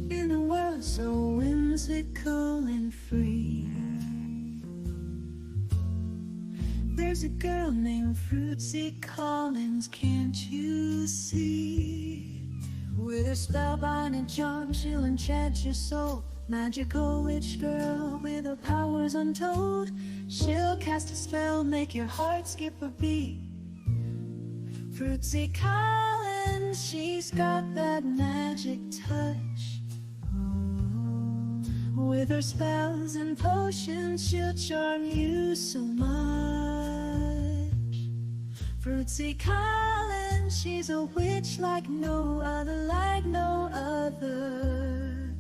In a world so whimsical and free, there's a girl named Fruitsy Collins, can't you see? With her spellbinding charm, she'll enchant your soul. Magical witch girl with her powers untold. She'll cast a spell, make your heart skip a beat. Fruitsy Collins, she's got that magic touch. With her spells and potions, she'll charm you so much. Fruitsy Collins, she's a witch like no other, like no other.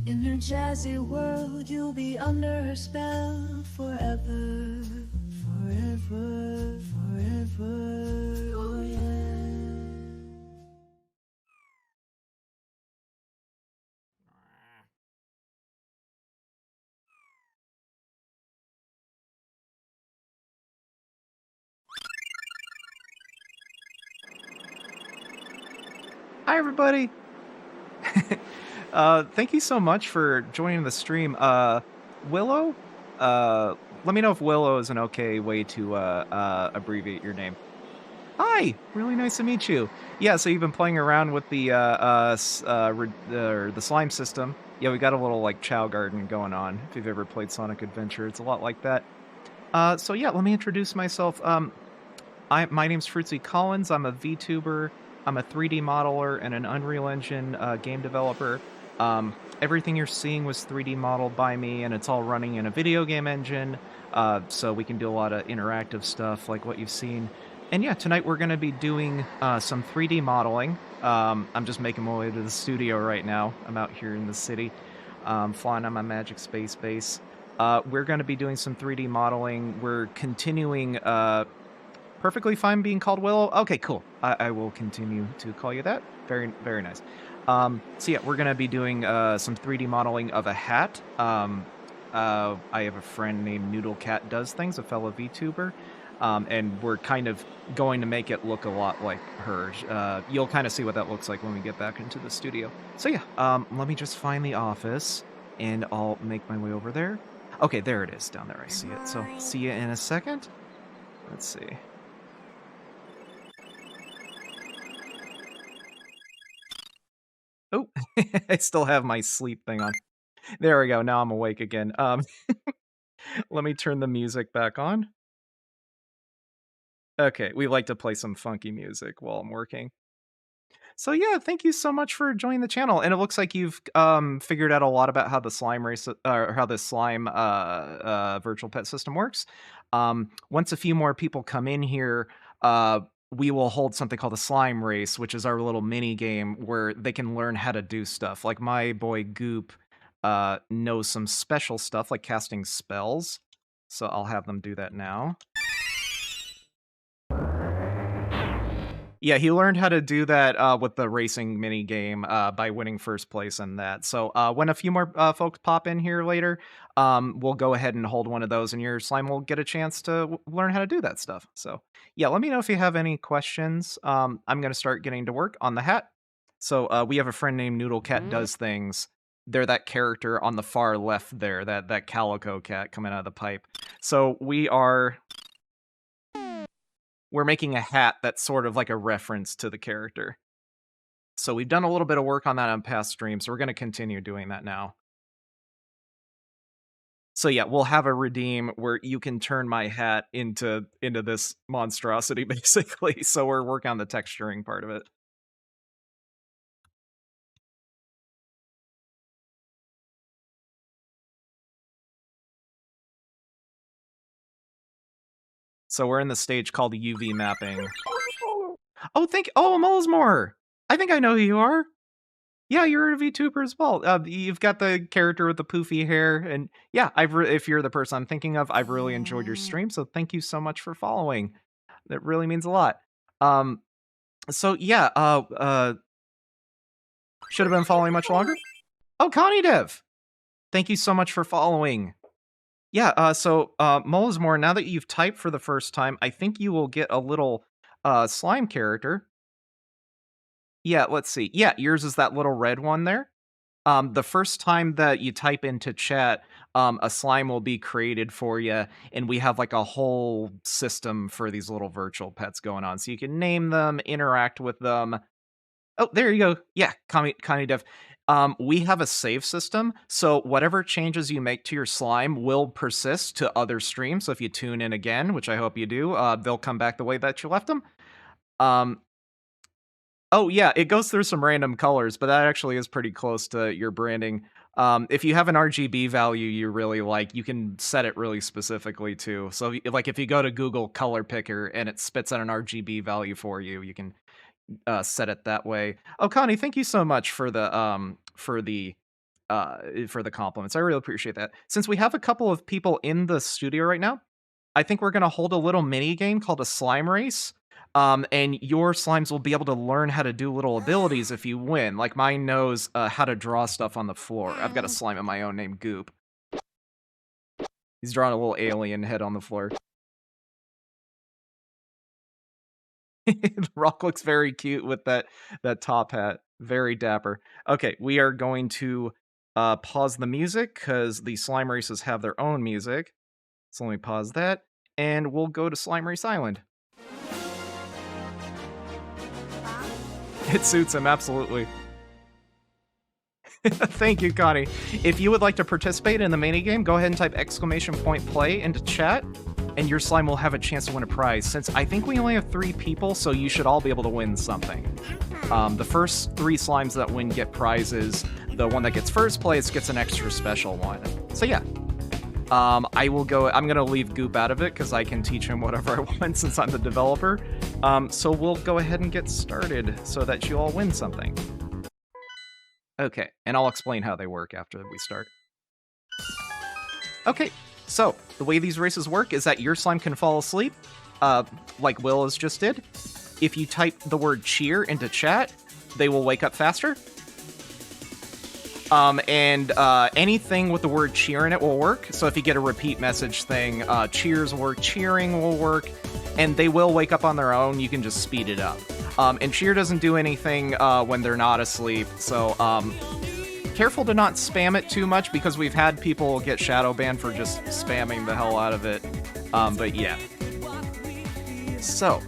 In her jazzy world, you'll be under her spell forever, forever, forever, oh yeah. Hi, everybody. Thank you so much for joining the stream. Willow? Let me know if Willow is an okay way to abbreviate your name. Hi, really nice to meet you. Yeah, so you've been playing around with the slime system. Yeah, we got a little like Chow Garden going on. If you've ever played Sonic Adventure, it's a lot like that. So yeah, let me introduce myself. My name's Fruitsy Collins. I'm a VTuber. I'm a 3D modeler and an Unreal Engine game developer. Everything you're seeing was 3D modeled by me, and it's all running in a video game engine, so we can do a lot of interactive stuff like what you've seen. And yeah, tonight we're going to be doing some 3D modeling. I'm just making my way to the studio right now. I'm out here in the city, flying on my Magic Space base. We're going to be doing some 3D modeling. We're continuing... perfectly fine being called Willow. Okay, cool. I will continue to call you that. Very, very nice. So yeah, we're gonna be doing some 3D modeling of a hat. I have a friend named Noodlehat Does Things, a fellow VTuber, and we're kind of going to make it look a lot like her. You'll kind of see what that looks like when we get back into the studio. So yeah, let me just find the office, and I'll make my way over there. Okay, there it is down there. I see it. So see you in a second. Let's see. Oh, I still have my sleep thing on. There we go. Now I'm awake again. Let me turn the music back on. Okay, we like to play some funky music while I'm working. So yeah, thank you so much for joining the channel. And it looks like you've figured out a lot about how the slime race, or how the slime virtual pet system works. Once a few more people come in here, we will hold something called a slime race, which is our little mini game where they can learn how to do stuff. Like my boy Goop knows some special stuff like casting spells. So I'll have them do that now. Yeah, he learned how to do that with the racing mini game by winning first place in that. So when a few more folks pop in here later, we'll go ahead and hold one of those, and your slime will get a chance to learn how to do that stuff. So yeah, let me know if you have any questions. I'm going to start getting to work on the hat. So we have a friend named Noodlehat Does Things. They're that character on the far left there, that calico cat coming out of the pipe. So we're making a hat that's sort of like a reference to the character. So we've done a little bit of work on that on past streams, so we're going to continue doing that now. So yeah, we'll have a redeem where you can turn my hat into this monstrosity basically. So we're working on the texturing part of it. So we're in the stage called UV mapping. Oh, Molesmore! I think I know who you are. Yeah, you're a VTuber as well. You've got the character with the poofy hair, and yeah, if you're the person I'm thinking of, I've really enjoyed your stream. So thank you so much for following. That really means a lot. Um, so yeah, should have been following much longer. Oh, Connie Dev, thank you so much for following. Yeah, Molesmore, now that you've typed for the first time, I think you will get a little slime character. Yeah, let's see. Yeah, yours is that little red one there. The first time that you type into chat, a slime will be created for you, and we have like a whole system for these little virtual pets going on. So you can name them, interact with them. Oh, there you go. Yeah, Connie Dev. We have a save system, so whatever changes you make to your slime will persist to other streams. So if you tune in again, which I hope you do, they'll come back the way that you left them. Oh, yeah, it goes through some random colors, but that actually is pretty close to your branding. If you have an RGB value you really like, you can set it really specifically too. So, if you go to Google Color Picker and it spits out an RGB value for you, you can set it that way. Oh, Connie, thank you so much for the compliments. I really appreciate that. Since we have a couple of people in the studio right now, I think we're gonna hold a little mini game called a slime race. And your slimes will be able to learn how to do little abilities if you win. Like mine knows how to draw stuff on the floor. I've got a slime of my own named Goop. He's drawing a little alien head on the floor. The Rock looks very cute with that top hat. Very dapper. Okay, we are going to pause the music because the slime races have their own music. So let me pause that, and we'll go to Slime Race Island. It suits him, absolutely. Thank you, Connie. If you would like to participate in the minigame, go ahead and type !play into chat, and your slime will have a chance to win a prize. Since I think we only have 3 people, so you should all be able to win something. The first 3 slimes that win get prizes. The one that gets first place gets an extra special one. So yeah. I'm gonna leave Goop out of it because I can teach him whatever I want since I'm the developer. So we'll go ahead and get started so that you all win something. Okay, and I'll explain how they work after we start. Okay, so the way these races work is that your slime can fall asleep, like Will's just did. If you type the word cheer into chat, they will wake up faster. Anything with the word cheer in it will work. So if you get a repeat message thing, cheers work, cheering will work, and they will wake up on their own. You can just speed it up. And cheer doesn't do anything when they're not asleep. So careful to not spam it too much because we've had people get shadow banned for just spamming the hell out of it. But yeah. So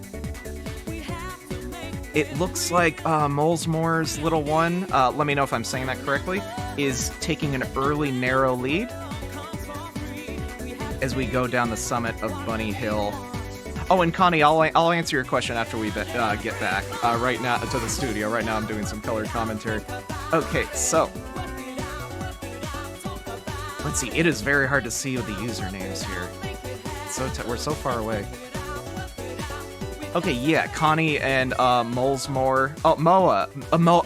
it looks like Molesmore's little one, let me know if I'm saying that correctly, is taking an early narrow lead as we go down the summit of Bunny Hill. Oh, and Connie, I'll answer your question after we get back right now to the studio. Right now I'm doing some colored commentary. Okay, so let's see. It is very hard to see with the usernames here. We're so far away. Okay, yeah, Connie and Molesmore. Oh, Moa.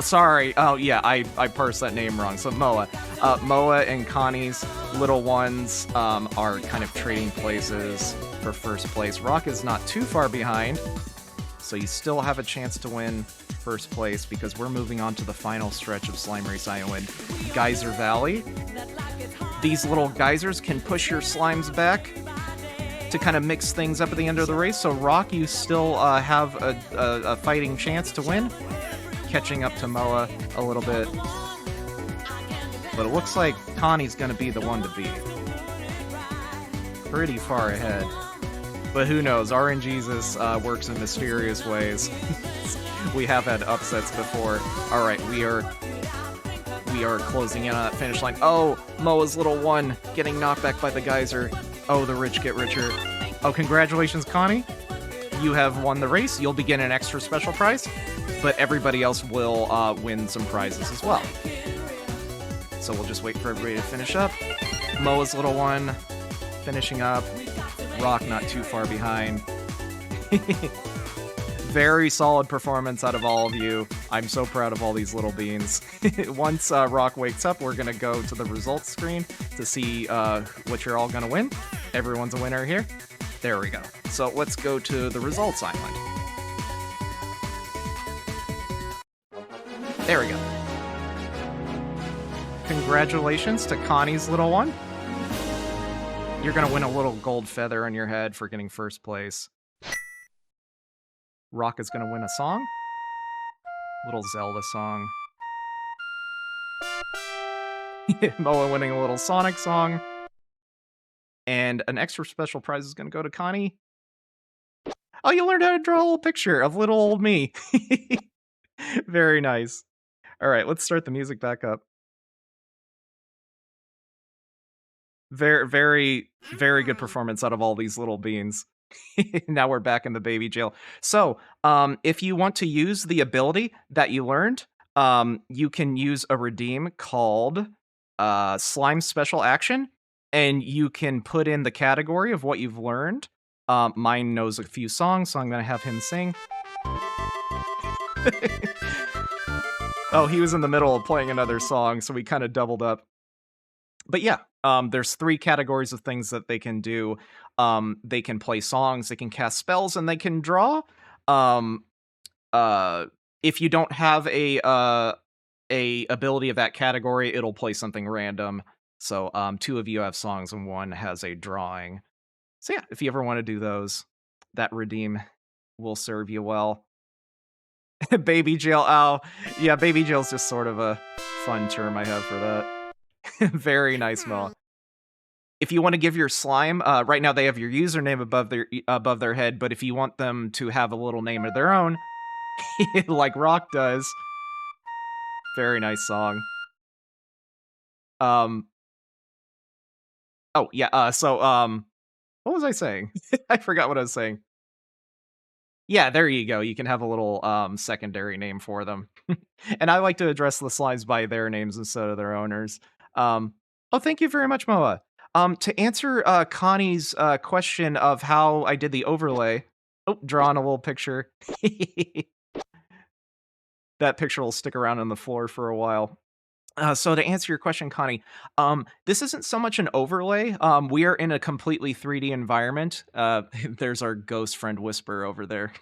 Sorry. Oh, yeah, I parsed that name wrong. So Moa. Moa and Connie's little ones are kind of trading places for first place. Rock is not too far behind, so you still have a chance to win first place because we're moving on to the final stretch of Slime Race Island, Geyser Valley. These little geysers can push your slimes back to kind of mix things up at the end of the race. So Rock, you still have a fighting chance to win, catching up to Moa a little bit. But it looks like Connie's going to be the one to beat. Pretty far ahead. But who knows? RNGesus works in mysterious ways. We have had upsets before. All right, we we are closing in on that finish line. Oh, Moa's little one getting knocked back by the geyser. Oh, the rich get richer. Oh, congratulations, Connie. You have won the race. You'll begin an extra special prize, but everybody else will win some prizes as well. So we'll just wait for everybody to finish up. Moa's little one finishing up. Rock not too far behind. Very solid performance out of all of you. I'm so proud of all these little beans. Once Rock wakes up, we're going to go to the results screen to see what you're all going to win. Everyone's a winner here. There we go. So let's go to the results island. There we go. Congratulations to Connie's little one. You're going to win a little gold feather on your head for getting first place. Rock is going to win a song. Little Zelda song. Moa winning a little Sonic song. And an extra special prize is going to go to Connie. Oh, you learned how to draw a little picture of little old me. Very nice. All right, let's start the music back up. Very, very, very good performance out of all these little beans. Now we're back in the baby jail. So, if you want to use the ability that you learned, you can use a redeem called Slime Special Action, and you can put in the category of what you've learned. Mine knows a few songs, so I'm going to have him sing. Oh, he was in the middle of playing another song, so we kind of doubled up. But yeah, there's 3 categories of things that they can do. They can play songs, they can cast spells, and they can draw. If you don't have a ability of that category, it'll play something random. So 2 of you have songs and 1 has a drawing. So yeah, if you ever want to do those, that redeem will serve you well. Baby jail. Oh, yeah, baby jail's just sort of a fun term I have for that. Very nice, Mo. If you want to give your slime, right now they have your username above their head, but if you want them to have a little name of their own, like Rock does, very nice song. Oh yeah. What was I saying? I forgot what I was saying. Yeah, there you go. You can have a little secondary name for them. And I like to address the slimes by their names instead of their owners. Oh, thank you very much, Moa. To answer Connie's question of how I did the overlay, drawing a little picture. That picture will stick around on the floor for a while. So to answer your question, Connie, this isn't so much an overlay. We are in a completely 3D environment. There's our ghost friend Whisper over there.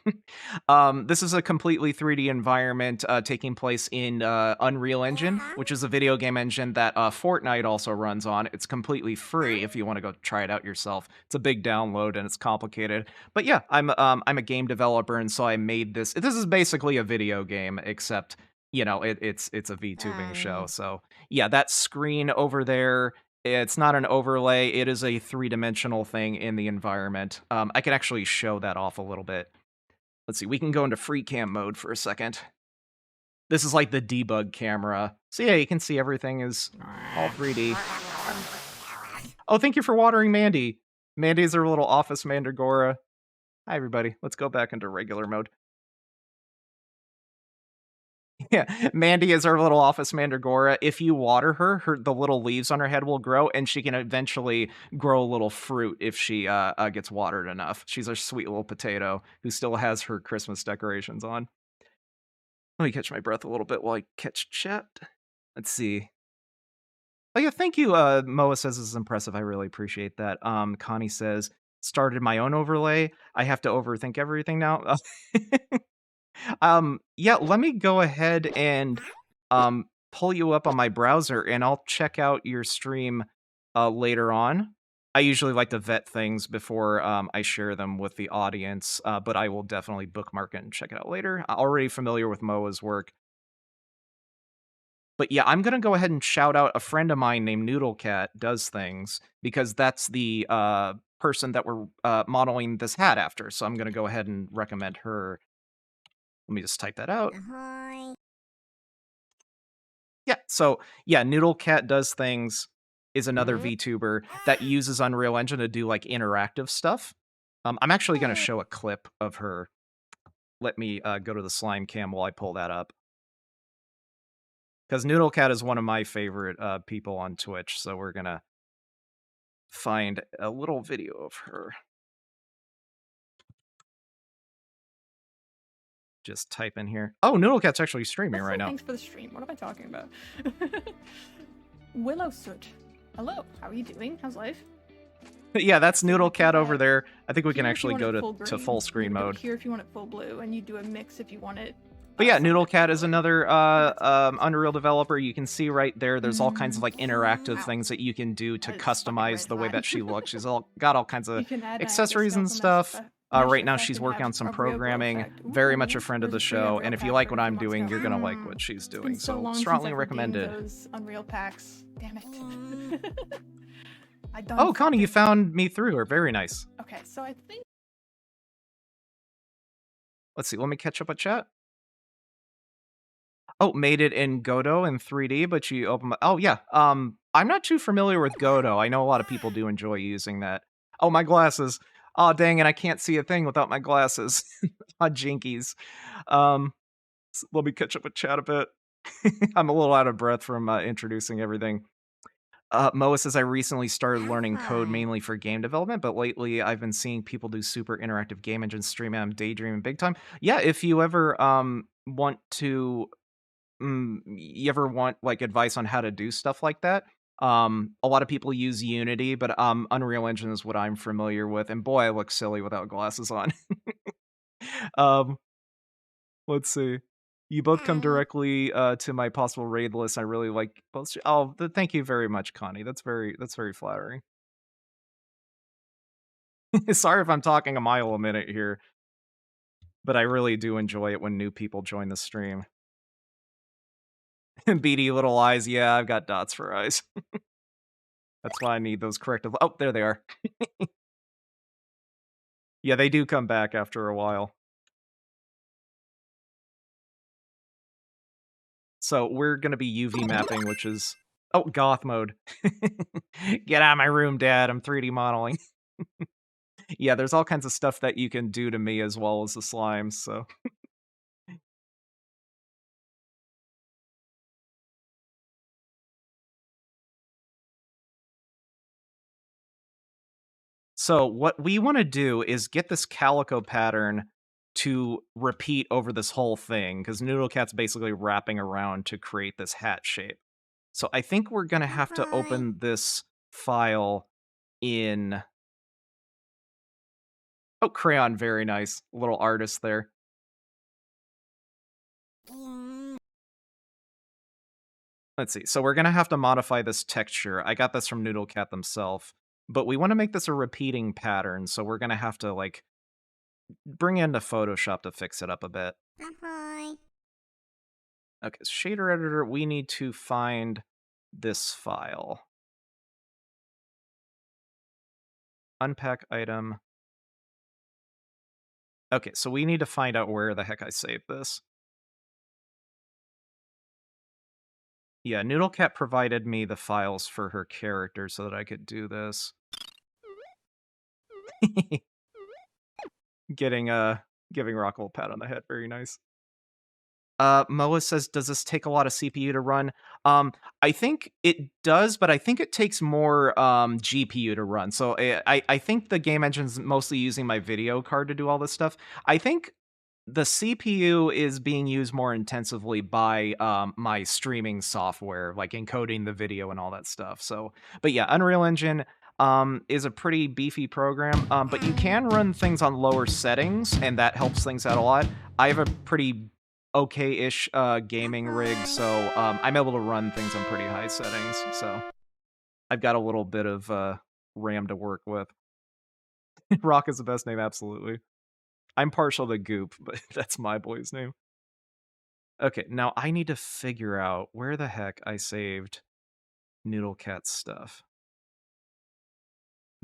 This is a completely 3D environment taking place in Unreal Engine, which is a video game engine that Fortnite also runs on. It's completely free if you want to go try it out yourself. It's a big download and it's complicated. But yeah, I'm a game developer, and so I made this. This is basically a video game, except it's a VTubing show. So yeah, that screen over there, it's not an overlay. It is a 3-dimensional thing in the environment. I can actually show that off a little bit. Let's see. We can go into free cam mode for a second. This is like the debug camera. So yeah, you can see everything is all 3D. Oh, thank you for watering Mandy. Mandy is our little office mandragora. Hi, everybody. Let's go back into regular mode. Yeah, Mandy is our little office mandragora. If you water her, the little leaves on her head will grow, and she can eventually grow a little fruit if she gets watered enough. She's a sweet little potato who still has her Christmas decorations on. Let me catch my breath a little bit while I catch chat. Let's see. Oh yeah, thank you. Moa says this is impressive. I really appreciate that. Connie says, started my own overlay. I have to overthink everything now. Yeah, let me go ahead and pull you up on my browser, and I'll check out your stream later on. I usually like to vet things before I share them with the audience, but I will definitely bookmark it and check it out later. I'm already familiar with Moa's work. But yeah, I'm gonna go ahead and shout out a friend of mine named Noodlehat does things, because that's the person that we're modeling this hat after. So I'm gonna go ahead and recommend her. Let me just type that out. Yeah, So yeah, Noodlecat does things is another VTuber that uses Unreal Engine to do like interactive stuff. I'm actually going to show a clip of her. Let me go to the slime cam while I pull that up. Because Noodlecat is one of my favorite people on Twitch, so we're going to find a little video of her. Just type in here. Oh, Noodlecat's actually streaming right now. Thanks for the stream. What am I talking about? Willow Soot. Hello, how are you doing? How's life? Yeah, that's Noodlecat over there. I think we can Here actually go to full screen mode. Here if you want it full blue, and you do a mix if you want it. But yeah, Noodlecat is another Unreal developer. You can see right there, there's all kinds of like interactive things that you can do to customize the way that she looks. She's got all kinds of accessories and stuff. Right now she's working on some programming, very much a friend of the show, and if you like what I'm doing, you're gonna like what she's doing. So strongly recommended. Those Unreal packs. Damn it. Oh, Connie, you found me through her. Very nice. Okay, so I think. Let's see. Let me catch up with chat. Oh, made it in Godot in 3D, but you open. Oh yeah. I'm not too familiar with Godot. I know a lot of people do enjoy using that. Oh, my glasses. Oh, dang it! I can't see a thing without my glasses. Jinkies. Let me catch up with chat a bit. I'm a little out of breath from introducing everything. Moa says, I recently started learning code mainly for game development, but lately I've been seeing people do super interactive game engine streaming. I'm daydreaming big time. Yeah, if you ever want to, you ever want like advice on how to do stuff like that, a lot of people use Unity, but Unreal Engine is what I'm familiar with. And boy, I look silly without glasses on. Let's see. You both come directly to my possible raid list. I really like both. Oh, thank you very much, Connie. That's very flattering. Sorry if I'm talking a mile a minute here, but I really do enjoy it when new people join the stream. Beady little eyes. Yeah, I've got dots for eyes. That's why I need those corrective. Oh, there they are. Yeah, they do come back after a while. So we're going to be UV mapping, which is... Oh, goth mode. Get out of my room, Dad. I'm 3D modeling. Yeah, there's all kinds of stuff that you can do to me as well as the slimes, so... So what we want to do is get this calico pattern to repeat over this whole thing, because Noodlecat's basically wrapping around to create this hat shape. So I think we're going to have to open this file in... Oh, crayon, very nice. Little artist there. Let's see. So we're going to have to modify this texture. I got this from Noodlecat themselves. But we want to make this a repeating pattern, so we're going to have to, like, bring into Photoshop to fix it up a bit. Okay, shader editor, we need to find this file. Unpack item. Okay, so we need to find out where the heck I saved this. Yeah, Noodlecat provided me the files for her character so that I could do this. Giving Rockwell a pat on the head, very nice. Moa says, does this take a lot of CPU to run? I think it does, but I think it takes more GPU to run. So I think the game engine's mostly using my video card to do all this stuff. I think the CPU is being used more intensively by my streaming software, like encoding the video and all that stuff. So, but yeah, Unreal Engine is a pretty beefy program, but you can run things on lower settings, and that helps things out a lot. I have a pretty okay-ish gaming rig, so I'm able to run things on pretty high settings, so I've got a little bit of RAM to work with. Rock is the best name, absolutely. I'm partial to Goop, but that's my boy's name. Okay, now I need to figure out where the heck I saved Noodlecat's stuff.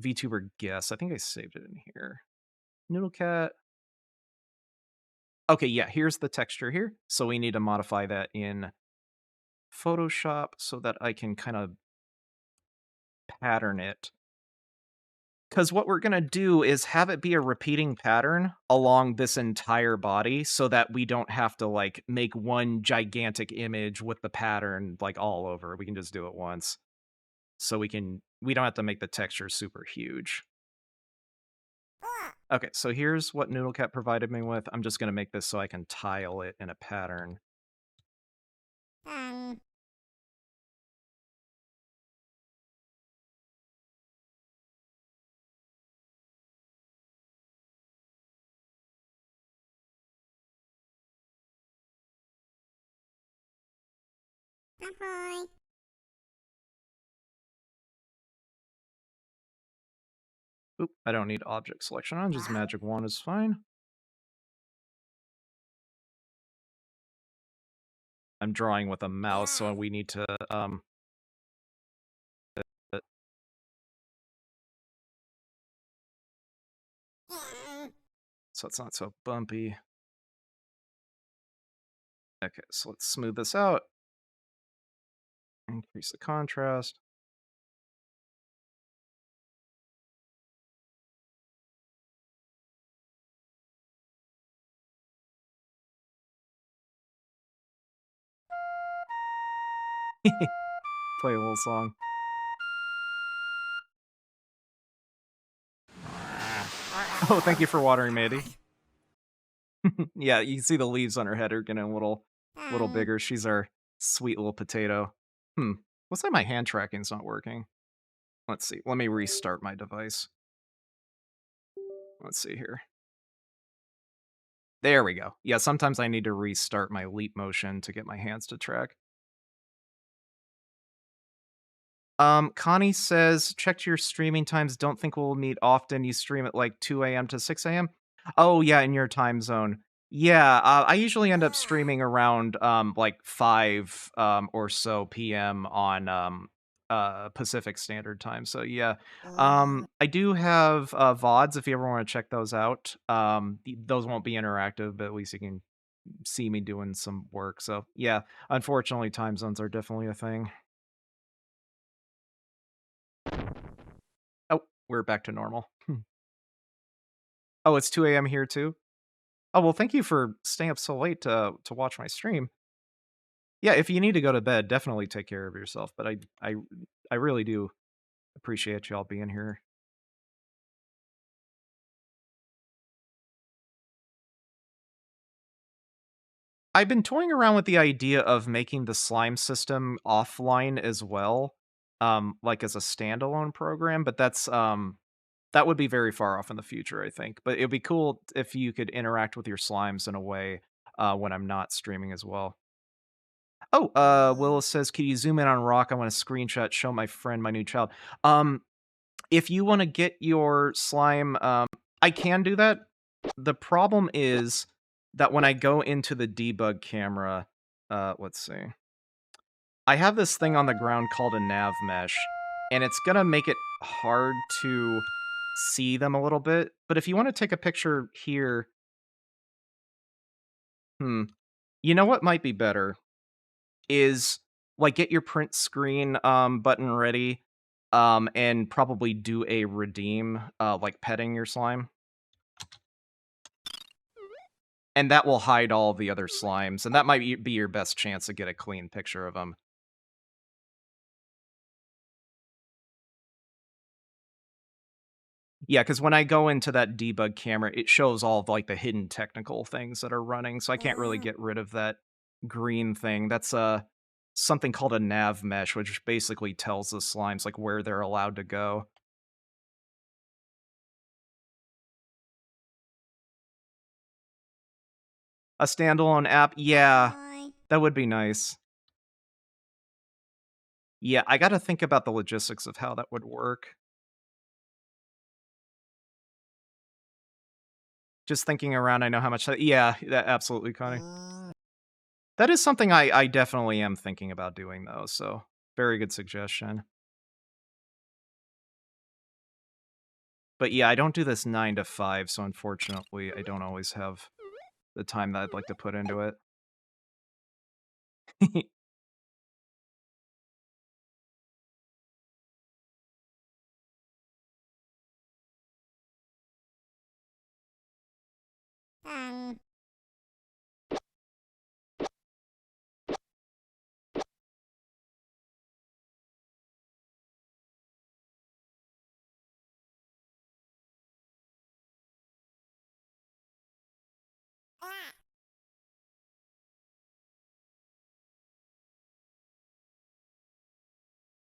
VTuber guess. I think I saved it in here. Noodlecat. Okay, yeah, here's the texture here. So we need to modify that in Photoshop so that I can kind of pattern it. Because what we're gonna do is have it be a repeating pattern along this entire body so that we don't have to, like, make one gigantic image with the pattern, like, all over. We can just do it once. So we don't have to make the texture super huge. Okay, so here's what Noodlecat provided me with. I'm just gonna make this so I can tile it in a pattern. Oop, I don't need object selection on, just magic wand is fine. I'm drawing with a mouse, so we need to, uh, so it's not so bumpy. Okay, so let's smooth this out. Increase the contrast. Play a little song. Oh, thank you for watering, Mandy. Yeah, you can see the leaves on her head are getting a little bigger. She's our sweet little potato. Looks like my hand tracking's not working. Let's see. Let me restart my device. Let's see here. There we go. Yeah, sometimes I need to restart my leap motion to get my hands to track. Connie says, checked your streaming times. Don't think we'll meet often. You stream at like 2 a.m. to 6 a.m. Oh, yeah, in your time zone. Yeah, I usually end up streaming around like 5 or so p.m. on Pacific Standard Time. So yeah. I do have VODs if you ever want to check those out. Those won't be interactive, but at least you can see me doing some work. So yeah, unfortunately time zones are definitely a thing. Oh, we're back to normal. Oh, it's 2 a.m. here too? Oh, well, thank you for staying up so late to watch my stream. Yeah, if you need to go to bed, definitely take care of yourself, but I really do appreciate y'all being here. I've been toying around with the idea of making the slime system offline as well, like as a standalone program, but that would be very far off in the future, I think. But it'd be cool if you could interact with your slimes in a way when I'm not streaming as well. Oh, Willis says, "Can you zoom in on Rock? I want a screenshot. Show my friend my new child." Um, if you want to get your slime, I can do that. The problem is that when I go into the debug camera, let's see, I have this thing on the ground called a nav mesh, and it's gonna make it hard to see them a little bit. But if you want to take a picture here, hmm, you know what might be better is like get your print screen button ready and probably do a redeem like petting your slime, and that will hide all the other slimes, and that might be your best chance to get a clean picture of them. Yeah, because when I go into that debug camera, it shows all of like the hidden technical things that are running, so I can't really get rid of that green thing. That's something called a nav mesh, which basically tells the slimes like where they're allowed to go. A standalone app, yeah, that would be nice. Yeah, I gotta think about the logistics of how that would work. Just thinking around, I know how much that yeah, that absolutely, Connie. That is something I definitely am thinking about doing, though, so very good suggestion. But yeah, I don't do this 9 to 5, so unfortunately, I don't always have the time that I'd like to put into it.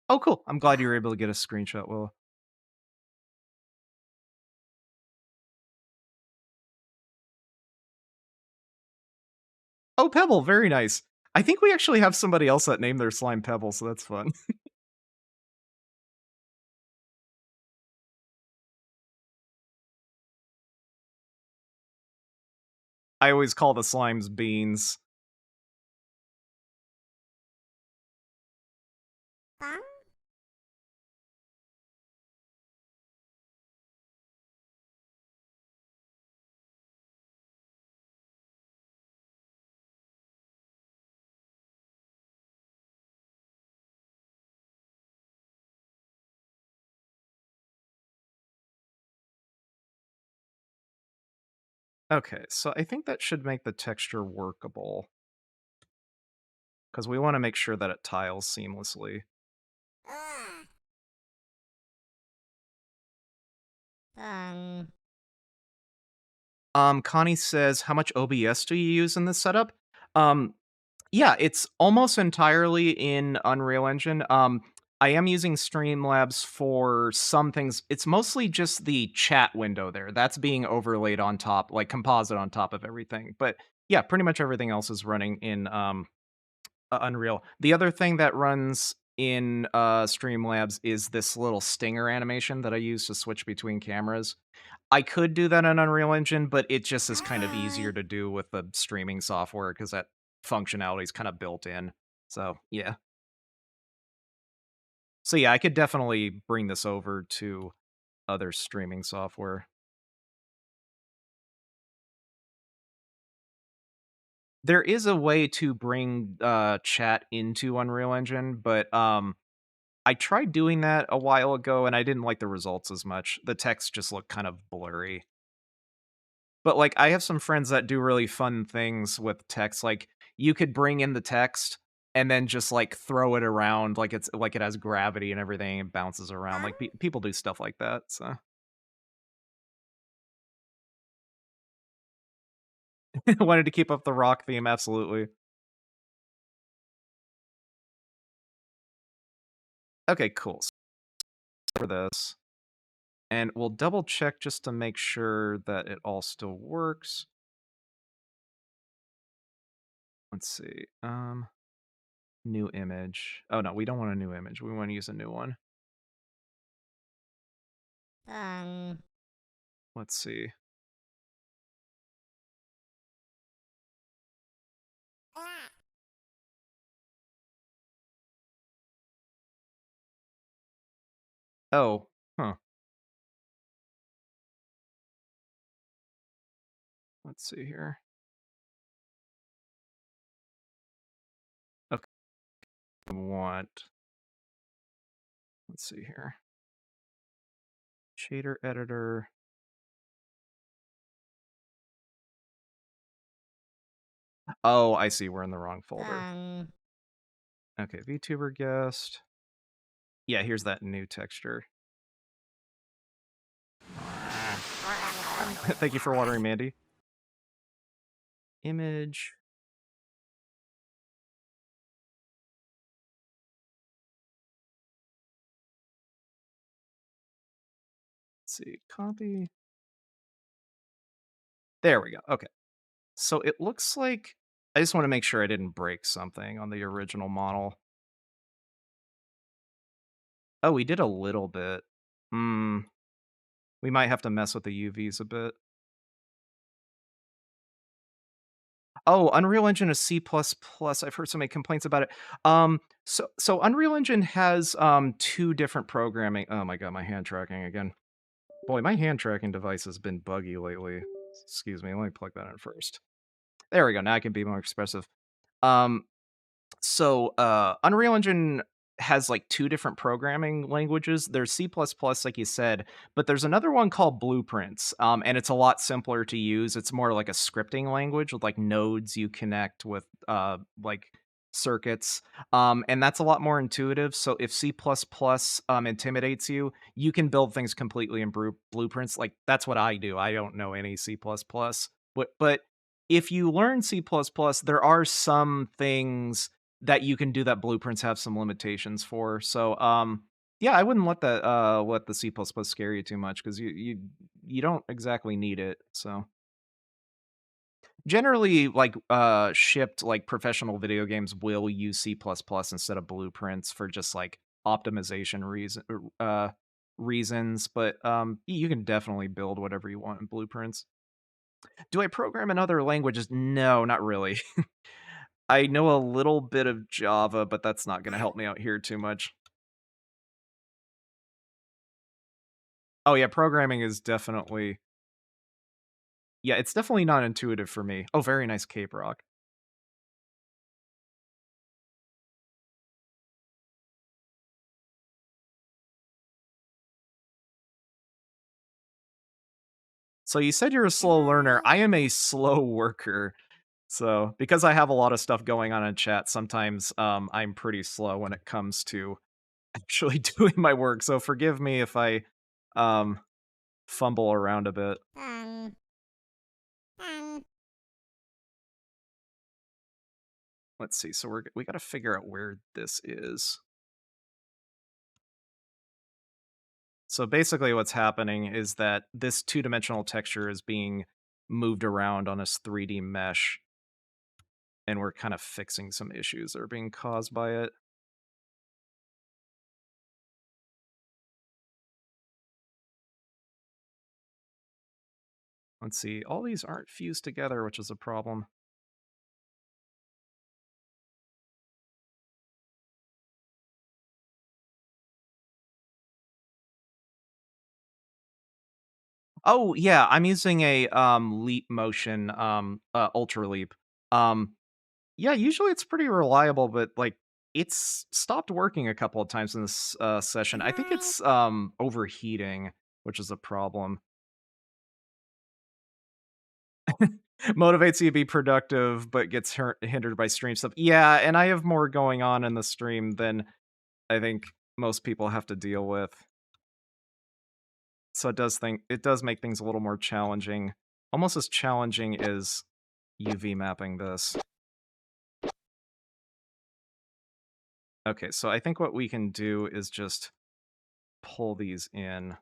Oh, cool. I'm glad you were able to get a screenshot, Will. Oh, Pebble, very nice. I think we actually have somebody else that named their slime Pebble, so that's fun. I always call the slimes beans. Okay, so I think that should make the texture workable, because we want to make sure that it tiles seamlessly. Connie says, how much OBS do you use in this setup? Um, yeah, it's almost entirely in Unreal Engine. I am using Streamlabs for some things. It's mostly just the chat window there. That's being overlaid on top, like composite on top of everything. But yeah, pretty much everything else is running in Unreal. The other thing that runs in Streamlabs is this little stinger animation that I use to switch between cameras. I could do that in Unreal Engine, but it just is kind of easier to do with the streaming software because that functionality is kind of built in. So, yeah. So, yeah, I could definitely bring this over to other streaming software. There is a way to bring chat into Unreal Engine, but I tried doing that a while ago and I didn't like the results as much. The text just looked kind of blurry. But, like, I have some friends that do really fun things with text, like, you could bring in the text and then just, like, throw it around like it's like it has gravity and everything and bounces around, like, people do stuff like that, so wanted to keep up the rock theme, absolutely. Okay, cool, so for this, and we'll double check just to make sure that it all still works. Let's see, new image. Oh, no, we don't want a new image, we wanna use a new one. Let's see. Oh, huh, let's see here. Okay, want let's see here. Shader editor. Oh, I see, we're in the wrong folder. Okay, VTuber guest. Yeah, here's that new texture. Thank you for watering, Mandy. Image. Let's see, copy. There we go. Okay. So it looks like I just want to make sure I didn't break something on the original model. Oh, we did a little bit. Hmm. We might have to mess with the UVs a bit. Oh, Unreal Engine is C++. I've heard so many complaints about it. So Unreal Engine has two different programming. Oh my god, my hand tracking again. Boy, my hand tracking device has been buggy lately. Excuse me, let me plug that in first. There we go. Now I can be more expressive. Um, Unreal Engine has like two different programming languages. There's C++, like you said, but there's another one called Blueprints, and it's a lot simpler to use. It's more like a scripting language with like nodes you connect with like circuits, and that's a lot more intuitive. So if C++ intimidates you, you can build things completely in Blueprints. Like that's what I do. I don't know any C++, but if you learn C++, there are some things that you can do that blueprints have some limitations for. So, yeah, I wouldn't let the C++ scare you too much because you don't exactly need it. So generally, like shipped like professional video games will use C++ instead of blueprints for just like reasons. But you can definitely build whatever you want in blueprints. Do I program in other languages? No, not really. I know a little bit of Java, but that's not going to help me out here too much. Oh yeah, programming is definitely yeah, it's definitely not intuitive for me. Oh, very nice Cape Rock. So you said you're a slow learner. I am a slow worker. So because I have a lot of stuff going on in chat, sometimes I'm pretty slow when it comes to actually doing my work. So forgive me if I um fumble around a bit. Let's see. So we got to figure out where this is. So basically what's happening is that this two-dimensional texture is being moved around on this 3D mesh, and we're kind of fixing some issues that are being caused by it. Let's see, all these aren't fused together, which is a problem. Oh, yeah, I'm using a leap motion ultra leap. Um yeah, usually it's pretty reliable, but like it's stopped working a couple of times in this session. I think it's overheating, which is a problem. Motivates you to be productive, but gets hindered by stream stuff. Yeah, and I have more going on in the stream than I think most people have to deal with. So it does make things a little more challenging. Almost as challenging as UV mapping this. Okay, so I think what we can do is just pull these in.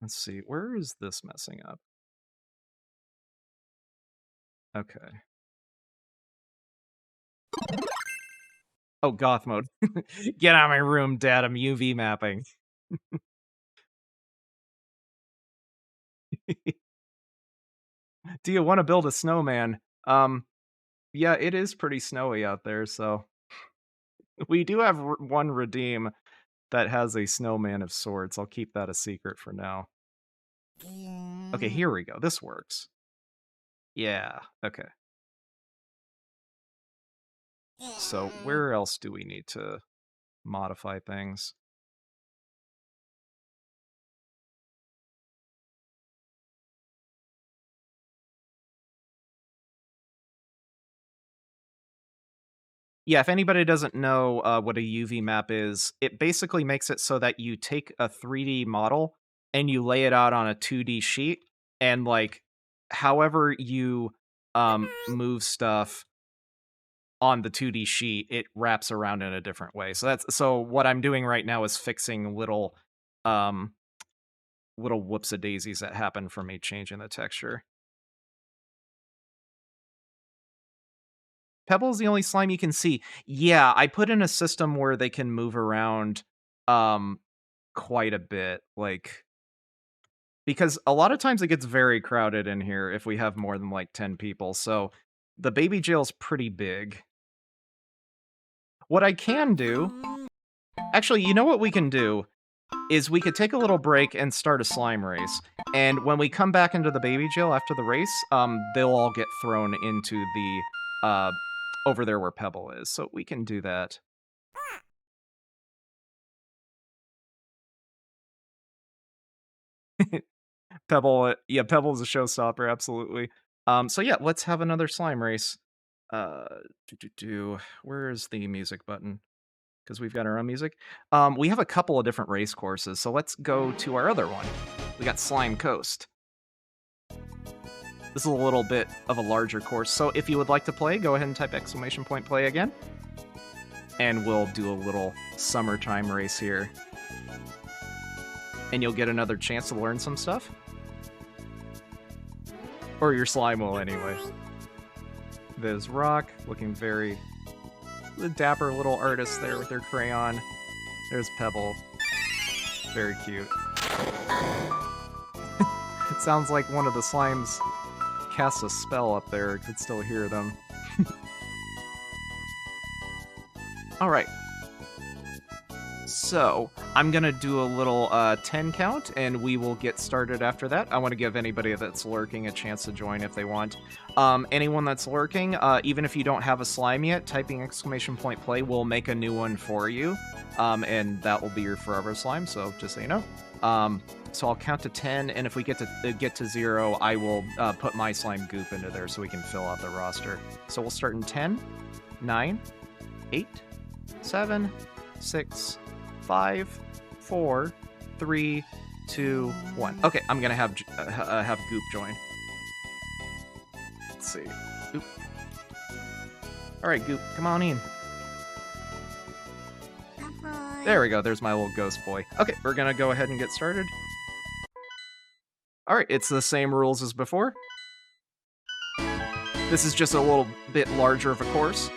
Let's see, where is this messing up? Okay. Oh, goth mode. Get out of my room, Dad. I'm UV mapping. Do you want to build a snowman? Yeah, it is pretty snowy out there, so we do have one redeem that has a snowman of sorts. I'll keep that a secret for now. Okay, here we go. This works. Yeah, okay. So where else do we need to modify things? Yeah, if anybody doesn't know what a UV map is, it basically makes it so that you take a 3D model and you lay it out on a 2D sheet, and like however you move stuff on the 2D sheet, it wraps around in a different way. So what I'm doing right now is fixing um little whoops a daisies that happen from me changing the texture. Pebble's the only slime you can see. Yeah, I put in a system where they can move around um quite a bit, like because a lot of times it gets very crowded in here if we have more than like 10 people. So the baby jail's pretty big. What I can do, actually, you know what we can do is we could take a little break and start a slime race. And when we come back into the baby jail after the race, they'll all get thrown into the over there where Pebble is. So we can do that. Yeah, Pebble's a showstopper, absolutely. So yeah, let's have another slime race. Uh, Where is the music button? because we've got our own music. We have a couple of different race courses, so let's go to our other one. We got Slime Coast. This is a little bit of a larger course, so if you would like to play, go ahead and type !play again. And we'll do a little summertime race here. And you'll get another chance to learn some stuff. Or your slime will, anyway. There's Rock, looking very... the dapper little artist there with their crayon. There's Pebble. Very cute. It sounds like one of the slimes casts a spell up there. I could still hear them. Alright. So, I'm gonna do a little 10 count, and we will get started after that. I want to give anybody that's lurking a chance to join if they want. Anyone that's lurking, even if you don't have a slime yet, typing !play will make a new one for you. And that will be your forever slime, so just so you know. So I'll count to 10, and if we get to 0, I will put my slime goop into there so we can fill out the roster. So we'll start in 10, 9, 8, 7, 6, 5, 4, 3, 2, 1. Okay, I'm gonna have Goop join. Let's see. Oop. All right, Goop, come on in. There we go. There's my little ghost boy. Okay, we're gonna go ahead and get started. All right, it's the same rules as before. This is just a little bit larger of a course.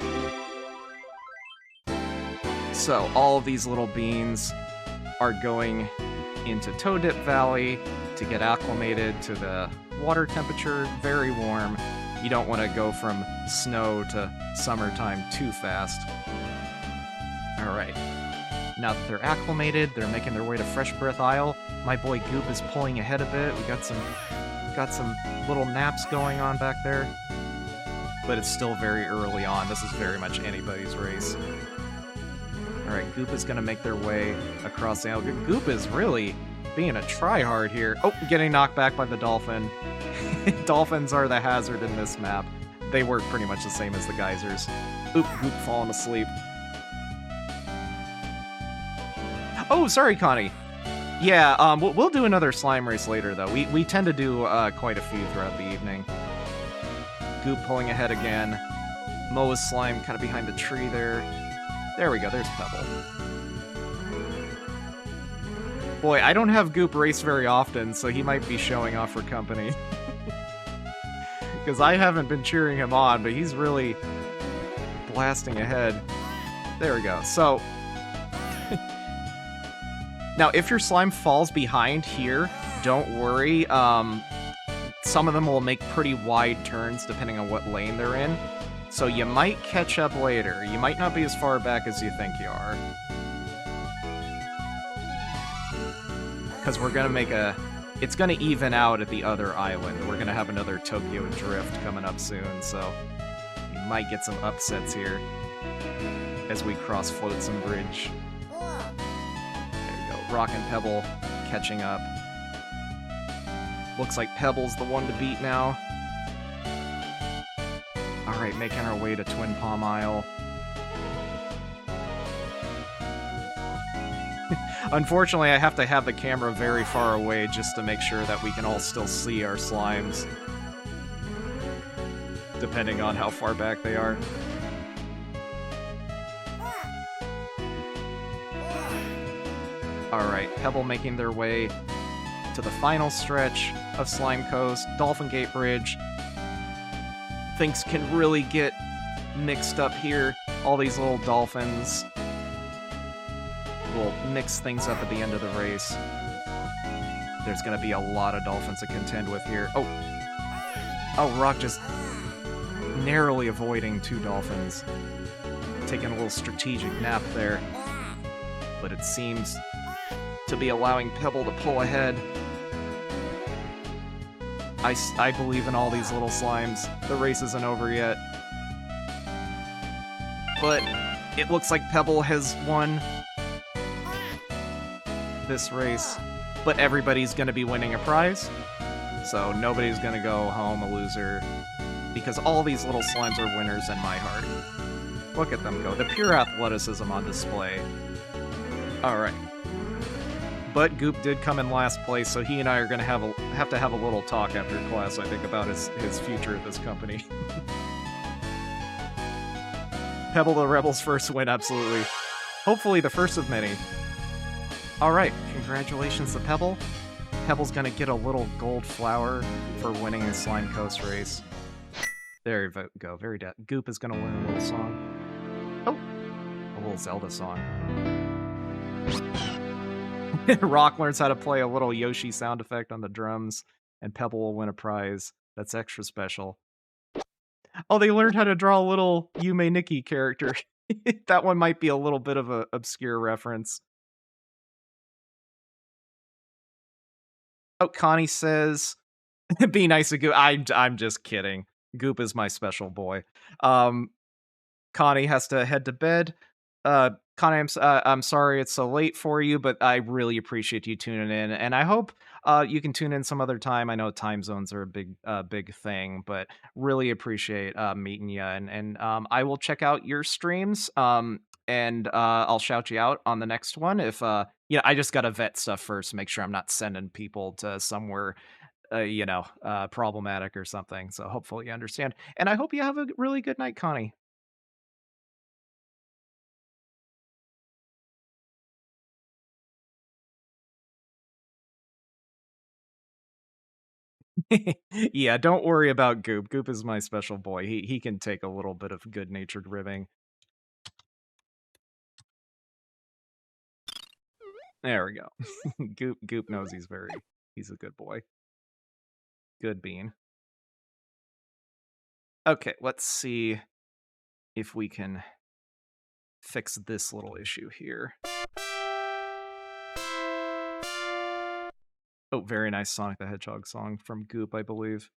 So all of these little beans are going into Toad Dip Valley to get acclimated to the water temperature, very warm. You don't want to go from snow to summertime too fast. All right. Now that they're acclimated, they're making their way to Fresh Breath Isle. My boy Goop is pulling ahead a bit. We got some little naps going on back there. But it's still very early on. This is very much anybody's race. Alright, Goop is going to make their way across the isle. Goop is really being a tryhard here. Oh, getting knocked back by the dolphin. Dolphins are the hazard in this map. They work pretty much the same as the geysers. Oop, Goop falling asleep. Oh, sorry, Connie. Yeah, we'll do another slime race later, though. We tend to do quite a few throughout the evening. Goop pulling ahead again. Moa's slime kind of behind the tree there. There we go, there's Pebble. Boy, I don't have Goop race very often, so he might be showing off for company. Because I haven't been cheering him on, but he's really blasting ahead. There we go. So, now if your slime falls behind here, don't worry. Some of them will make pretty wide turns depending on what lane they're in. So you might catch up later. You might not be as far back as you think you are. Because we're going to make it's going to even out at the other island. We're going to have another Tokyo Drift coming up soon, so you might get some upsets here as we cross Flotsam Bridge. There you go. Rock and Pebble catching up. Looks like Pebble's the one to beat now. Alright, making our way to Twin Palm Isle. Unfortunately, I have to have the camera very far away just to make sure that we can all still see our slimes. Depending on how far back they are. Alright, Pebble making their way to the final stretch of Slime Coast, Dolphin Gate Bridge. Things can really get mixed up here. All these little dolphins will mix things up at the end of the race. There's going to be a lot of dolphins to contend with here. Oh, Rock just narrowly avoiding two dolphins. Taking a little strategic nap there. But it seems to be allowing Pebble to pull ahead. I believe in all these little slimes. The race isn't over yet. But it looks like Pebble has won this race. But everybody's going to be winning a prize. So nobody's going to go home a loser. Because all these little slimes are winners in my heart. Look at them go. The pure athleticism on display. All right. But Goop did come in last place, so he and I are going to have to have a little talk after class, I think, about his future at this company. Pebble the Rebels' first win, absolutely. Hopefully the first of many. All right, congratulations to Pebble. Pebble's going to get a little gold flower for winning the Slime Coast race. There you go, very dead. Goop is going to win a little song. Oh, a little Zelda song. Rock learns how to play a little Yoshi sound effect on the drums, and Pebble will win a prize. That's extra special. Oh, they learned how to draw a little Yume Nikki character. That one might be a little bit of an obscure reference. Oh, Connie says, be nice to Goop. I'm just kidding. Goop is my special boy. Connie has to head to bed. Connie, I'm sorry it's so late for you, but I really appreciate you tuning in, and I hope you can tune in some other time. I know time zones are a big thing, but really appreciate meeting you, and I will check out your streams, and I'll shout you out on the next one. If I just gotta vet stuff first, make sure I'm not sending people to somewhere problematic or something. So hopefully you understand, and I hope you have a really good night, Connie. Yeah, don't worry about Goop. Goop is my special boy. He can take a little bit of good-natured ribbing. There we go. Goop knows he's a good boy. Good bean. Okay, let's see if we can fix this little issue here. Oh, very nice Sonic the Hedgehog song from Goop, I believe.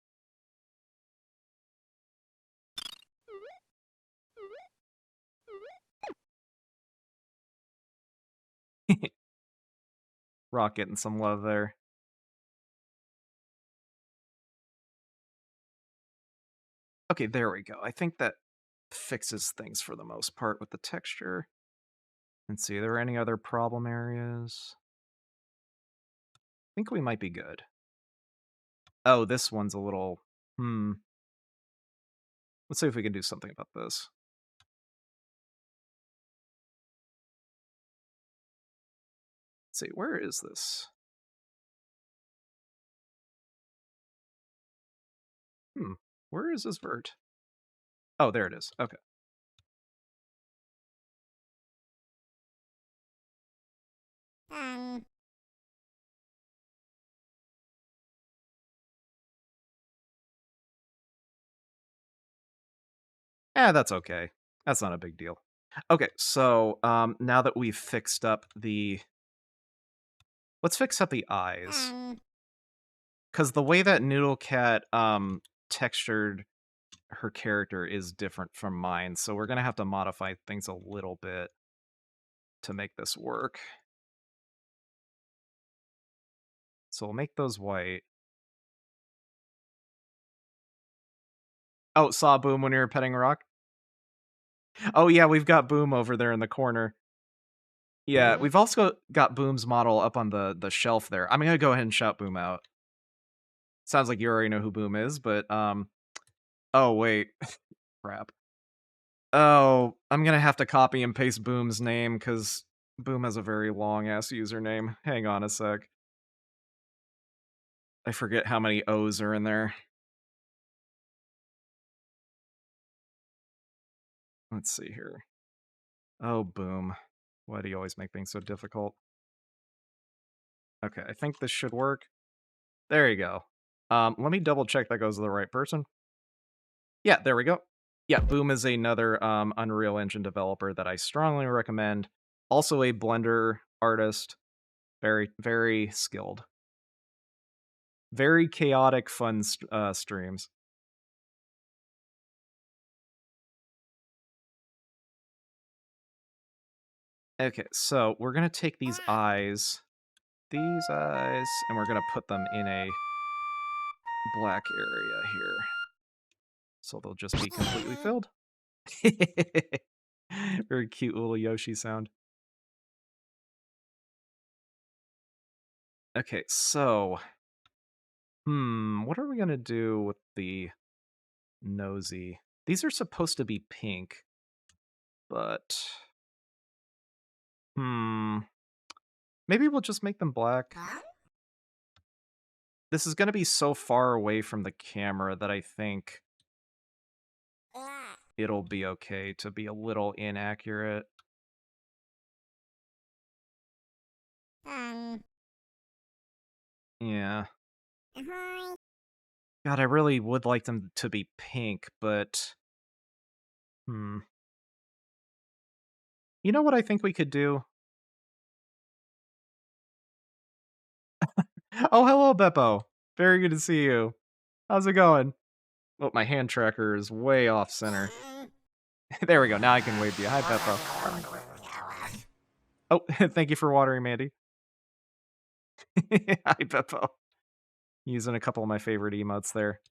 Rock getting some love there. Okay, there we go. I think that fixes things for the most part with the texture. Let's see, are there any other problem areas? I think we might be good. Oh, this one's a little... Let's see if we can do something about this. Let's see, where is this? Where is this vert? Oh, there it is. Okay. That's okay. That's not a big deal. Okay, so now that we've fixed up the... Let's fix up the eyes. Because the way that Noodlehat textured her character is different from mine, so we're going to have to modify things a little bit to make this work. So we'll make those white. Oh, saw Boom when you were petting Rock? Oh yeah, we've got Boom over there in the corner. Yeah, we've also got Boom's model up on the shelf there. I'm gonna go ahead and shout Boom out. Sounds like you already know who Boom is, but oh wait. Crap. Oh, I'm gonna have to copy and paste Boom's name because Boom has a very long ass username. Hang on a sec. I forget how many O's are in there. Let's see here. Oh, Boom. Why do you always make things so difficult? Okay, I think this should work. There you go. Let me double check that goes to the right person. Yeah, there we go. Yeah, Boom is another Unreal Engine developer that I strongly recommend. Also a Blender artist. Very, very skilled. Very chaotic, fun streams. Okay, so we're going to take these eyes, and we're going to put them in a black area here. So they'll just be completely filled. Very cute little Yoshi sound. Okay, so, what are we gonna do with the nosy? These are supposed to be pink, but hmm, maybe we'll just make them black. This is gonna be so far away from the camera that I think it'll be okay to be a little inaccurate. Yeah. God, I really would like them to be pink, but hmm. You know what I think we could do? Oh, hello, Beppo. Very good to see you. How's it going? Oh, my hand tracker is way off center. There we go. Now I can wave to you. Hi, Beppo. Oh, thank you for watering, Mandy. Hi, Beppo. Using a couple of my favorite emotes there.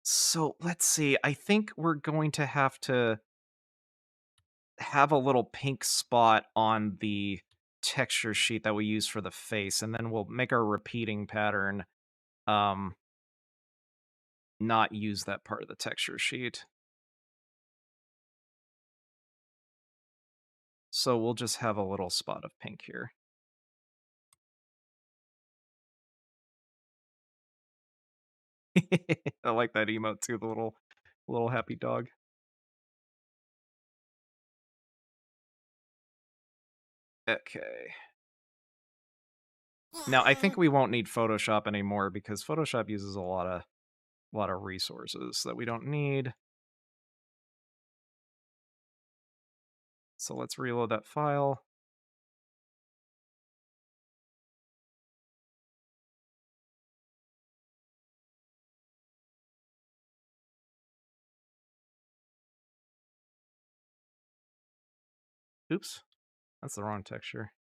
So let's see. I think we're going to have a little pink spot on the texture sheet that we use for the face, and then we'll make our repeating pattern um not use that part of the texture sheet. So we'll just have a little spot of pink here. I like that emote too, the little happy dog. Okay. Now I think we won't need Photoshop anymore because Photoshop uses a lot of resources that we don't need. So let's reload that file. Oops, that's the wrong texture.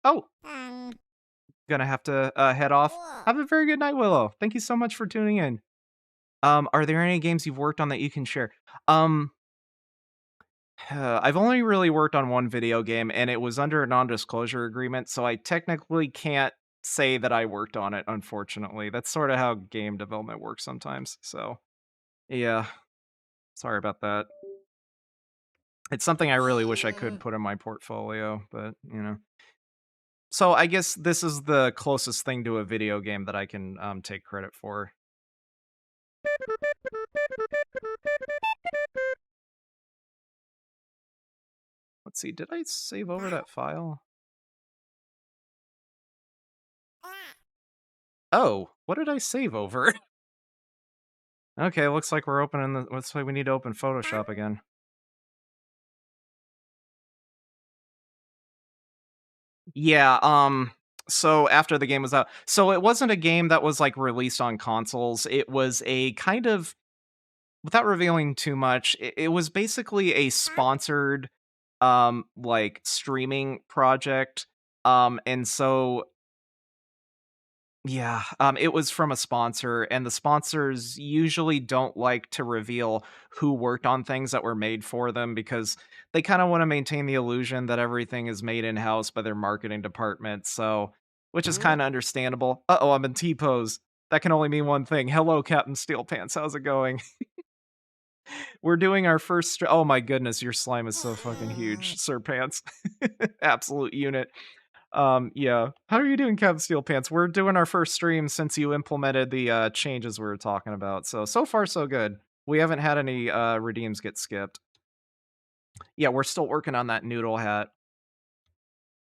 Oh, gonna have to head off. Have a very good night, Willow. Thank you so much for tuning in. Are there any games you've worked on that you can share? Um, I've only really worked on one video game, and it was under a non-disclosure agreement, so I technically can't say that I worked on it, unfortunately. That's sort of how game development works sometimes. So, yeah, sorry about that. It's something I really wish I could put in my portfolio, but, you know. So, I guess this is the closest thing to a video game that I can take credit for. Let's see, did I save over that file? Oh, what did I save over? Okay, looks like we're opening the looks like we need to open Photoshop again. Yeah, so after the game was out. So it wasn't a game that was like released on consoles. It was a kind of without revealing too much, it was basically a sponsored like streaming project. And so yeah, it was from a sponsor, and the sponsors usually don't like to reveal who worked on things that were made for them because they kind of want to maintain the illusion that everything is made in house by their marketing department. So, which is kind of understandable. Uh-oh, I'm in T pose. That can only mean one thing. Hello, Captain Steel Pants. How's it going? We're doing our first. Oh my goodness, your slime is so fucking huge, Sir Pants. Absolute unit. Yeah. How are you doing, Captain Steel Pants? We're doing our first stream since you implemented the changes we were talking about. So far so good. We haven't had any redeems get skipped. Yeah, we're still working on that noodle hat.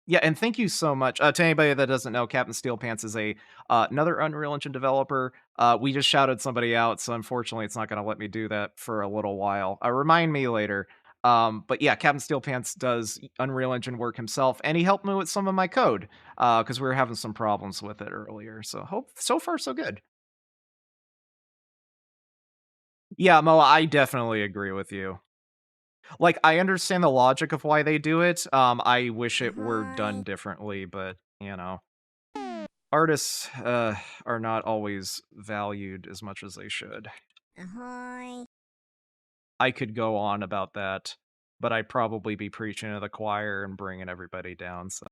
Yeah, and thank you so much to anybody that doesn't know. Captain Steel Pants is a another Unreal Engine developer. We just shouted somebody out, so unfortunately, it's not going to let me do that for a little while. Remind me later. But yeah, Captain Steel Pants does Unreal Engine work himself, and he helped me with some of my code because we were having some problems with it earlier. So hope so far so good. Yeah, Mo, I definitely agree with you. Like, I understand the logic of why they do it. I wish it were done differently, but you know, artists are not always valued as much as they should. Ahoy. I could go on about that, but I'd probably be preaching to the choir and bringing everybody down. So.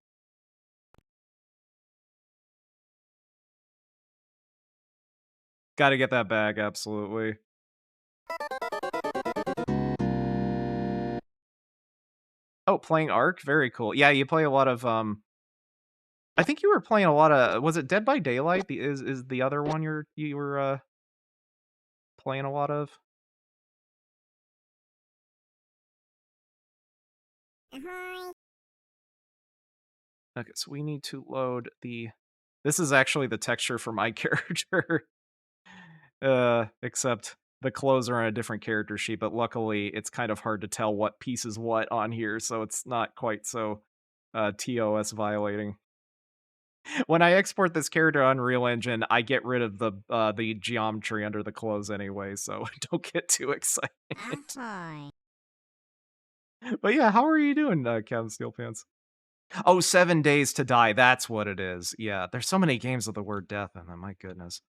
Got to get that bag, absolutely. Oh, playing Ark? Very cool. Yeah, you play a lot of, I think you were playing a lot of, was it Dead by Daylight? Is the other one you were, playing a lot of? Ahoy. Okay, so we need to load the... This is actually the texture for my character. Except the clothes are on a different character sheet, but luckily it's kind of hard to tell what piece is what on here, so it's not quite so TOS violating. When I export this character on Unreal Engine, I get rid of the geometry under the clothes anyway, so don't get too excited. Ahoy. But yeah, how are you doing, Captain Steel Pants? Oh, 7 Days to Die, that's what it is. Yeah, there's so many games with the word death in them, my goodness.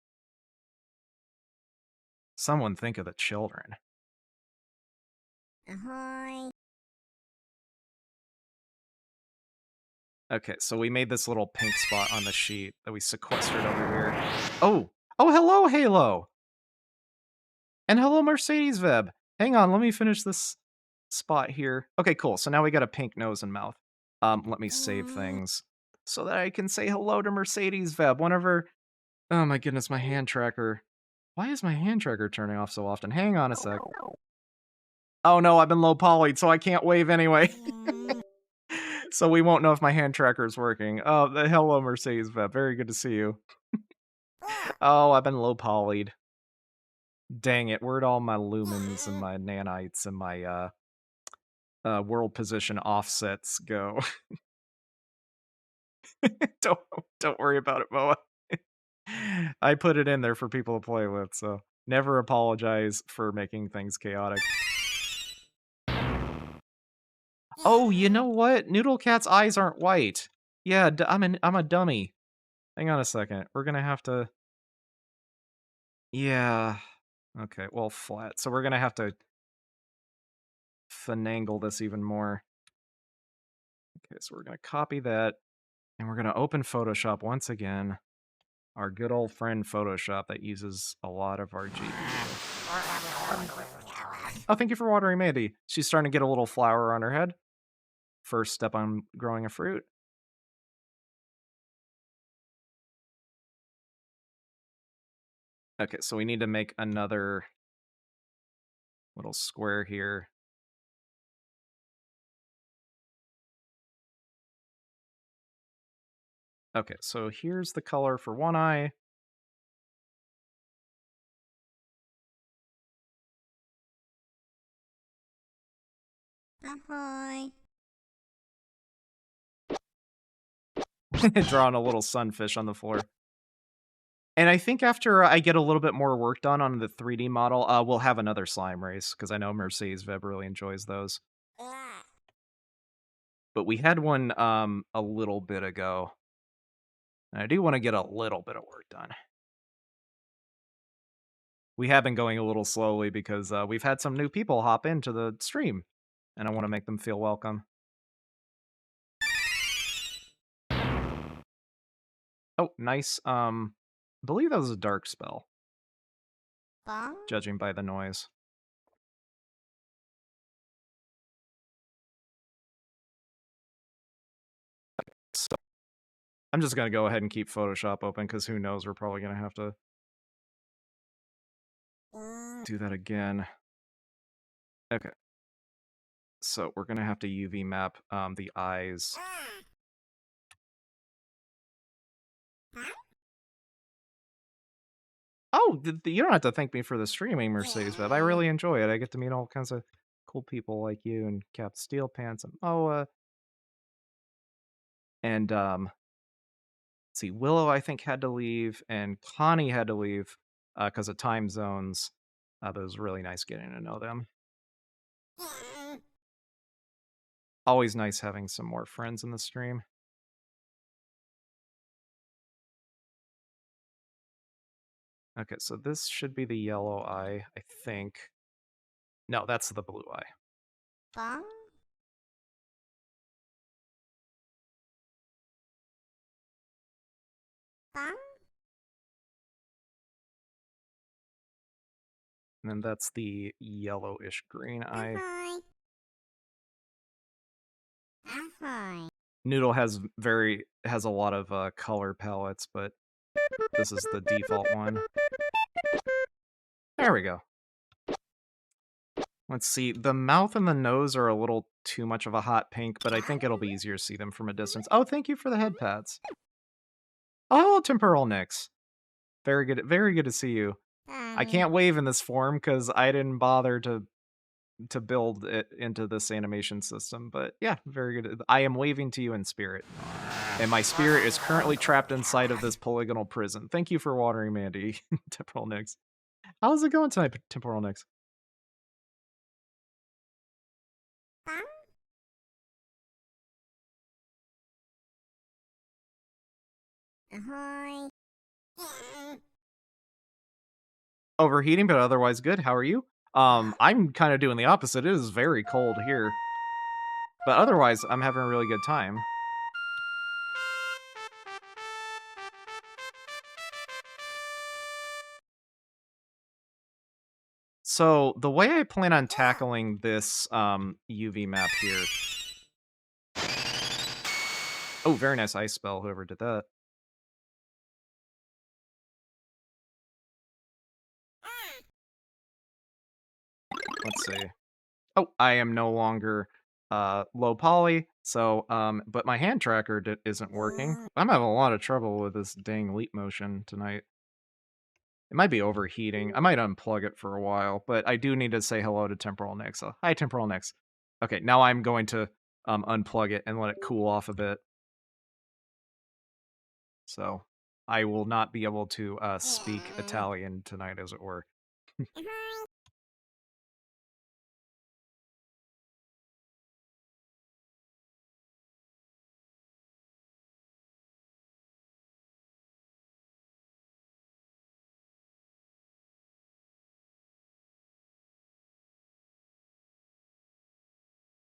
Someone think of the children. Ahoy. Okay, so we made this little pink spot on the sheet that we sequestered over here. Oh! Oh, hello, Halo! And hello, Mercedes Veb! Hang on, let me finish this spot here. Okay, cool. So now we got a pink nose and mouth. Let me save things so that I can say hello to Mercedes Veb whenever... Oh my goodness, my hand tracker. Why is my hand tracker turning off so often? Hang on a sec. Oh no, I've been low polyed, so I can't wave anyway. So we won't know if my hand tracker is working. Oh, hello, Mercedes Veb. Very good to see you. Oh, I've been low polyed. Dang it, where'd all my lumens and my nanites and my world position offsets go? don't don't worry about it, Moa. I put it in there for people to play with, so never apologize for making things chaotic. Oh, you know what? Noodlecat's eyes aren't white. Yeah, I'm a dummy. Hang on a second. We're gonna have to... Yeah. Okay, well, flat. So we're gonna have to finagle this even more. Okay, so we're gonna copy that, and we're gonna open Photoshop once again. Our good old friend Photoshop that uses a lot of our GPU. Oh, thank you for watering Mandy. She's starting to get a little flower on her head. First step on growing a fruit. Okay, so we need to make another little square here. Okay, so here's the color for one eye. Ahoy. Drawing a little sunfish on the floor. And I think after I get a little bit more work done on the 3D model, we'll have another slime race, because I know Mercedes Veb really enjoys those. But we had one a little bit ago. And I do want to get a little bit of work done. We have been going a little slowly because we've had some new people hop into the stream, and I want to make them feel welcome. Oh, nice. I believe that was a dark spell, Bong. judging by the noise. So I'm just gonna go ahead and keep Photoshop open because who knows, we're probably gonna have to do that again. Okay. So we're gonna have to UV map the eyes. Oh, you don't have to thank me for the streaming, Mercedes Web. I really enjoy it. I get to meet all kinds of cool people like you and Cap Steel Pants and Moa. And let's see, Willow I think had to leave, and Connie had to leave because of time zones. But it was really nice getting to know them. Always nice having some more friends in the stream. Okay, so this should be the yellow eye, I think. No, that's the blue eye. Bong. Bong. And then that's the yellowish green eye. Ahoy. Ahoy. Noodle has a lot of color palettes, but this is the default one. There we go. Let's see. The mouth and the nose are a little too much of a hot pink, but I think it'll be easier to see them from a distance. Oh, thank you for the head pats. Oh, temporal Nix. Very good to see you. I can't wave in this form because I didn't bother to build it into this animation system, but yeah, very good. I am waving to you in spirit. And my spirit is currently trapped inside of this polygonal prison. Thank you for watering Mandy, Temporal Nix. How's it going tonight, Temporal Nix? Ahoy. Overheating, but otherwise good. How are you? I'm kind of doing the opposite. It is very cold here. But otherwise, I'm having a really good time. So, the way I plan on tackling this UV map here... Oh, very nice ice spell, whoever did that. Let's see. Oh, I am no longer low poly, so, but my hand tracker isn't working. I'm having a lot of trouble with this dang leap motion tonight. It might be overheating. I might unplug it for a while, but I do need to say hello to Temporal Nix. So, hi, Temporal Nix. Okay, now I'm going to unplug it and let it cool off a bit. So, I will not be able to speak Italian tonight, as it were.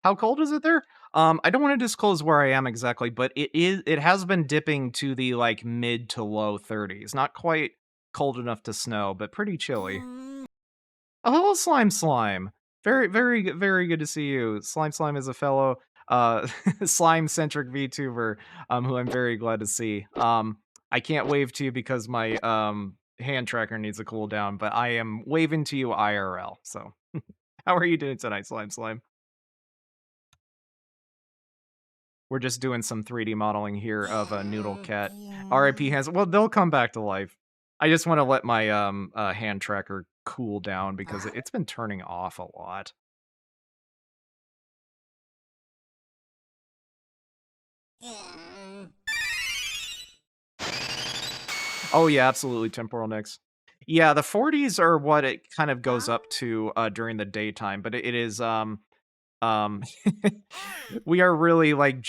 How cold is it there? I don't want to disclose where I am exactly, but it has been dipping to the like mid to low 30s. Not quite cold enough to snow, but pretty chilly. Oh, hello, Slime. Very good to see you. Slime is a fellow slime-centric VTuber who I'm very glad to see. I can't wave to you because my hand tracker needs a cool down, but I am waving to you IRL. So, how are you doing tonight, Slime? We're just doing some 3D modeling here of a Noodlehat. RIP hands. Well, they'll come back to life. I just want to let my hand tracker cool down because it's been turning off a lot. Oh yeah, absolutely, Temporal Nix. Yeah, the 40s are what it kind of goes up to during the daytime, but it is um we are really like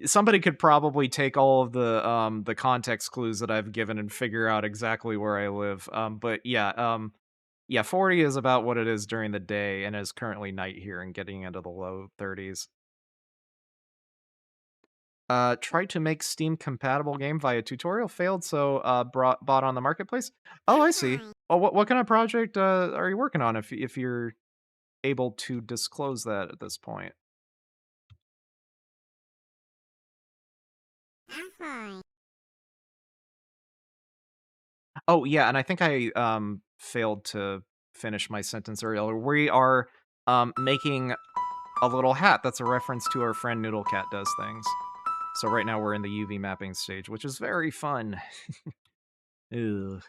somebody could probably take all of the context clues that I've given and figure out exactly where I live. But yeah, 40 is about what it is during the day and is currently night here and getting into the low 30s. Tried to make Steam compatible game via tutorial, failed, so bought on the marketplace. Oh, I see. Oh, what kind of project are you working on if you're able to disclose that at this point? Oh, yeah, and I think I failed to finish my sentence earlier. We are making a little hat that's a reference to our friend Noodlehat does things. So right now we're in the UV mapping stage, which is very fun. Ugh.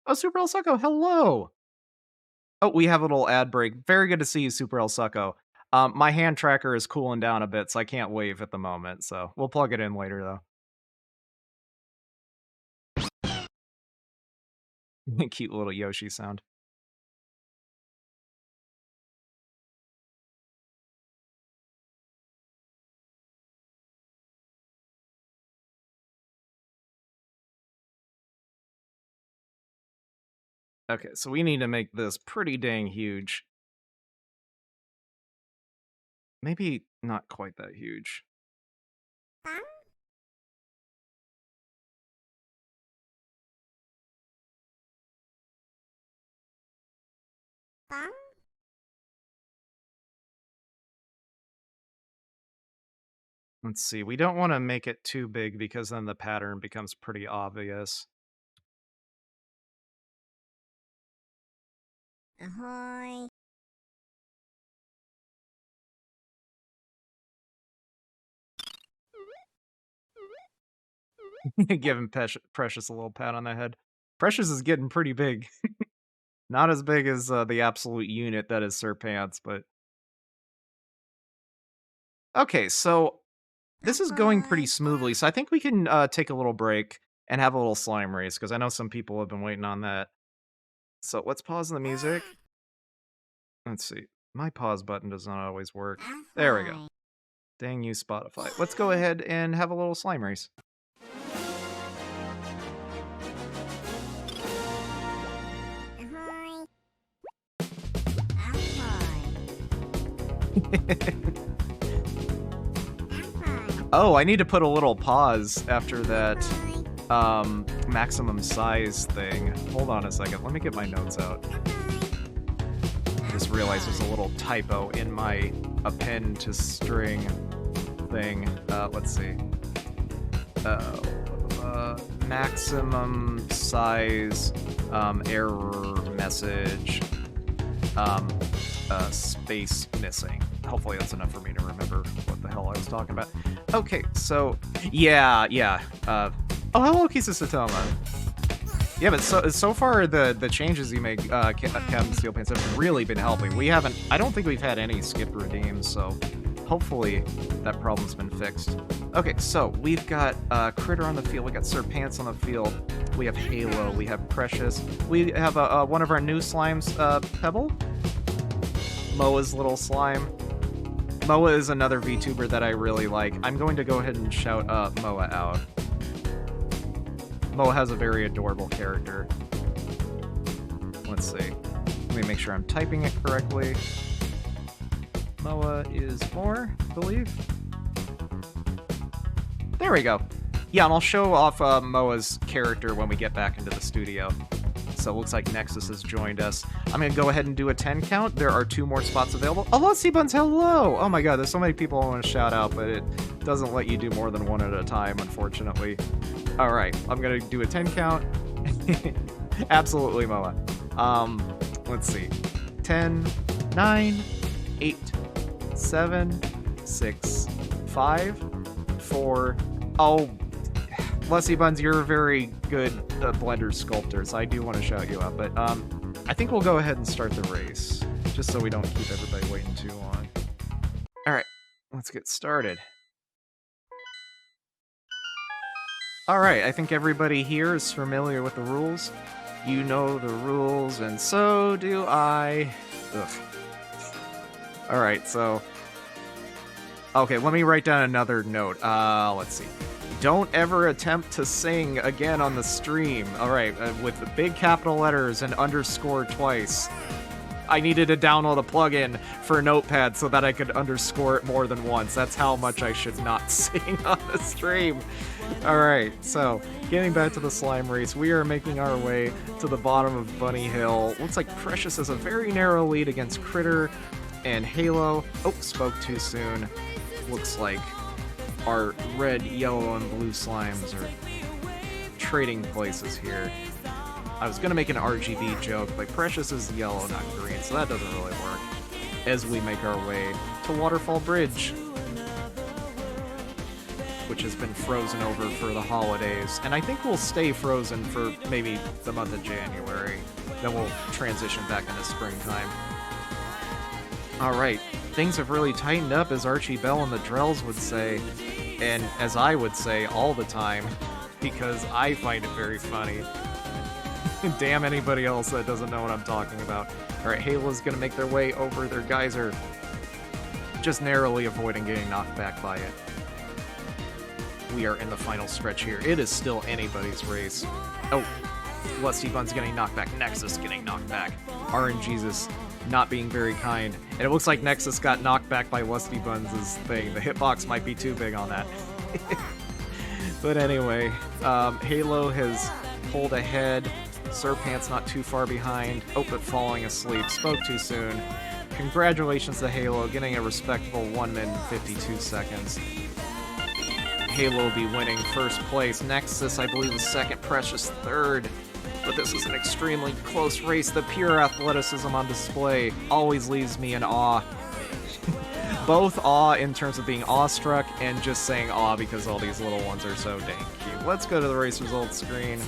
Oh, Super El Succo, hello! Oh, we have a little ad break. Very good to see you, Super El Succo. My hand tracker is cooling down a bit, so I can't wave at the moment, so we'll plug it in later, though. Cute little Yoshi sound. Okay, so we need to make this pretty dang huge. Maybe not quite that huge. Let's see, we don't want to make it too big because then the pattern becomes pretty obvious. Ahoy. Giving Precious a little pat on the head. Precious is getting pretty big. Not as big as the absolute unit that is Sir Pants, but... Okay, so this is going pretty smoothly, so I think we can take a little break and have a little slime race, because I know some people have been waiting on that. So let's pause the music. Let's see. My pause button does not always work. There we go. Dang you, Spotify. Let's go ahead and have a little slime race. Oh, I need to put a little pause after that maximum size thing. Hold on a second. Let me get my notes out. I just realized there's a little typo in my append to string thing. Let's see. Maximum size error message space missing. Hopefully that's enough for me to remember what the hell I was talking about. Okay, so yeah. Oh, hello, Kisa Satoma. Yeah, but so far the changes you make, Captain Steel Pants, have really been helping. I don't think we've had any skip redeems, so hopefully that problem's been fixed. Okay, so we've got Critter on the field, we got Sir Pants on the field, we have Halo, we have Precious, we have one of our new slimes, Pebble? Moa's little slime. Moa is another VTuber that I really like. I'm going to go ahead and shout Moa out. Moa has a very adorable character. Let's see. Let me make sure I'm typing it correctly. Moa is more, I believe. There we go. Yeah, and I'll show off Moa's character when we get back into the studio. So it looks like Nexus has joined us. I'm going to go ahead and do a 10 count. There are 2 more spots available. Hello, Seabuns, hello! Oh my god, there's so many people I want to shout out, but it doesn't let you do more than 1 at a time, unfortunately. Alright, I'm going to do a 10 count. Absolutely, Moa. Let's see. 10, 9, 8, 7, 6, 5, 4... Oh, Lussie Buns, you're a very good Blender sculptor, so I do want to shout you out. But I think we'll go ahead and start the race, just so we don't keep everybody waiting too long. Alright, let's get started. Alright, I think everybody here is familiar with the rules. You know the rules, and so do I. Ugh. Alright, so... Okay, let me write down another note. Let's see. Don't ever attempt to sing again on the stream. Alright, with the big capital letters and underscore twice. I needed to download a plugin for Notepad so that I could underscore it more than once. That's how much I should not sing on the stream. Alright, so, getting back to the slime race, we are making our way to the bottom of Bunny Hill. Looks like Precious has a very narrow lead against Critter and Halo. Oh, spoke too soon. Looks like our red, yellow, and blue slimes are trading places here. I was gonna make an RGB joke, but Precious is yellow, not green, so that doesn't really work. As we make our way to Waterfall Bridge, which has been frozen over for the holidays, and I think we'll stay frozen for maybe the month of January. Then we'll transition back into springtime. Alright, things have really tightened up, as Archie Bell and the Drells would say, and as I would say all the time, because I find it very funny. Damn anybody else that doesn't know what I'm talking about. Alright, Halo's gonna make their way over their geyser, just narrowly avoiding getting knocked back by it. We are in the final stretch here. It is still anybody's race. Oh, Lusty Bun's getting knocked back. Nexus getting knocked back. RNGesus not being very kind. And it looks like Nexus got knocked back by Lusty Buns' thing. The hitbox might be too big on that. But anyway, Halo has pulled ahead. Serpant's not too far behind. Oh, but falling asleep. Spoke too soon. Congratulations to Halo, getting a respectable 1 minute and 52 seconds. Halo will be winning first place. Nexus, I believe, is second. Precious third. But this is an extremely close race. The pure athleticism on display always leaves me in awe. Both awe in terms of being awestruck and just saying awe because all these little ones are so dang cute. Let's go to the race results screen.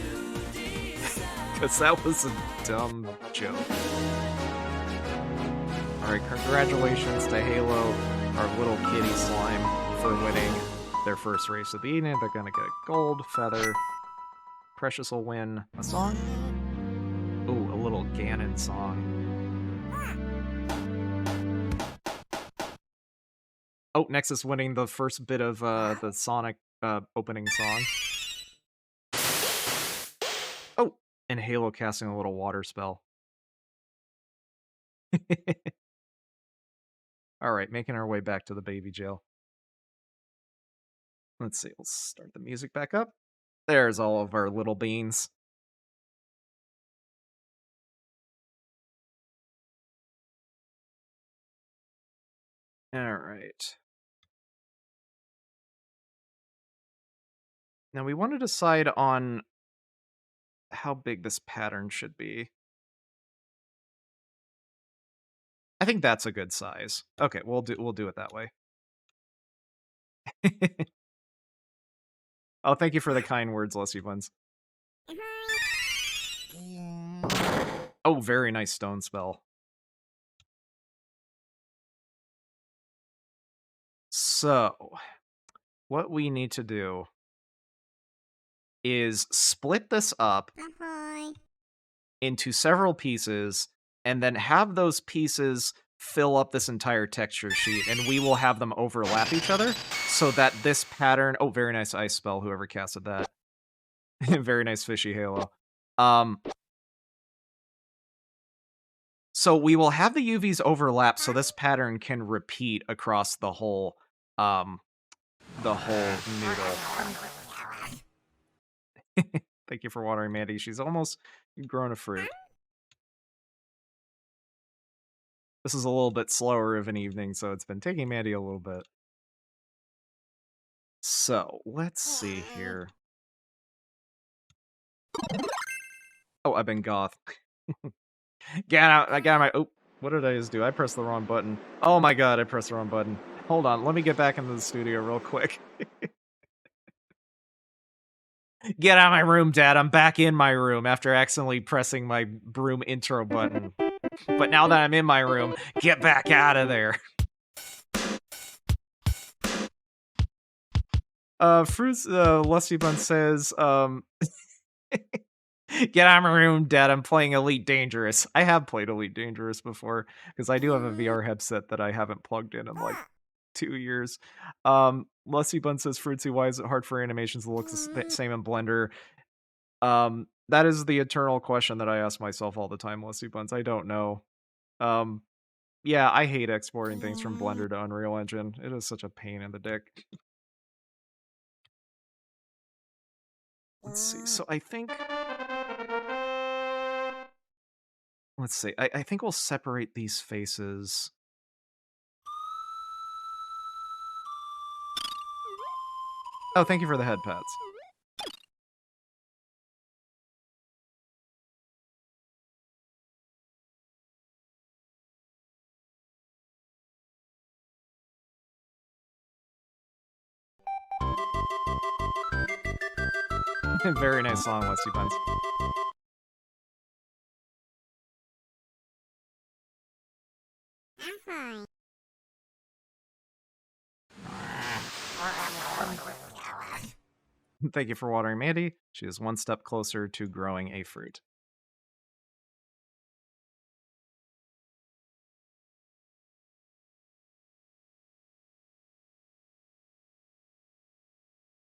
Because that was a dumb joke. Alright, congratulations to Halo, our little kitty slime, for winning their first race of the evening. They're gonna get a gold feather. Precious will win a song. Ooh, a little Ganon song. Oh, Nexus winning the first bit of the Sonic opening song. Oh, and Halo casting a little water spell. Alright, making our way back to the baby jail. Let's see, let's start the music back up. There's all of our little beans. Alright. Now we want to decide on how big this pattern should be. I think that's a good size. Okay, we'll do it that way. Oh, thank you for the kind words, Lusty Buns. Oh, very nice stone spell. So, what we need to do is split this up into several pieces, and then have those pieces fill up this entire texture sheet, and we will have them overlap each other, so that this pattern... Oh, very nice ice spell, whoever casted that. Very nice fishy Halo. So we will have the UVs overlap, so this pattern can repeat across the whole noodle. Thank you for watering Mandy. She's almost grown a fruit. This is a little bit slower of an evening, so it's been taking Mandy a little bit. So, let's see here. Oh, I've been goth. Get out, I got my... Oh, what did I just do? I pressed the wrong button. Oh my god, I pressed the wrong button. Hold on, let me get back into the studio real quick. Get out of my room, Dad. I'm back in my room after accidentally pressing my broom intro button. But now that I'm in my room, get back out of there. Fruits, Lusty Bun says, get out of my room, Dad. I'm playing Elite Dangerous. I have played Elite Dangerous before, because I do have a VR headset that I haven't plugged in like 2 years. Lusty Bun says, Fruitsy, why is it hard for animations to look the same in Blender? That is the eternal question that I ask myself all the time, Lusty Buns. I don't know. Yeah, I hate exporting things from Blender to Unreal Engine. It is such a pain in the dick. Let's see. So I think... Let's see. I think we'll separate these faces. Oh, thank you for the head pats. Very nice song, Lusty Buns. Thank you for watering Mandy. She is one step closer to growing a fruit.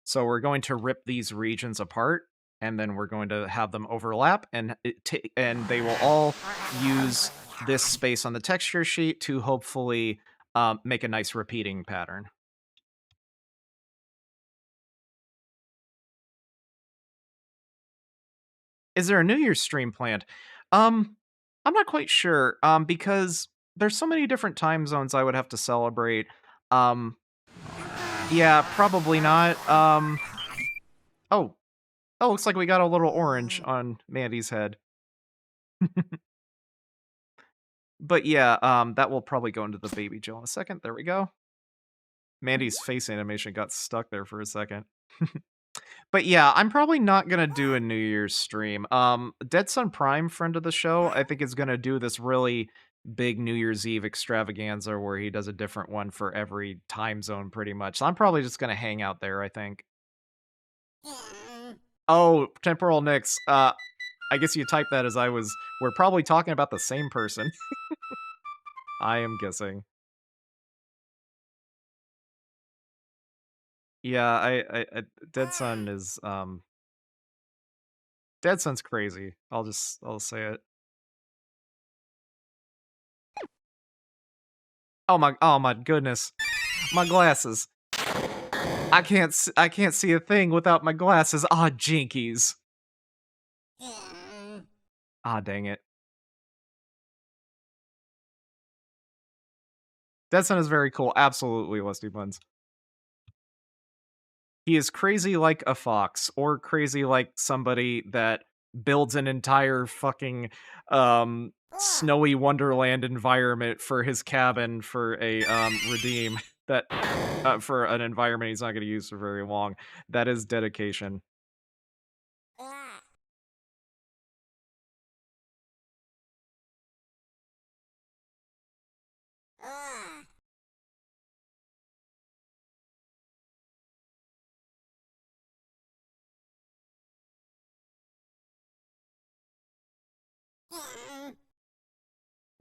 So we're going to rip these regions apart, and then we're going to have them overlap, and and they will all use this space on the texture sheet to hopefully make a nice repeating pattern. Is there a New Year's stream planned? I'm not quite sure, because there's so many different time zones I would have to celebrate. Um, yeah, probably not. Oh, oh, looks like we got a little orange on Mandy's head. But yeah, that will probably go into the baby Jill in a second. There we go. Mandy's face animation got stuck there for a second. But yeah, I'm probably not gonna do a New Year's stream. Dead Sun Prime, friend of the show, I think is gonna do this really big New Year's Eve extravaganza where he does a different one for every time zone pretty much. So I'm probably just gonna hang out there, I think. Oh, Temporal Nix. I guess you typed that as we're probably talking about the same person. I am guessing. Yeah, I Dead Sun is Dead Sun's crazy. I'll say it. Oh my goodness. My glasses. I can't see a thing without my glasses. Ah, jinkies. Ah, dang it. Dead Sun is very cool. Absolutely, Lusty Buns. He is crazy like a fox, or crazy like somebody that builds an entire fucking snowy wonderland environment for his cabin for a redeem that for an environment he's not going to use for very long. That is dedication.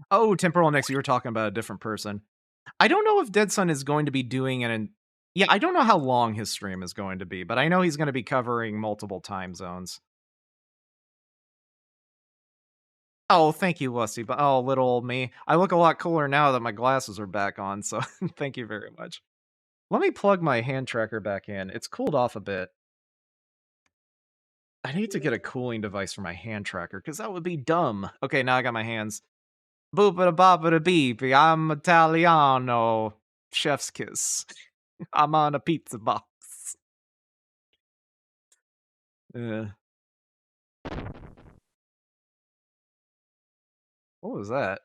Oh, Temporal Nix, you were talking about a different person. I don't know if Dead Sun is going to be doing yeah, I don't know how long his stream is going to be, but I know he's going to be covering multiple time zones. Oh, thank you, Lusty. But oh, little old me. I look a lot cooler now that my glasses are back on, so thank you very much. Let me plug my hand tracker back in. It's cooled off a bit. I need to get a cooling device for my hand tracker, because that would be dumb. Okay, now I got my hands. Boopada boppada beep. I'm Italiano. Chef's kiss. I'm on a pizza box. What was that?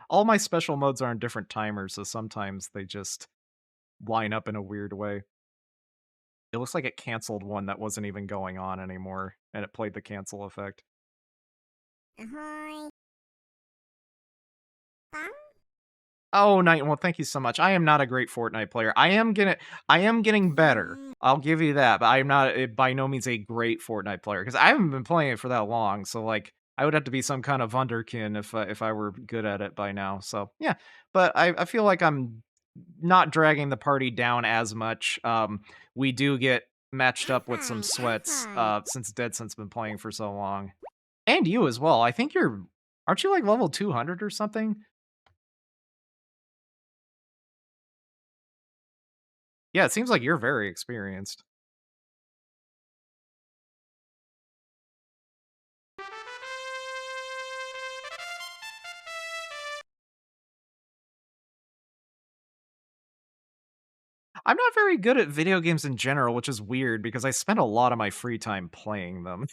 All my special modes are on different timers, so sometimes they just line up in a weird way. It looks like it canceled one that wasn't even going on anymore, and it played the cancel effect. Oh, Night. Well, thank you so much. I am not a great Fortnite player. I am getting better. I'll give you that, but I'm not by no means a great Fortnite player because I haven't been playing it for that long. So like, I would have to be some kind of wunderkind if I were good at it by now. So yeah, but I feel like I'm not dragging the party down as much. We do get matched up with some sweats since Dead Sun's been playing for so long, and you as well. I think aren't you like level 200 or something? Yeah, it seems like you're very experienced. I'm not very good at video games in general, which is weird because I spend a lot of my free time playing them.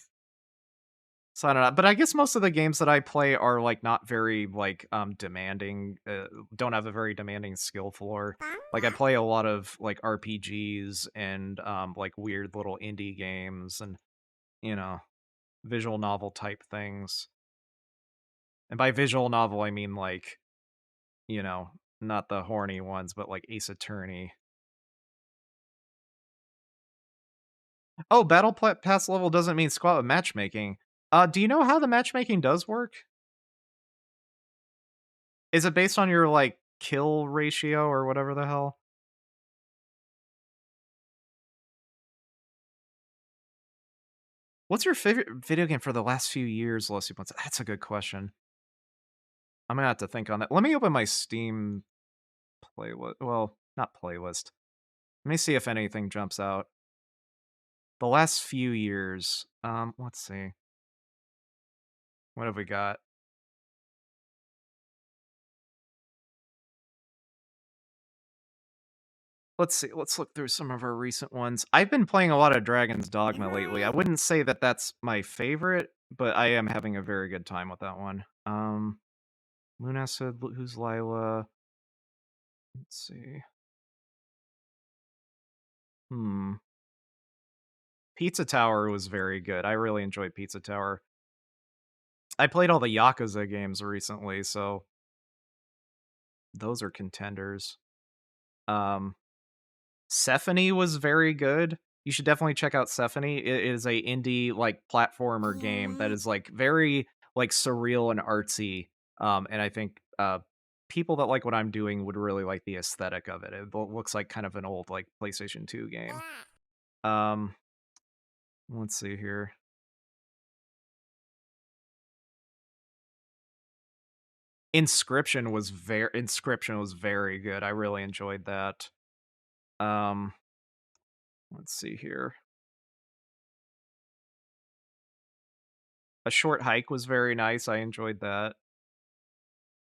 So I don't know, but I guess most of the games that I play are like not very like demanding, don't have a very demanding skill floor. Like I play a lot of like RPGs and like weird little indie games and you know, visual novel type things. And by visual novel, I mean like, you know, not the horny ones, but like Ace Attorney. Oh, pass level doesn't mean squat with matchmaking. Do you know how the matchmaking does work? Is it based on your like kill ratio or whatever the hell? What's your favorite video game for the last few years, Lucy Bones? That's a good question. I'm gonna have to think on that. Let me open my Steam playlist. Well, not playlist. Let me see if anything jumps out. The last few years. Let's see. What have we got? Let's see. Let's look through some of our recent ones. I've been playing a lot of Dragon's Dogma lately. I wouldn't say that that's my favorite, but I am having a very good time with that one. Luna said, "Who's Lila?" Let's see. Hmm. Pizza Tower was very good. I really enjoyed Pizza Tower. I played all the Yakuza games recently, so those are contenders. Um, Sephony was very good. You should definitely check out Sephony. It is a indie like platformer game that is like very like surreal and artsy. And I think people that like what I'm doing would really like the aesthetic of it. It looks like kind of an old like PlayStation 2 game. Um, let's see here. Inscription was very good. I really enjoyed that. Um, let's see here. A Short Hike was very nice. I enjoyed that.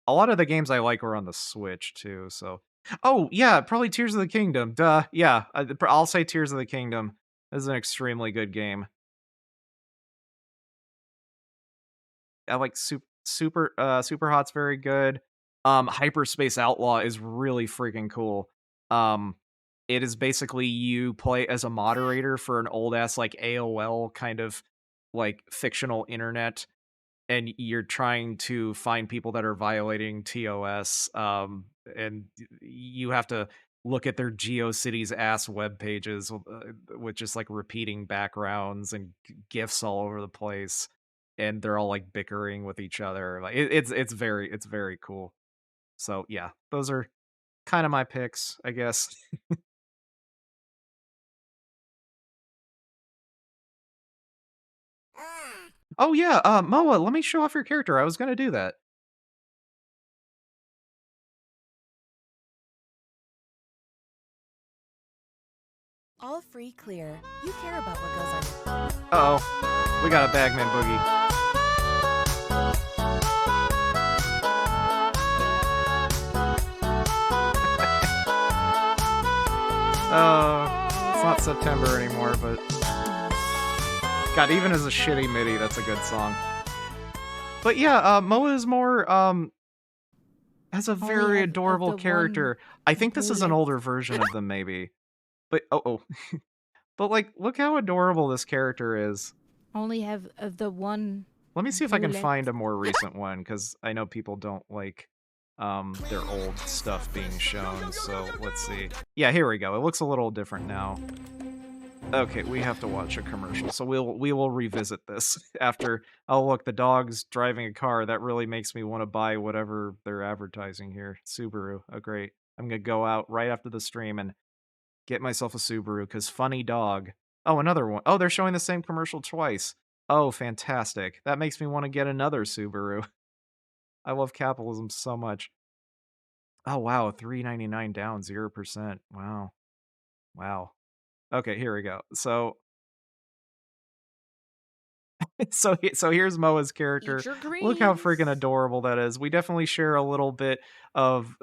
A lot of the games I like were on the Switch too, so oh, yeah, probably Tears of the Kingdom. Duh. Yeah, I'll say Tears of the Kingdom. This is an extremely good game. I like Super Hot's very good. Hyperspace Outlaw is really freaking cool. Um, it is basically you play as a moderator for an old ass like AOL kind of like fictional internet, and you're trying to find people that are violating TOS. And you have to look at their GeoCities ass web pages with just like repeating backgrounds and gifs all over the place, and they're all like bickering with each other. Like it's very cool. So yeah, those are kind of my picks, I guess. Oh yeah, Moa, let me show off your character. I was gonna do that. All free clear. You care about what goes on. Uh-oh. We got a Bagman Boogie. It's not September anymore, but God, even as a shitty MIDI, that's a good song. But yeah, Moa is more has a very adorable character. I think this is an older version of them, maybe. But but like, look how adorable this character is. Only have of the one. Let me see if I can bullet. find a more recent one, because I know people don't like their old stuff being shown. So let's see. Yeah, here we go. It looks a little different now. Okay, we have to watch a commercial, so we will revisit this after. Oh look, the dog's driving a car. That really makes me want to buy whatever they're advertising here. Subaru. Oh great. I'm gonna go out right after the stream and get myself a Subaru, because funny dog. Oh, another one. Oh, they're showing the same commercial twice. Oh, fantastic. That makes me want to get another Subaru. I love capitalism so much. Oh wow, $3.99 down, 0%. Wow. Wow. Okay, here we go. So so here's Moa's character. Future Look how greens. freaking adorable that is. We definitely share a little bit of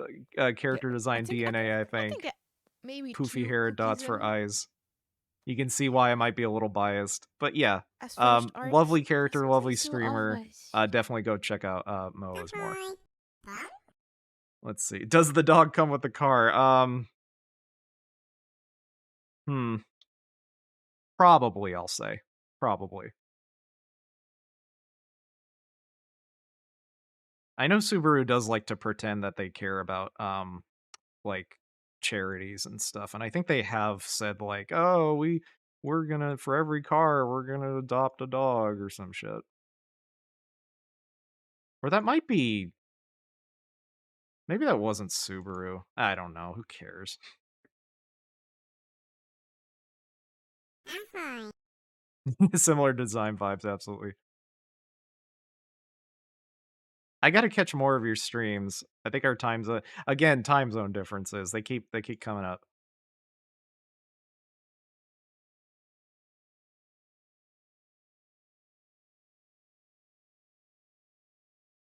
character Yeah, design DNA, I I think. think maybe Poofy 2 hair, cookies dots for in eyes. You can see why I might be a little biased. But yeah, as finished art. lovely That's character, what lovely they do streamer. always. Definitely go check out Moa's more. Let's see. Does the dog come with the car? Hmm. Probably, I'll say. Probably. I know Subaru does like to pretend that they care about like charities and stuff, and I think they have said like, "Oh, we're gonna for every car we're gonna adopt a dog or some shit." Or that might be maybe that wasn't Subaru. I don't know. Who cares? Similar design vibes, absolutely. I gotta catch more of your streams. I think our time zone again, time zone differences. They keep coming up.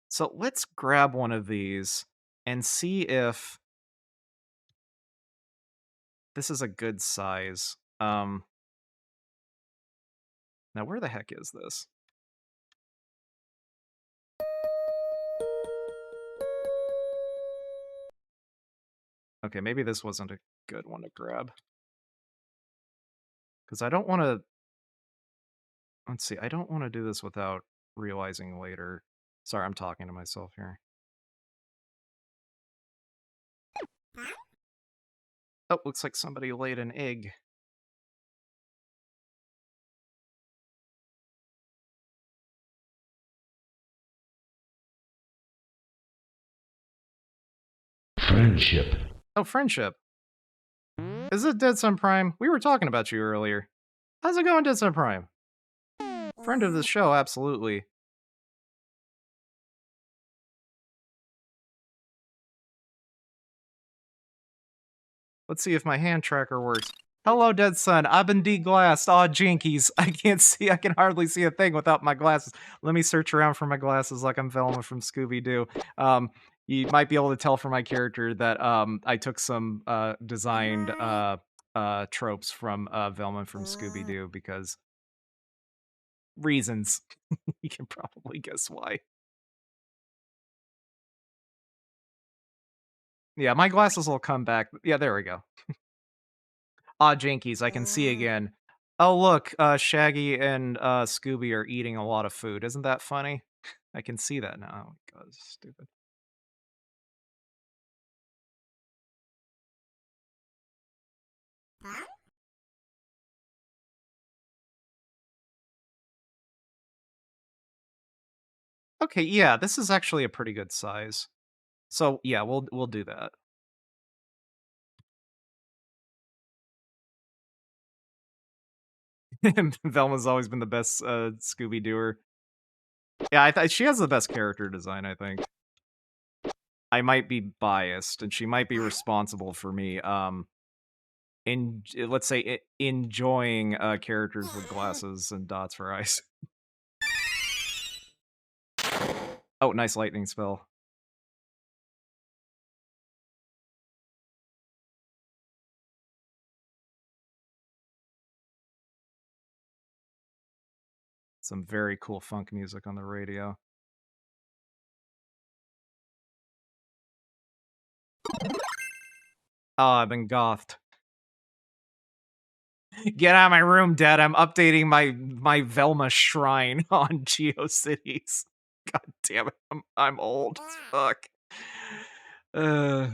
So let's grab one of these and see if this is a good size. Now where the heck is this? Okay, maybe this wasn't a good one to grab. Because I don't want to... Let's see, I don't want to do this without realizing later. Sorry, I'm talking to myself here. Oh, looks like somebody laid an egg. Friendship. Oh, friendship. Is it Dead Sun Prime? We were talking about you earlier. How's it going, Dead Sun Prime? Friend of the show, absolutely. Let's see if my hand tracker works. Hello, Dead Sun. I've been deglassed. Aw, jinkies. I can't see. I can hardly see a thing without my glasses. Let me search around for my glasses like I'm Velma from Scooby-Doo. You might be able to tell from my character that I took some designed tropes from Velma from Scooby-Doo because reasons. You can probably guess why. Yeah, my glasses will come back. Yeah, there we go. Ah, jinkies, I can see again. Oh, look, Shaggy and Scooby are eating a lot of food. Isn't that funny? I can see that now. Oh, God, this is stupid. Okay, yeah, this is actually a pretty good size. So yeah, we'll do that. Velma's always been the best Scooby Dooer. Yeah, she has the best character design, I think. I might be biased, and she might be responsible for me in let's say enjoying characters with glasses and dots for eyes. Oh, nice lightning spell. Some very cool funk music on the radio. Oh, I've been gothed. Get out of my room, Dad. I'm updating my Velma shrine on GeoCities. God damn it. I'm old as fuck. Uh,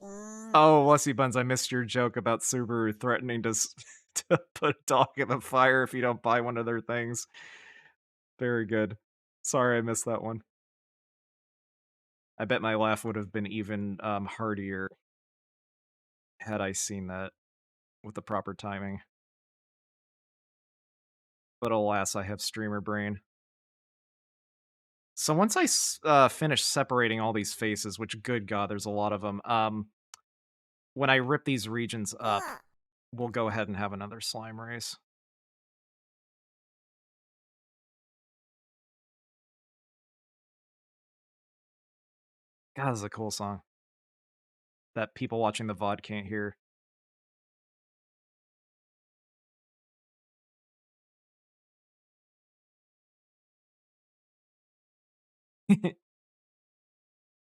oh, Wussy Buns, I missed your joke about Subaru threatening to to put a dog in the fire if you don't buy one of their things. Very good. Sorry I missed that one. I bet my laugh would have been even heartier had I seen that with the proper timing. But alas, I have streamer brain. So once I finish separating all these faces, which good god, there's a lot of them, when I rip these regions up, we'll go ahead and have another slime race. God, this is a cool song that people watching the VOD can't hear.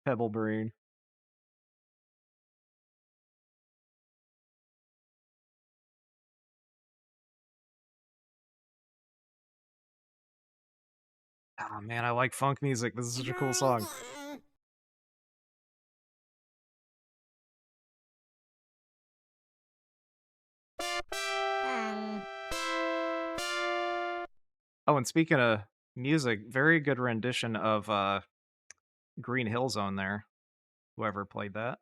Pebble brain. Oh man, I like funk music. This is such a cool song. Oh, and speaking of music, very good rendition of Green Hill Zone there. Whoever played that.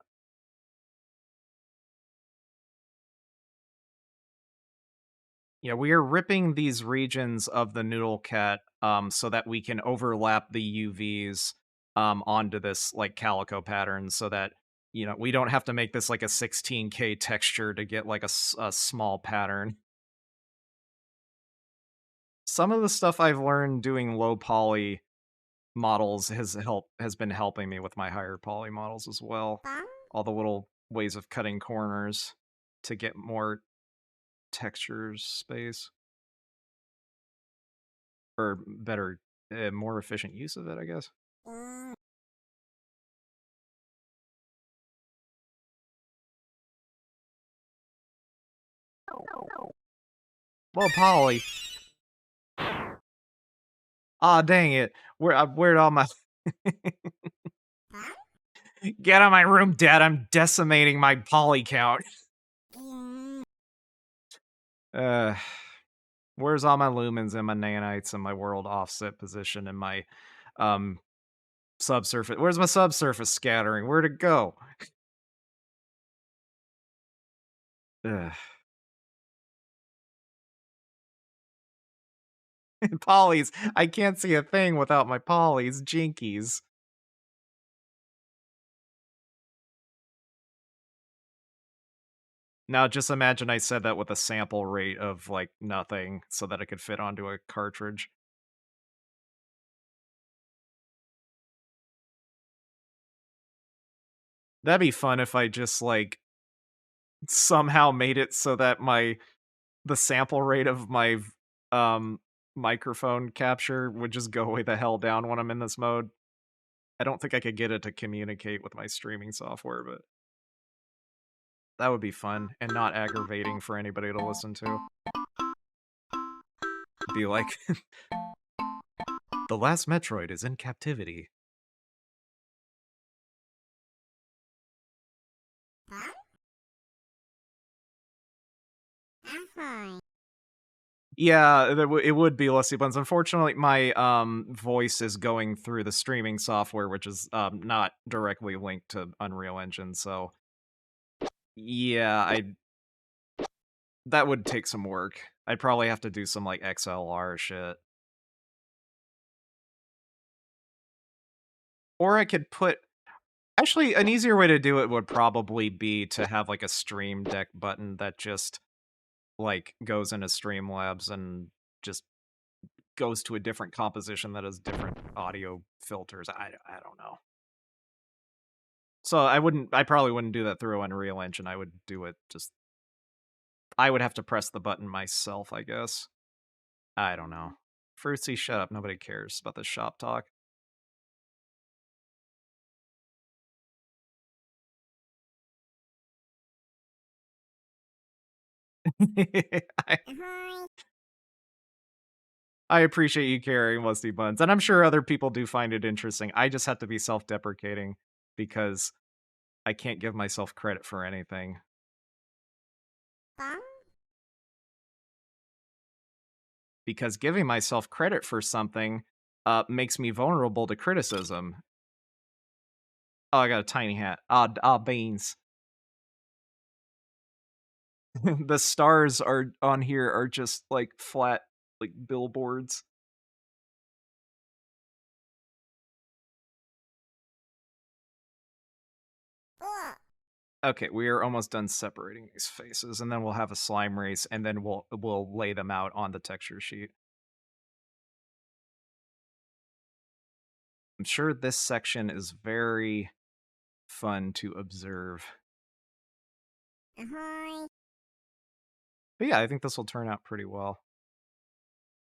Yeah, we are ripping these regions of the Noodlecat so that we can overlap the UVs onto this like calico pattern so that we don't have to make this like a 16K texture to get like a small pattern. Some of the stuff I've learned doing low poly models has been helping me with my higher poly models as well. All the little ways of cutting corners to get more textures space or better more efficient use of it, I guess. Well, poly. Ah, dang it. Where'd all my Get out of my room, Dad. I'm decimating my poly count. Uh Where's all my lumens and my nanites and my world offset position and my um subsurface? Where's my subsurface scattering? Where'd it go? Ugh. Polys. I can't see a thing without my polys. Jinkies. Now just imagine I said that with a sample rate of like nothing so that it could fit onto a cartridge. That'd be fun if I just like somehow made it so that the sample rate of my um microphone capture would just go way the hell down when I'm in this mode. I don't think I could get it to communicate with my streaming software, but that would be fun and not aggravating for anybody to listen to. Be like, the last Metroid is in captivity. Yeah, it would be Lusty Buns. Unfortunately, my voice is going through the streaming software, which is not directly linked to Unreal Engine. So yeah, that would take some work. I'd probably have to do some like XLR shit, or I could put. Actually, an easier way to do it would probably be to have like a Stream Deck button that just like goes into Streamlabs and just goes to a different composition that has different audio filters. I don't know. So I probably wouldn't do that through Unreal Engine. I would do it just I would have to press the button myself, I guess. I don't know. Fruitsy, shut up. Nobody cares about this shop talk. I, I appreciate you caring, Lusty Buns, and I'm sure other people do find it interesting. I just have to be self-deprecating because I can't give myself credit for anything. Because giving myself credit for something makes me vulnerable to criticism. Oh, I got a tiny hat. Beans. The stars are on here are just like flat, like billboards. Okay, we are almost done separating these faces, and then we'll have a slime race, and then we'll lay them out on the texture sheet. I'm sure this section is very fun to observe. But yeah, I think this will turn out pretty well.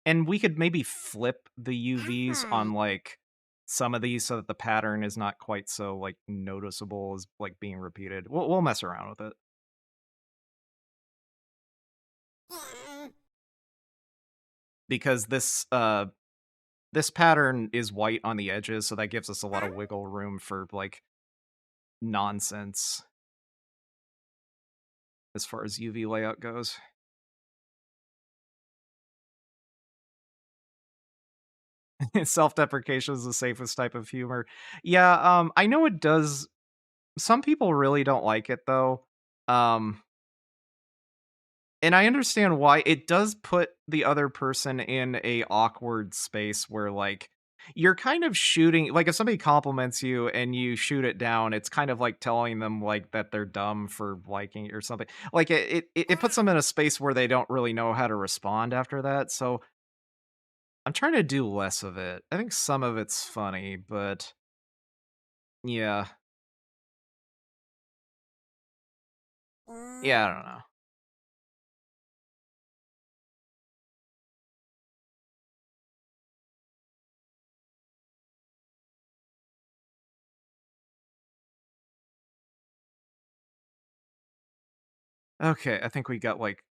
And we could maybe flip the UVs on like some of these so that the pattern is not quite so like noticeable as like being repeated. We'll mess around with it. Because this pattern is white on the edges, so that gives us a lot of wiggle room for like nonsense as far as UV layout goes. Self-deprecation is the safest type of humor. Yeah, I know it does. Some people really don't like it though. And I understand why. It does put the other person in a awkward space where like you're kind of shooting, like if somebody compliments you and you shoot it down, it's kind of like telling them like that they're dumb for liking it or something. Like it puts them in a space where they don't really know how to respond after that. So I'm trying to do less of it. I think some of it's funny, but yeah. Yeah, I don't know. Okay, I think we got like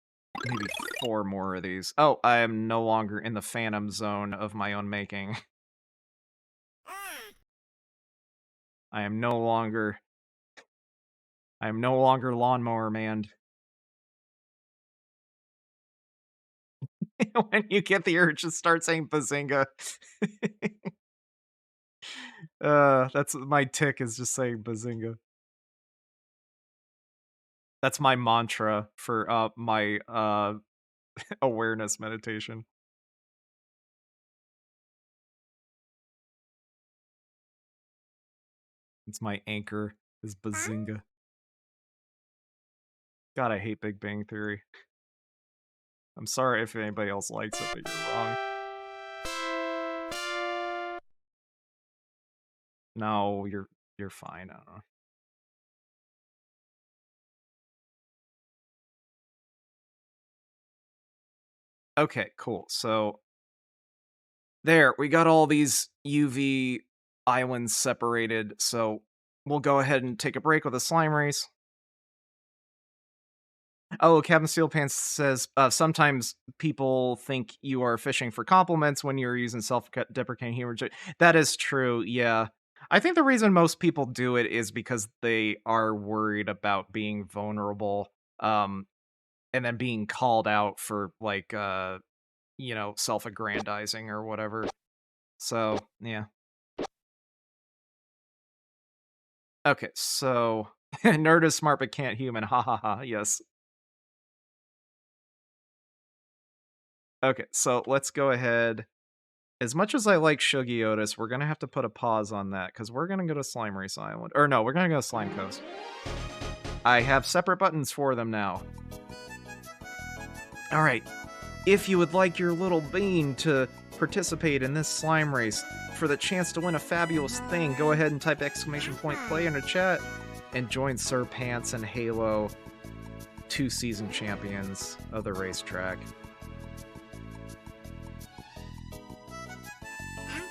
maybe 4 more of these. Oh, I am no longer in the phantom zone of my own making. I am no longer lawnmower man. When you get the urge to start saying bazinga. That's my tick is just saying bazinga. That's my mantra for my awareness meditation. It's my anchor is bazinga. God, I hate Big Bang Theory. I'm sorry if anybody else likes it, but you're wrong. No, you're fine. I don't know. Okay, cool. So there, we got all these UV islands separated. So we'll go ahead and take a break with a slime race. Oh, Captain Steel Pants says sometimes people think you are fishing for compliments when you're using self-deprecating humor. That is true. Yeah. I think the reason most people do it is because they are worried about being vulnerable and then being called out for like self-aggrandizing or whatever. So, yeah. Okay, so nerd is smart but can't human. Ha ha ha. Yes. Okay, so let's go ahead. As much as I like Shuggy Otis, we're gonna have to put a pause on that because we're gonna go to Slime Race Island. Or no, we're gonna go to Slime Coast. I have separate buttons for them now. Alright. If you would like your little bean to participate in this slime race for the chance to win a fabulous thing, go ahead and type !play in the chat and join Sir Pants and Halo, 2-season champions of the racetrack.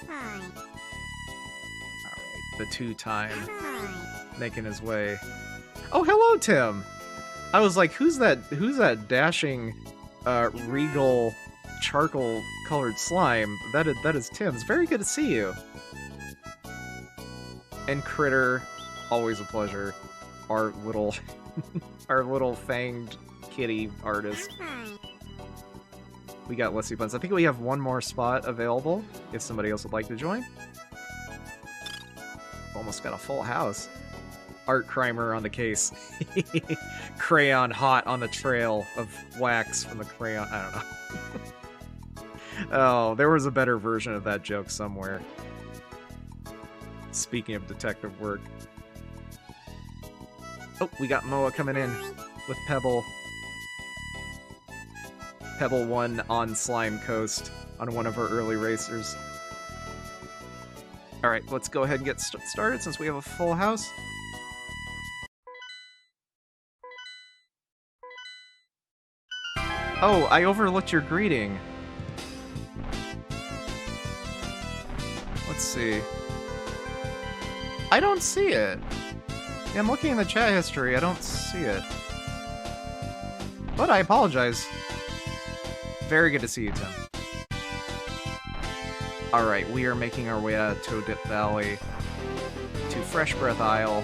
Alright, the 2-time making his way. Oh, hello, Tim! I was like, who's that dashing regal charcoal colored slime? That is Tim's. Very good to see you. And Critter, always a pleasure. Our little our little fanged kitty artist. We got Leslie Buns. I think we have one more spot available if somebody else would like to join. Almost got a full house. Art Crimer on the case. Crayon hot on the trail of wax from the crayon. I don't know. Oh, there was a better version of that joke somewhere. Speaking of detective work. Oh, we got Moa coming in with Pebble. Pebble won on Slime Coast on one of our early racers. Alright, let's go ahead and get started since we have a full house. Oh, I overlooked your greeting. Let's see. I don't see it. Yeah, I'm looking in the chat history. I don't see it. But I apologize. Very good to see you, Tim. Alright, we are making our way out of Toad Dip Valley to Fresh Breath Isle.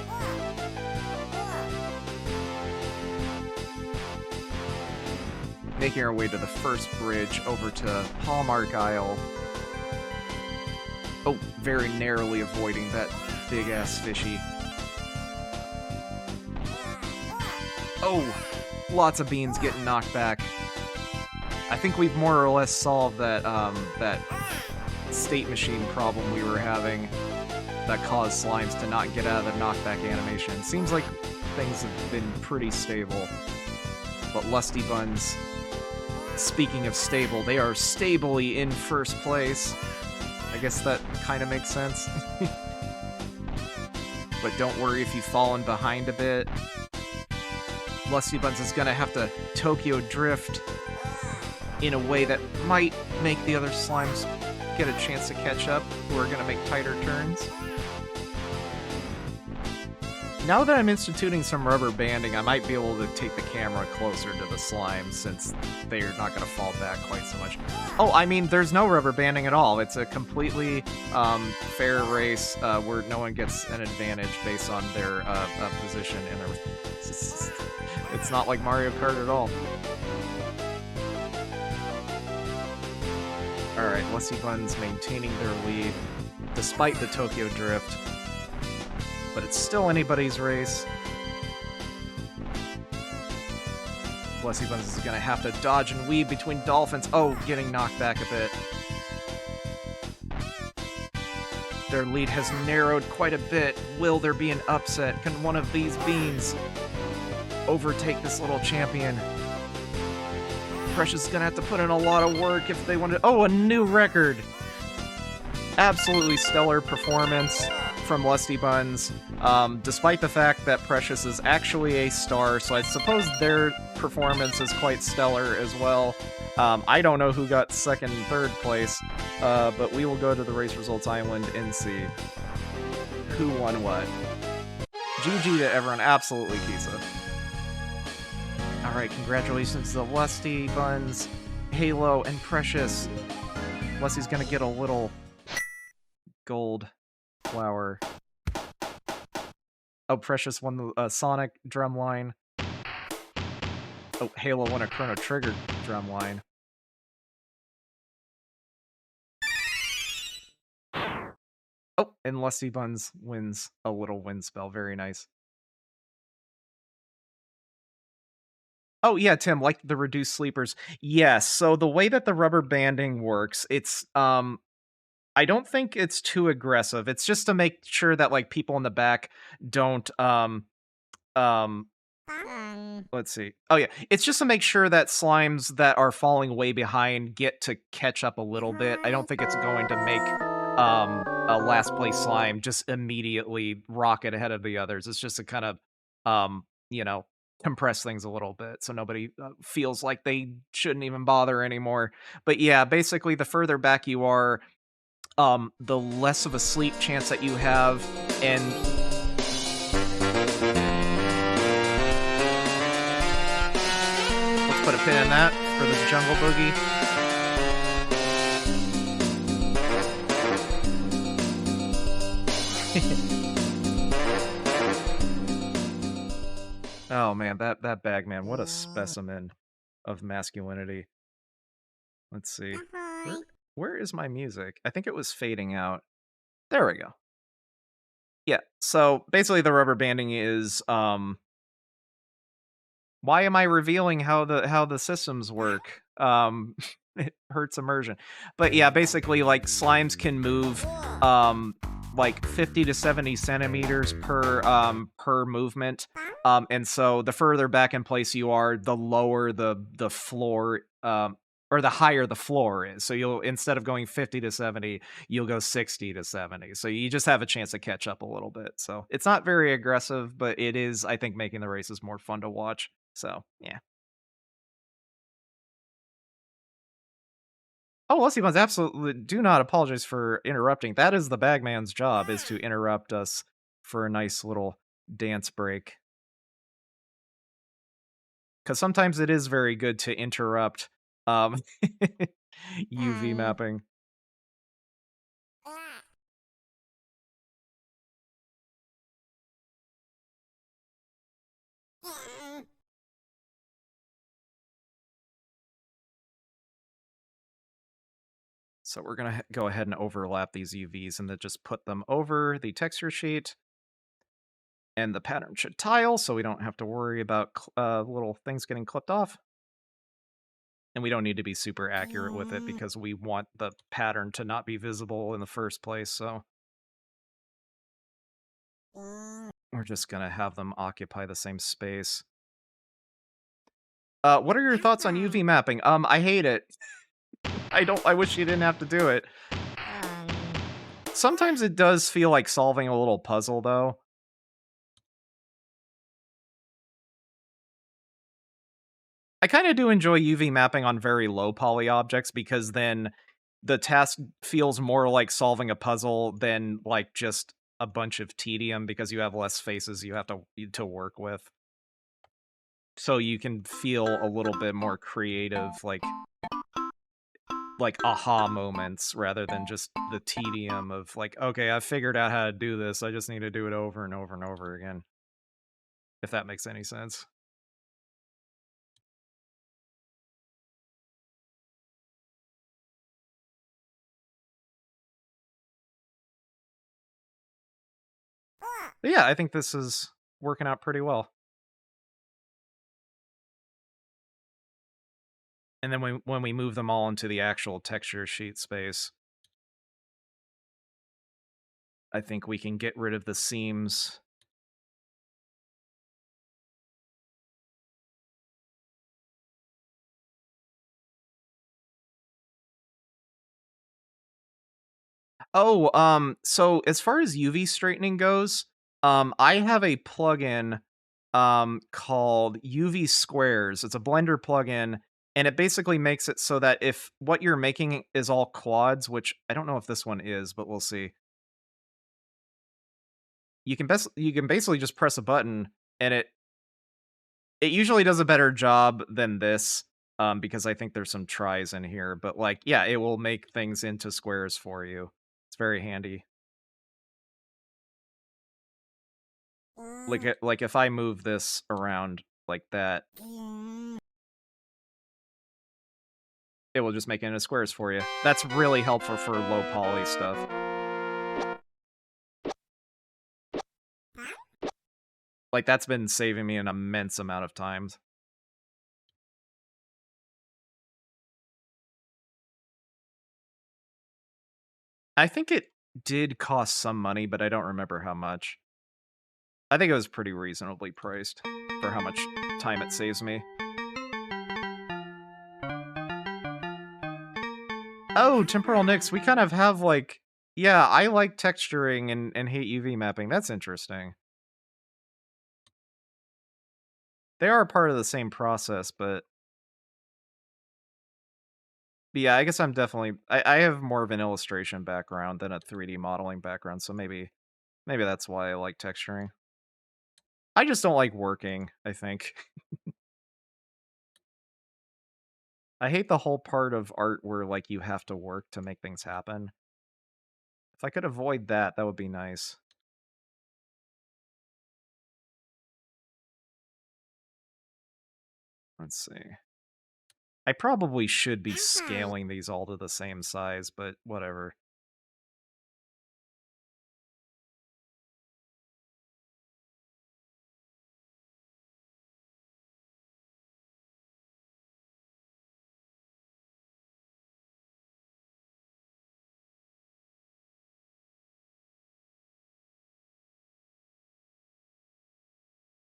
Making our way to the first bridge over to Hallmark Isle. Oh, very narrowly avoiding that big-ass fishy. Oh, lots of beans getting knocked back. I think we've more or less solved that, that state machine problem we were having that caused slimes to not get out of the knockback animation. Seems like things have been pretty stable. But Lusty Buns, speaking of stable, they are stably in first place. I guess that kind of makes sense. But don't worry if you've fallen behind a bit. Lusty Buns is gonna have to Tokyo Drift in a way that might make the other slimes get a chance to catch up, who are gonna make tighter turns. Now that I'm instituting some rubber banding, I might be able to take the camera closer to the slimes, since they're not gonna fall back quite so much. Oh, I mean, there's no rubber banding at all. It's a completely fair race where no one gets an advantage based on their position in their... It's not like Mario Kart at all. Alright, Lusty Buns maintaining their lead, despite the Tokyo Drift. But it's still anybody's race. Lusty Buns is gonna have to dodge and weave between dolphins. Oh, getting knocked back a bit. Their lead has narrowed quite a bit. Will there be an upset? Can one of these beans overtake this little champion? Precious is gonna have to put in a lot of work if they want to... Oh, a new record! Absolutely stellar performance from Lusty Buns, despite the fact that Precious is actually a star, so I suppose their performance is quite stellar as well. I don't know who got second and third place, but we will go to the Race Results Island and see who won what. GG to everyone, absolutely Kisa. Alright, congratulations to Lusty Buns, Halo, and Precious. Lusty's gonna get a little gold flower. Oh, Precious won the Sonic drumline. Oh, Halo won a Chrono Trigger drumline. Oh, and Lusty Buns wins a little wind spell. Very nice. Oh, yeah, Tim, like the reduced sleepers. Yes, so the way that the rubber banding works, it's, I don't think it's too aggressive. It's just to make sure that, like, people in the back don't, let's see. Oh, yeah. It's just to make sure that slimes that are falling way behind get to catch up a little bit. I don't think it's going to make a last place slime just immediately rocket ahead of the others. It's just to kind of, you know, compress things a little bit so nobody feels like they shouldn't even bother anymore. But yeah, basically, the further back you are, the less of a sleep chance that you have, and let's put a pin in that for this jungle boogie. Oh man, that Bagman, what a specimen of masculinity. Let's see. Where is my music? I think it was fading out. There we go. Yeah, so basically the rubber banding is why am I revealing how the systems work? It hurts immersion. But yeah, basically, like, slimes can move like 50 to 70 centimeters per movement. And so the further back in place you are, the lower the floor or the higher the floor is. So you'll, instead of going 50 to 70, you'll go 60 to 70. So you just have a chance to catch up a little bit. So it's not very aggressive, but it is, I think, making the races more fun to watch. So, yeah. Oh, Lusty Buns, absolutely do not apologize for interrupting. That is the Bagman's job, is to interrupt us for a nice little dance break. Because sometimes it is very good to interrupt um, UV mapping. So we're going to go ahead and overlap these UVs and then just put them over the texture sheet. And the pattern should tile, so we don't have to worry about little things getting clipped off. And we don't need to be super accurate with it because we want the pattern to not be visible in the first place, so we're just going to have them occupy the same space. What are your thoughts on UV mapping? I hate it. I wish you didn't have to do it. Sometimes it does feel like solving a little puzzle, though. I kind of do enjoy UV mapping on very low poly objects because then the task feels more like solving a puzzle than like just a bunch of tedium because you have less faces you have to work with. So you can feel a little bit more creative, like aha moments rather than just the tedium of like, okay, I figured out how to do this. I just need to do it over and over and over again. If that makes any sense. But yeah, I think this is working out pretty well. And then when we move them all into the actual texture sheet space, I think we can get rid of the seams. Oh, so as far as UV straightening goes, I have a plugin called UV Squares. It's a Blender plugin, and it basically makes it so that if what you're making is all quads, which I don't know if this one is, but we'll see. You can basically just press a button, and it usually does a better job than this, because I think there's some tries in here. But like, yeah, it will make things into squares for you. It's very handy. Like if I move this around like that, it will just make it into squares for you. That's really helpful for low poly stuff. Like that's been saving me an immense amount of times. I think it did cost some money, but I don't remember how much. I think it was pretty reasonably priced for how much time it saves me. Oh, temporal nicks. We kind of have like, yeah, I like texturing and hate UV mapping. That's interesting. They are part of the same process, but yeah, I guess I'm definitely I have more of an illustration background than a 3D modeling background, so maybe that's why I like texturing. I just don't like working, I think. I hate the whole part of art where like you have to work to make things happen. If I could avoid that, that would be nice. Let's see. I probably should be scaling these all to the same size, but whatever.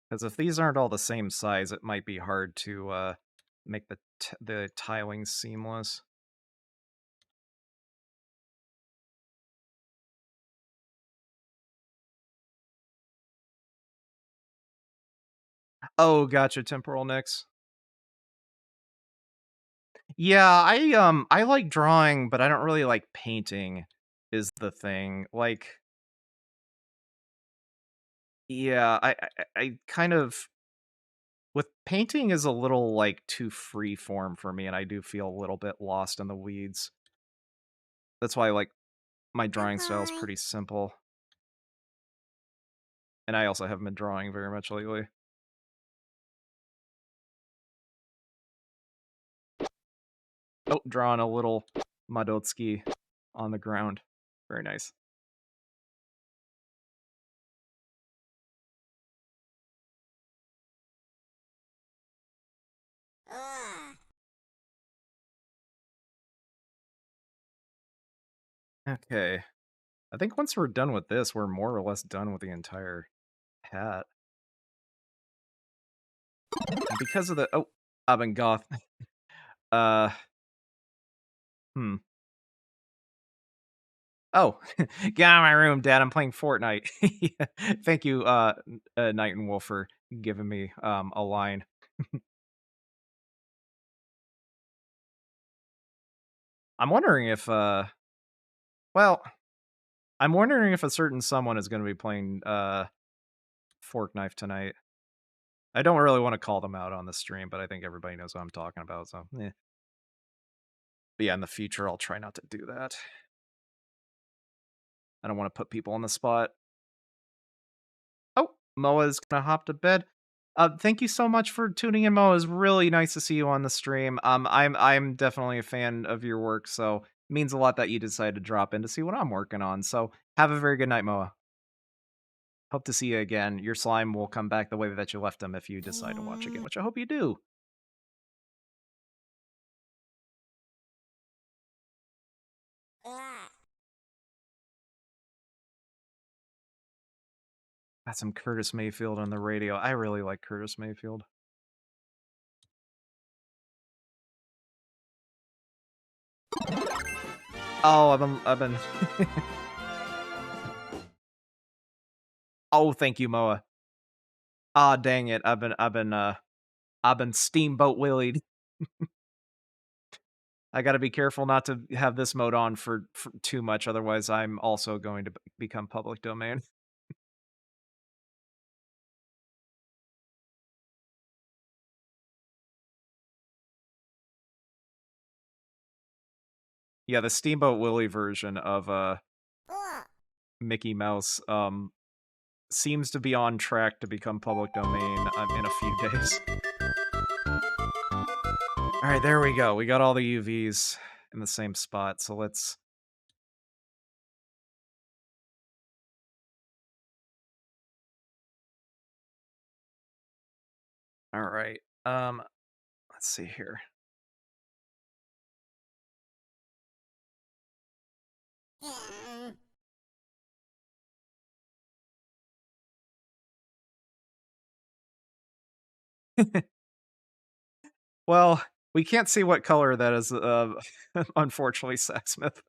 Because if these aren't all the same size, it might be hard to make the tiling seamless. Oh, gotcha, temporal nicks. Yeah, I like drawing, but I don't really like painting is the thing. Like Yeah, I kind of with painting is a little like too free form for me, and I do feel a little bit lost in the weeds. That's why like my drawing style is pretty simple, and I also haven't been drawing very much lately. Oh, drawing a little Madotski on the ground. Very nice. Okay. I think once we're done with this, we're more or less done with the entire hat. And because of the Abengoth. uh hmm. Oh, get out of my room, Dad. I'm playing Fortnite. Yeah. Thank you, Night and Wolf, for giving me a line. I'm wondering if well, I'm wondering if a certain someone is gonna be playing Fork Knife tonight. I don't really want to call them out on the stream, but I think everybody knows what I'm talking about, so eh. But yeah, in the future I'll try not to do that. I don't want to put people on the spot. Oh, Moa's gonna hop to bed. Thank you so much for tuning in, Moa. It's really nice to see you on the stream. I'm definitely a fan of your work, so it means a lot that you decided to drop in to see what I'm working on. So have a very good night, Moa. Hope to see you again. Your slime will come back the way that you left him if you decide to watch again, which I hope you do. Got some Curtis Mayfield on the radio. I really like Curtis Mayfield. Oh, I've been Oh, thank you, Moa. Ah, dang it. I've been Steamboat Willied. I gotta be careful not to have this mode on for too much, otherwise I'm also going to become public domain. Yeah, the Steamboat Willie version of Mickey Mouse seems to be on track to become public domain in a few days. All right, there we go. We got all the UVs in the same spot, so let's. All right. Let's see here. Well, we can't see what color that is, unfortunately, Sacksmith.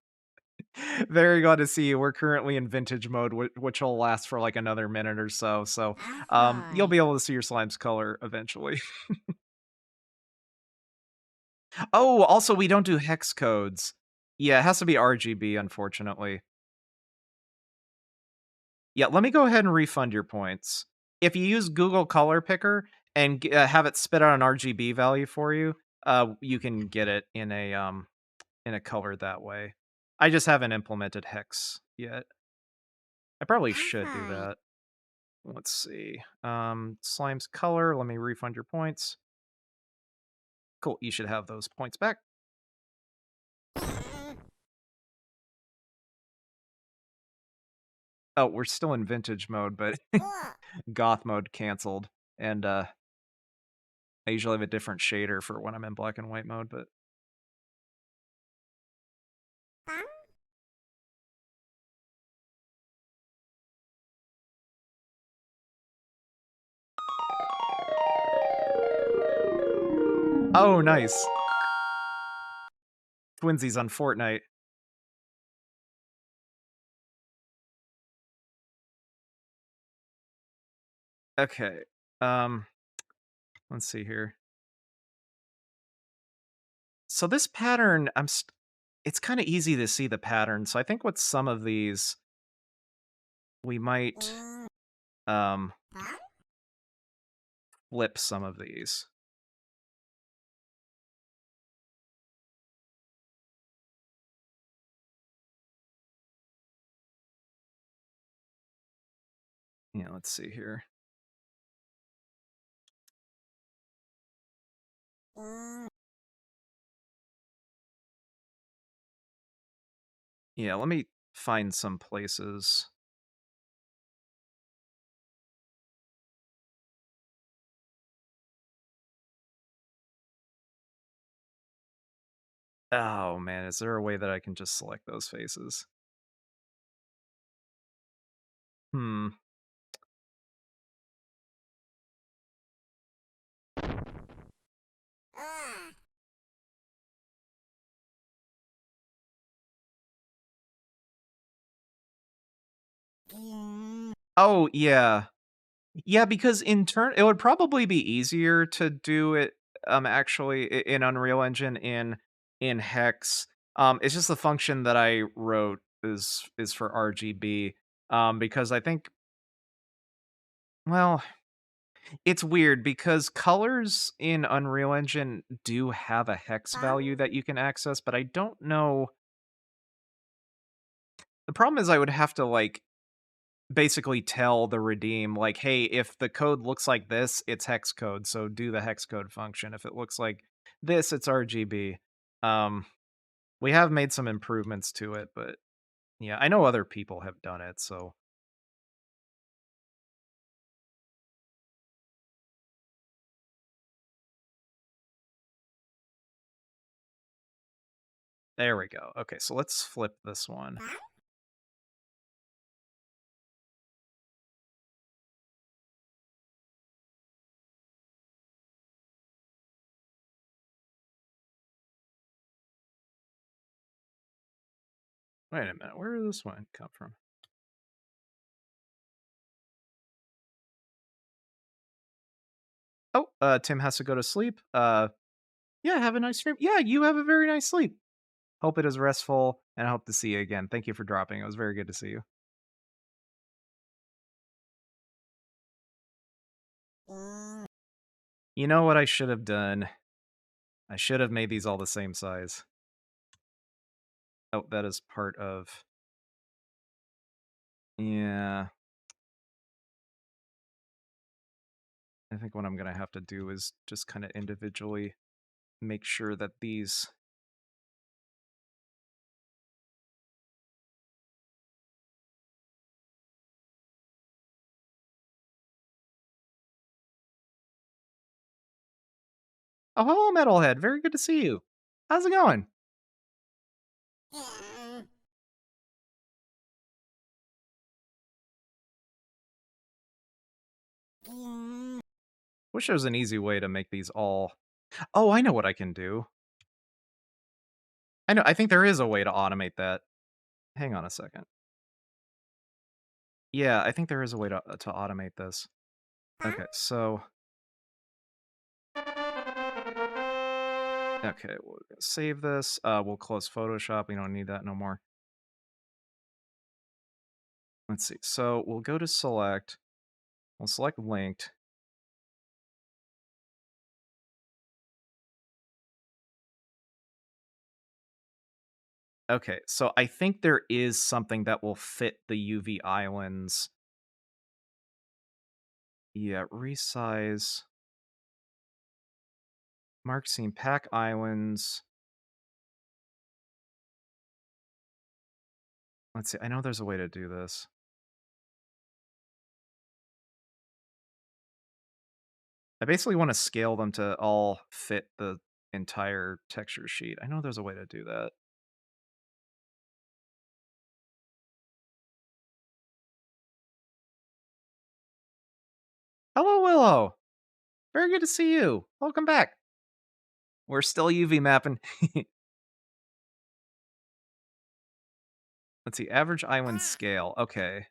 Very glad to see you. We're currently in vintage mode, which will last for like another minute or so. So, you'll be able to see your slime's color eventually. Oh, also, we don't do hex codes. Yeah, it has to be RGB, unfortunately. Yeah, let me go ahead and refund your points. If you use Google Color Picker and have it spit out an RGB value for you, you can get it in a color that way. I just haven't implemented hex yet. I probably should do that. Let's see. Slime's color. Let me refund your points. Cool. You should have those points back. Oh, we're still in vintage mode, but goth mode canceled. And I usually have a different shader for when I'm in black and white mode, but oh, nice. Twinsies on Fortnite. Okay. Let's see here. So this pattern, it's kind of easy to see the pattern. So I think with some of these, we might flip some of these. Yeah, let's see here. Yeah, let me find some places. Oh man, is there a way that I can just select those faces? Hmm. Oh, yeah. Yeah, because in turn it would probably be easier to do it actually in Unreal Engine in Hex. It's just the function that I wrote is for RGB. Because I think, well, it's weird because colors in Unreal Engine do have a hex value that you can access, but I don't know. The problem is I would have to like basically tell the redeem like, hey, if the code looks like this, it's hex code, so do the hex code function. If it looks like this, it's RGB. Um, we have made some improvements to it, but yeah, I know other people have done it, so there we go. Okay, so let's flip this one. Wait a minute, where did this one come from? Oh, Tim has to go to sleep. Yeah, have a nice stream. Yeah, you have a very nice sleep. Hope it is restful, and I hope to see you again. Thank you for dropping. It was very good to see you. You know what I should have done? I should have made these all the same size. Oh, that is part of... Yeah. I think what I'm going to have to do is just kind of individually make sure that these... Oh, hello, Metalhead. Very good to see you. How's it going? Wish there was an easy way to make these all... Oh, I know what I can do. I think there is a way to automate that. Hang on a second. Yeah, I think there is a way to automate this. Okay, so... Okay, we'll save this. We'll close Photoshop. We don't need that no more. Let's see. So we'll go to select. We'll select linked. Okay, so I think there is something that will fit the UV islands. Yeah, resize. Mark scene, pack islands. Let's see. I know there's a way to do this. I basically want to scale them to all fit the entire texture sheet. I know there's a way to do that. Hello, Willow. Very good to see you. Welcome back. We're still UV mapping. Let's see. Average island scale. Okay.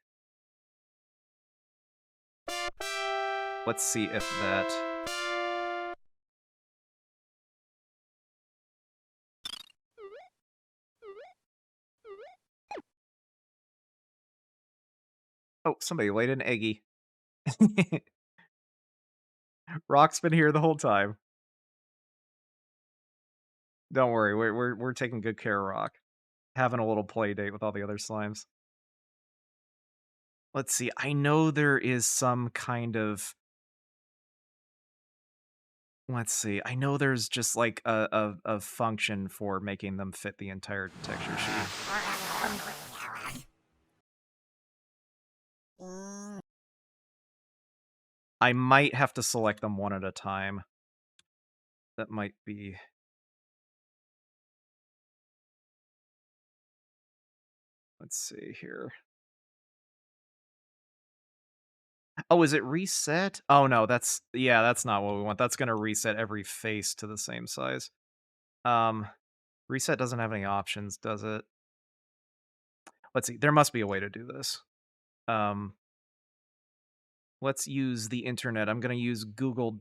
Let's see if that... Oh, somebody laid an eggy. Rock's been here the whole time. Don't worry, we're taking good care of Rock. Having a little play date with all the other slimes. Let's see. I know there is some kind of. Let's see. I know there's just like a function for making them fit the entire texture sheet. I might have to select them one at a time. That might be. Let's see here. Oh, is it reset? Oh no, that's not what we want. That's gonna reset every face to the same size. Reset doesn't have any options, does it? Let's see. There must be a way to do this. Let's use the internet. I'm gonna use google.com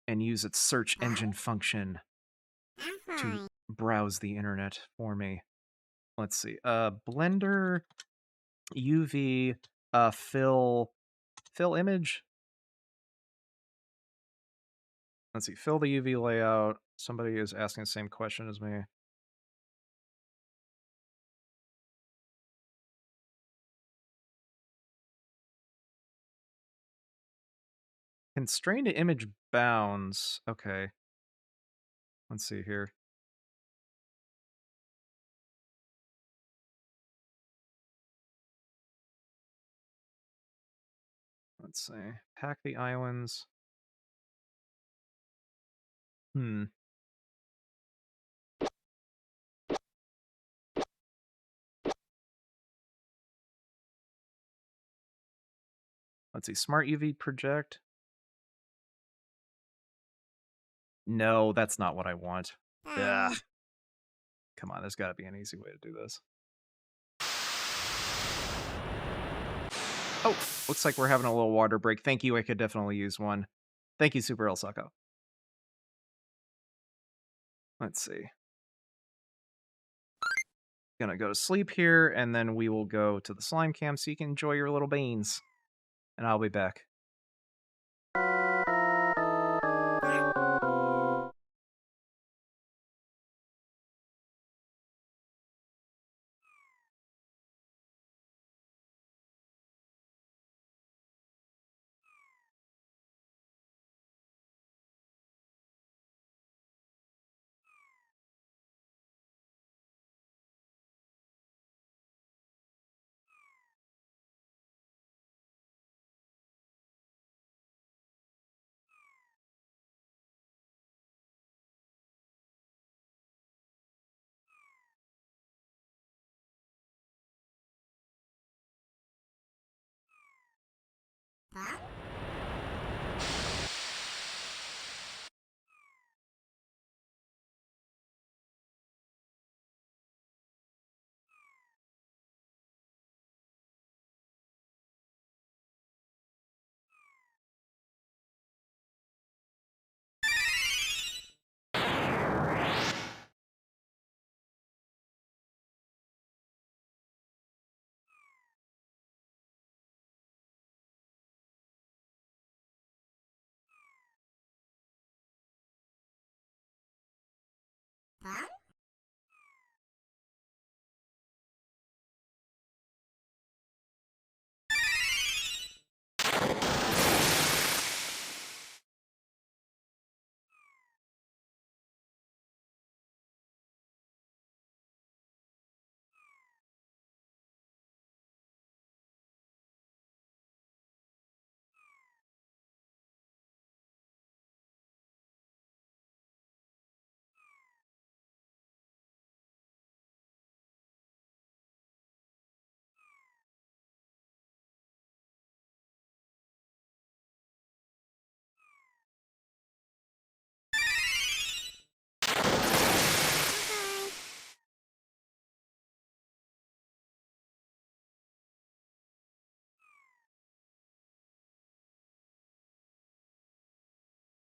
and use its search engine function to browse the internet for me. Let's see. Blender UV fill image. Let's see. Fill the UV layout. Somebody is asking the same question as me. Constrained to image bounds. Okay. Let's see here. Let's see. Pack the islands. Let's see. Smart UV project. No, that's not what I want. Ugh. Come on, there's got to be an easy way to do this. Oh, looks like we're having a little water break. Thank you. I could definitely use one. Thank you, Super El Sucko. Let's see. Gonna go to sleep here, and then we will go to the slime cam so you can enjoy your little beans. And I'll be back.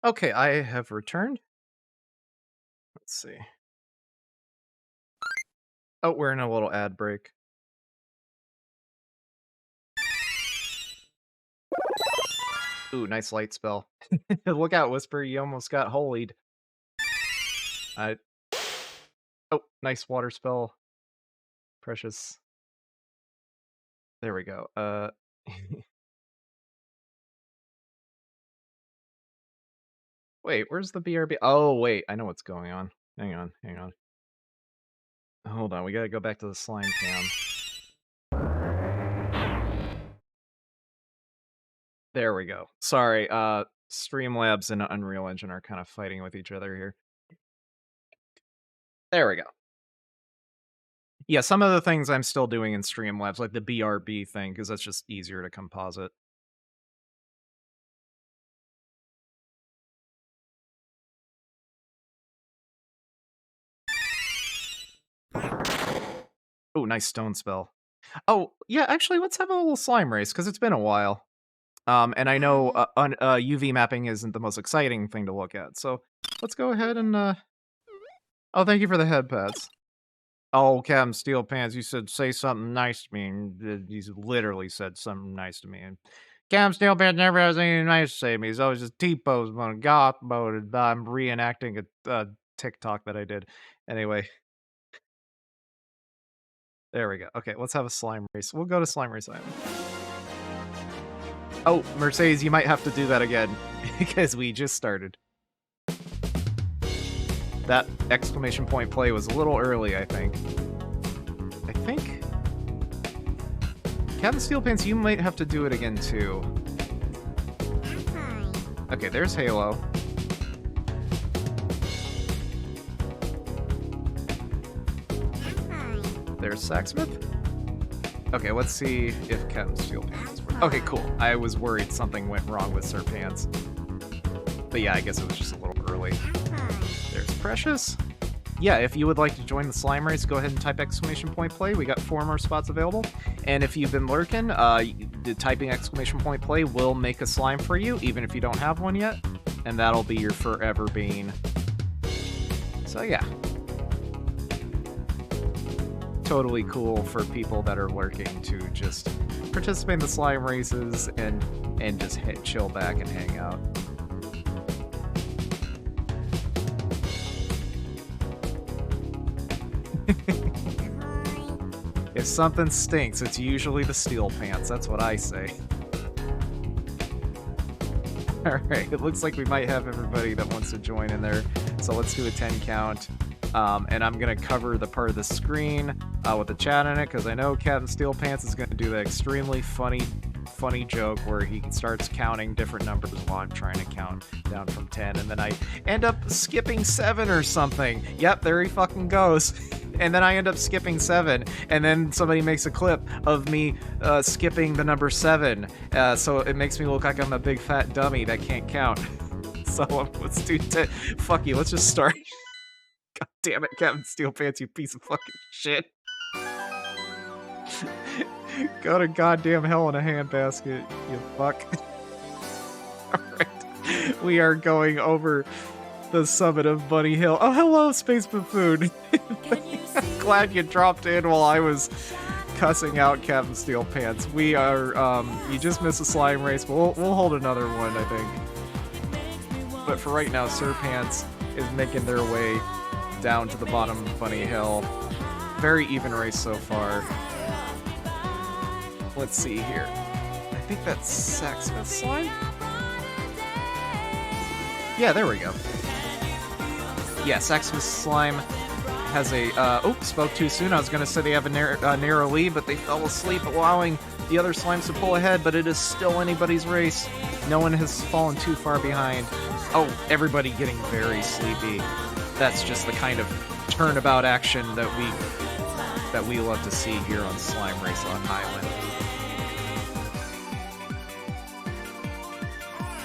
Okay, I have returned. Let's see. Oh, we're in a little ad break. Ooh, nice light spell. Look out, Whisper, you almost got holied. I... Oh, nice water spell. Precious. There we go. Wait, where's the BRB? Oh, wait, I know what's going on. Hang on, hang on. Hold on, we gotta go back to the slime cam. There we go. Sorry, Streamlabs and Unreal Engine are kind of fighting with each other here. There we go. Yeah, some of the things I'm still doing in Streamlabs, like the BRB thing, because that's just easier to composite. Oh, nice stone spell. Oh, yeah, actually, let's have a little slime race, because it's been a while. And I know UV mapping isn't the most exciting thing to look at, so let's go ahead and... Oh, thank you for the head pats. Oh, Captain Steel Pants, you said say something nice to me, and you literally said something nice to me. And Captain Steel Pants never has anything nice to say to me. He's always just T-pose mode, goth mode, and I'm reenacting a TikTok that I did. Anyway. There we go. Okay, let's have a slime race. We'll go to Slime Race Island. Oh, Mercedes, you might have to do that again, because we just started. That exclamation point play was a little early, I think. Captain Steel Pants, you might have to do it again, too. Okay, there's Halo. There's Sacksmith. Okay, let's see if Captain Steel Pants works. Okay, cool. I was worried something went wrong with Sir Pants. But yeah, I guess it was just a little early. There's Precious. Yeah, if you would like to join the slime race, go ahead and type exclamation point play. We got 4 more spots available. And if you've been lurking, the typing exclamation point play will make a slime for you, even if you don't have one yet. And that'll be your forever bean. So yeah. Totally cool for people that are lurking to just participate in the slime races and just chill back and hang out. If something stinks, it's usually the Steel Pants. That's what I say. Alright, it looks like we might have everybody that wants to join in there. So let's do a 10 count. And I'm going to cover the part of the screen with the chat in it, because I know Captain Steel Pants is going to do that extremely funny joke where he starts counting different numbers while I'm trying to count down from 10, and then I end up skipping 7 or something. Yep, there he fucking goes. And then I end up skipping 7, and then somebody makes a clip of me skipping the number 7, so it makes me look like I'm a big fat dummy that can't count. So let's do 10. Fuck you, let's just start. God damn it, Captain Steel Pants, you piece of fucking shit. Go to goddamn hell in a handbasket, you fuck. Alright, we are going over the summit of Bunny Hill. Oh, hello, Space Buffoon. Glad you dropped in while I was cussing out Captain Steel Pants. We are, you just missed a slime race, but we'll hold another one, I think. But for right now, Sir Pants is making their way down to the bottom of Bunny Hill. Very even race so far. Let's see here. I think that's Sacksmith slime? Yeah, there we go. Yeah, Sacksmith slime has a, oops, spoke too soon. I was gonna say they have a narrow lead, but they fell asleep, allowing the other slimes to pull ahead, but it is still anybody's race. No one has fallen too far behind. Oh, everybody getting very sleepy. That's just the kind of turnabout action that we love to see here on Slime Race on Highland.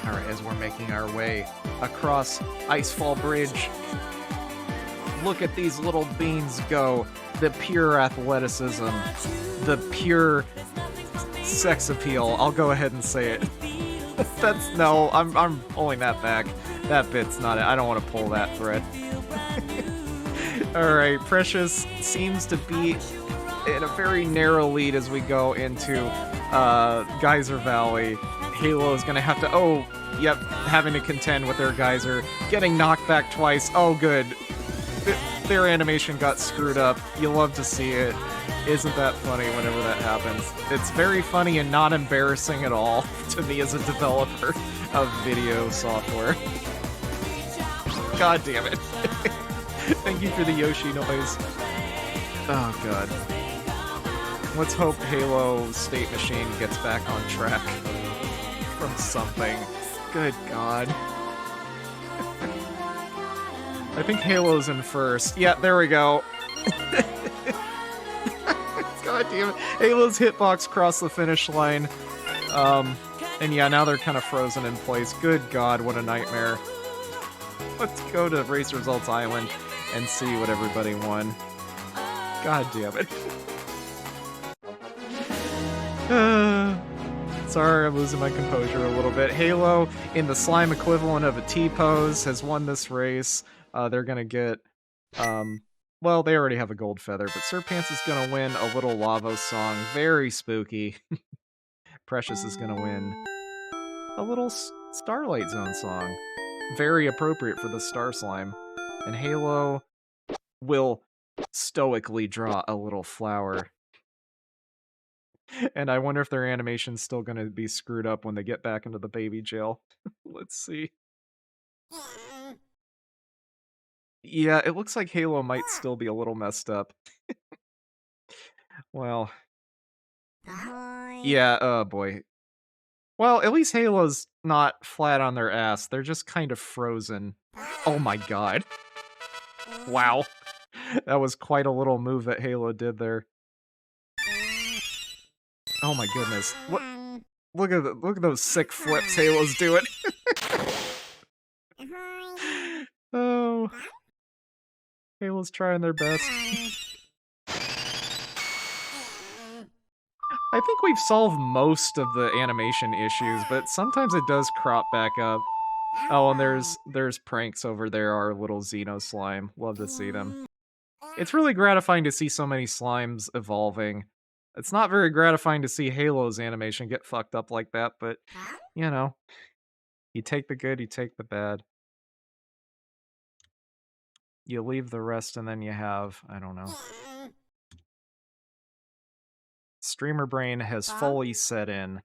Alright, as we're making our way across Icefall Bridge, look at these little beans go. The pure athleticism, the pure sex appeal. I'll go ahead and say it. I'm pulling that back. That bit's not it. I don't want to pull that thread. Alright, Precious seems to be in a very narrow lead as we go into Geyser Valley. Halo is gonna have to... Oh, yep, having to contend with their geyser. Getting knocked back twice. Oh, good. Their animation got screwed up. You love to see it. Isn't that funny whenever that happens? It's very funny and not embarrassing at all to me as a developer of video software. God damn it. Thank you for the Yoshi noise. Oh, God. Let's hope Halo State Machine gets back on track from something. Good God. I think Halo's in first. Yeah, there we go. God damn it. Halo's hitbox crossed the finish line. And yeah, now they're kind of frozen in place. Good God, what a nightmare. Let's go to Race Results Island and see what everybody won. God damn it. Sorry, I'm losing my composure a little bit. Halo, in the slime equivalent of a T-pose, has won this race. They're gonna get, well, they already have a gold feather, but Sir Pants is gonna win a little Lavo song. Very spooky. Precious is gonna win a little Starlight Zone song. Very appropriate for the Star Slime. And Halo will stoically draw a little flower. And I wonder if their animation's still gonna be screwed up when they get back into the baby jail. Let's see. Yeah, it looks like Halo might still be a little messed up. Well. Yeah, oh boy. Well, at least Halo's not flat on their ass. They're just kind of frozen. Oh my god. Wow. That was quite a little move that Halo did there. Oh my goodness. Look at those sick flips Halo's doing. Oh. Halo's trying their best. I think we've solved most of the animation issues, but sometimes it does crop back up. Oh, and there's pranks over there, our little Xeno slime. Love to see them. It's really gratifying to see so many slimes evolving. It's not very gratifying to see Halo's animation get fucked up like that, but, you know. You take the good, you take the bad. You leave the rest, and then you have, I don't know. Streamer brain has fully set in.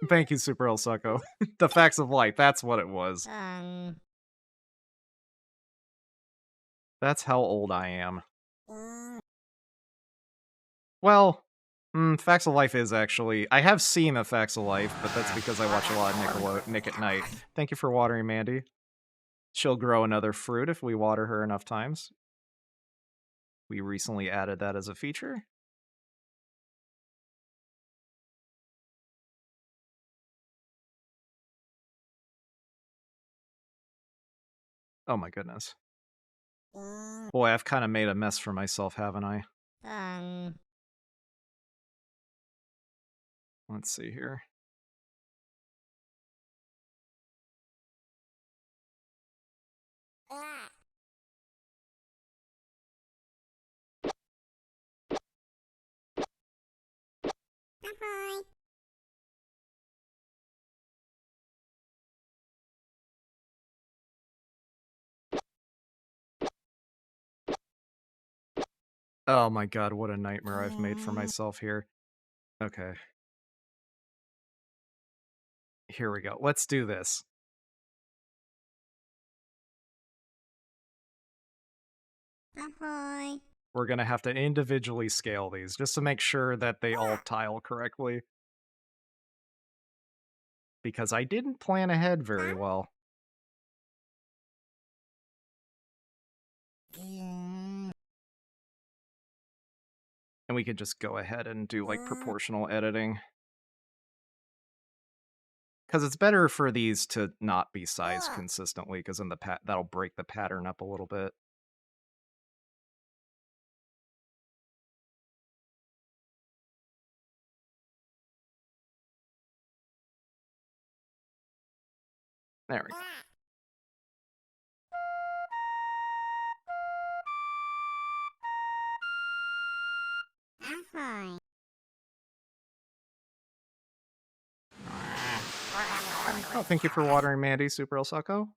Thank you, Super El Succo. The facts of life, that's what it was. That's how old I am. Well, Facts of Life is actually... I have seen a Facts of Life, but that's because I watch a lot of Nick at Night. Thank you for watering Mandy. She'll grow another fruit if we water her enough times. We recently added that as a feature. Oh my goodness. Boy, I've kind of made a mess for myself, haven't I? Let's see here. Oh my god, what a nightmare I've made for myself here. Okay. Here we go. Let's do this. We're gonna have to individually scale these, just to make sure that they all tile correctly. Because I didn't plan ahead very well. And we could just go ahead and do, like, proportional editing. Because it's better for these to not be sized consistently, because then that'll break the pattern up a little bit. There we go. Oh, thank you for watering Mandy, Super El Sacco.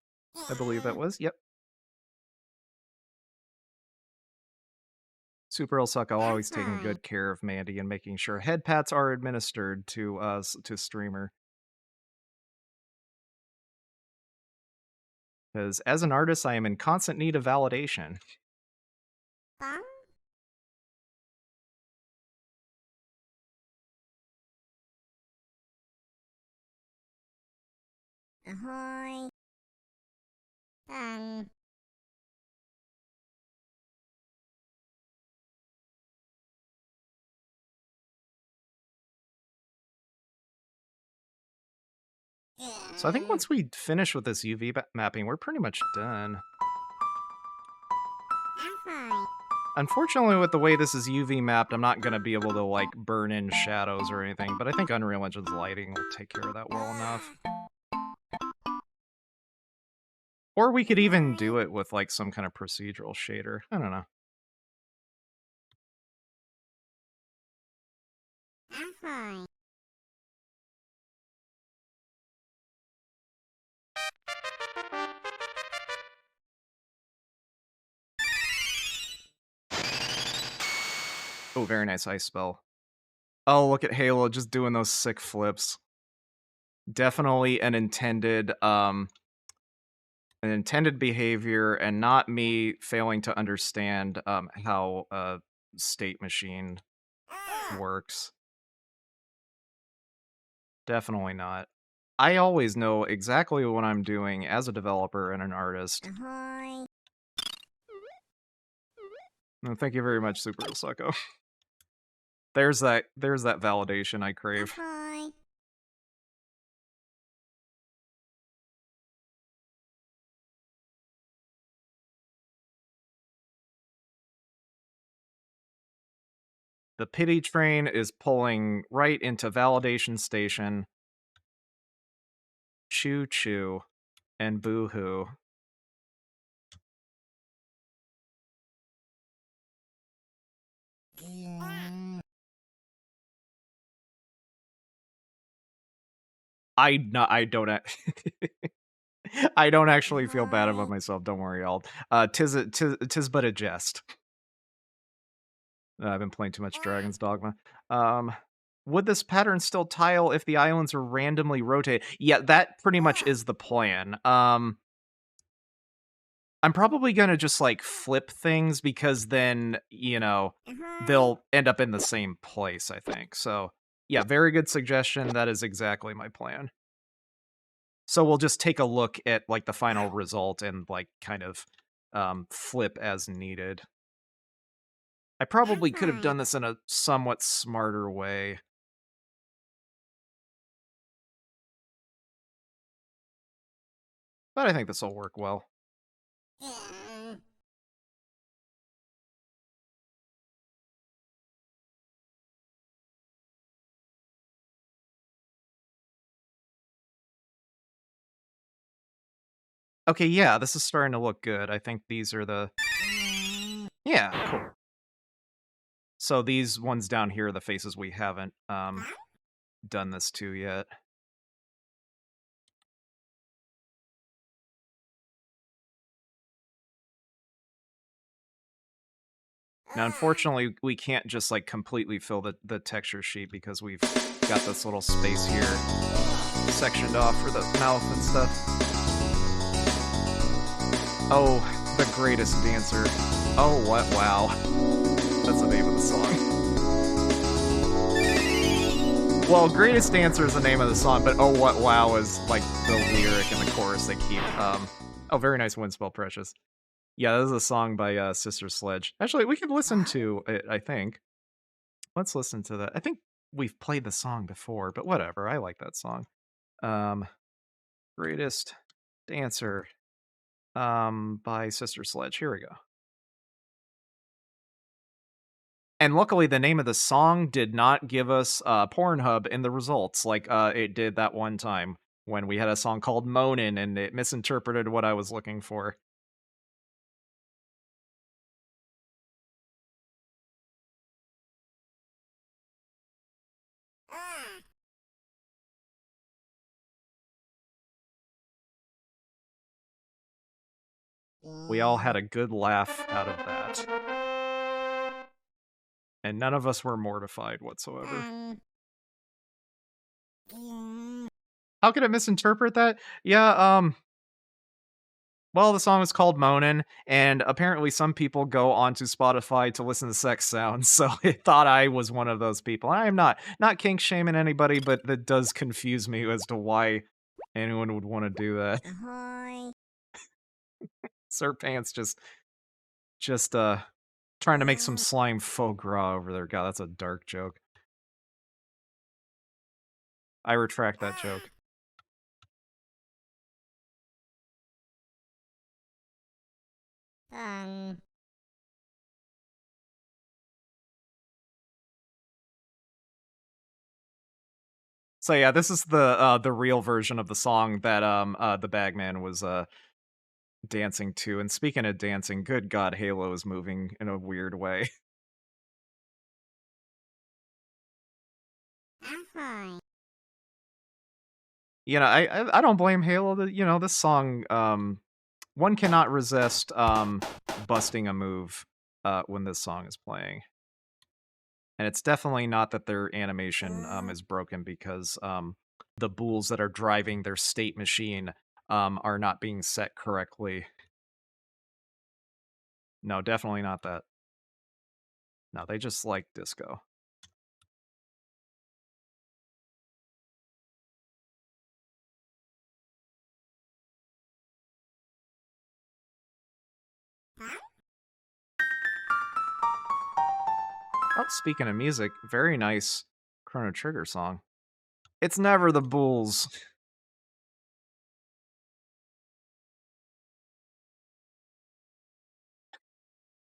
I believe that was. Yep. Super El Sacco always taking good care of Mandy and making sure head pats are administered to streamer. Because as an artist, I am in constant need of validation. Ahoy. So I think once we finish with this UV mapping, we're pretty much done. Unfortunately, with the way this is UV mapped, I'm not going to be able to, like, burn in shadows or anything, but I think Unreal Engine's lighting will take care of that well enough. Or we could even do it with, like, some kind of procedural shader. I don't know. Oh, very nice ice spell. Oh, look at Halo just doing those sick flips. Definitely an intended behavior and not me failing to understand how a state machine works. Definitely not. I always know exactly what I'm doing as a developer and an artist. No, thank you very much, Super Osako. There's that validation I crave. The pity train is pulling right into validation station. Choo choo and boo hoo. I don't I don't actually feel bad about myself. Don't worry, I'll. Tis but a jest. I've been playing too much Dragon's Dogma. Would this pattern still tile if the islands are randomly rotated? Yeah, that pretty much is the plan. I'm probably gonna just, like, flip things because then, you know, they'll end up in the same place, I think. So, yeah, very good suggestion. That is exactly my plan. So we'll just take a look at, like, the final result and, like, kind of flip as needed. I probably could have done this in a somewhat smarter way. But I think this will work well. Okay, yeah, this is starting to look good. I think these are the... Yeah, cool. So these ones down here are the faces we haven't done this to yet. Now, unfortunately, we can't just, like, completely fill the texture sheet because we've got this little space here sectioned off for the mouth and stuff. Oh, the greatest dancer. Oh, what? Wow. That's the name of the song. Well, greatest dancer is the name of the song, but oh, what? Wow is, like, the lyric and the chorus they keep. Oh, very nice wind spell, Precious. Yeah, this is a song by Sister Sledge. Actually, we could listen to it, I think. Let's listen to that. I think we've played the song before, but whatever. I like that song. Greatest Dancer by Sister Sledge. Here we go. And luckily, the name of the song did not give us Pornhub in the results like it did that one time when we had a song called Moanin' and it misinterpreted what I was looking for. We all had a good laugh out of that. And none of us were mortified whatsoever. How could I misinterpret that? Yeah, well, the song is called Moanin', and apparently some people go onto Spotify to listen to sex sounds, so I thought I was one of those people. I am not kink shaming anybody, but that does confuse me as to why anyone would want to do that. Sir Pants just trying to make some slime faux gras over there. God, that's a dark joke. I retract that joke. So yeah, this is the real version of the song that the Bagman was dancing to. And speaking of dancing, good God, Halo is moving in a weird way. You know, I don't blame Halo. You know, this song, one cannot resist busting a move when this song is playing. And it's definitely not that their animation is broken because the bulls that are driving their state machine are not being set correctly. No, definitely not that. No, they just like disco. Oh, speaking of music, very nice Chrono Trigger song. It's never the bulls.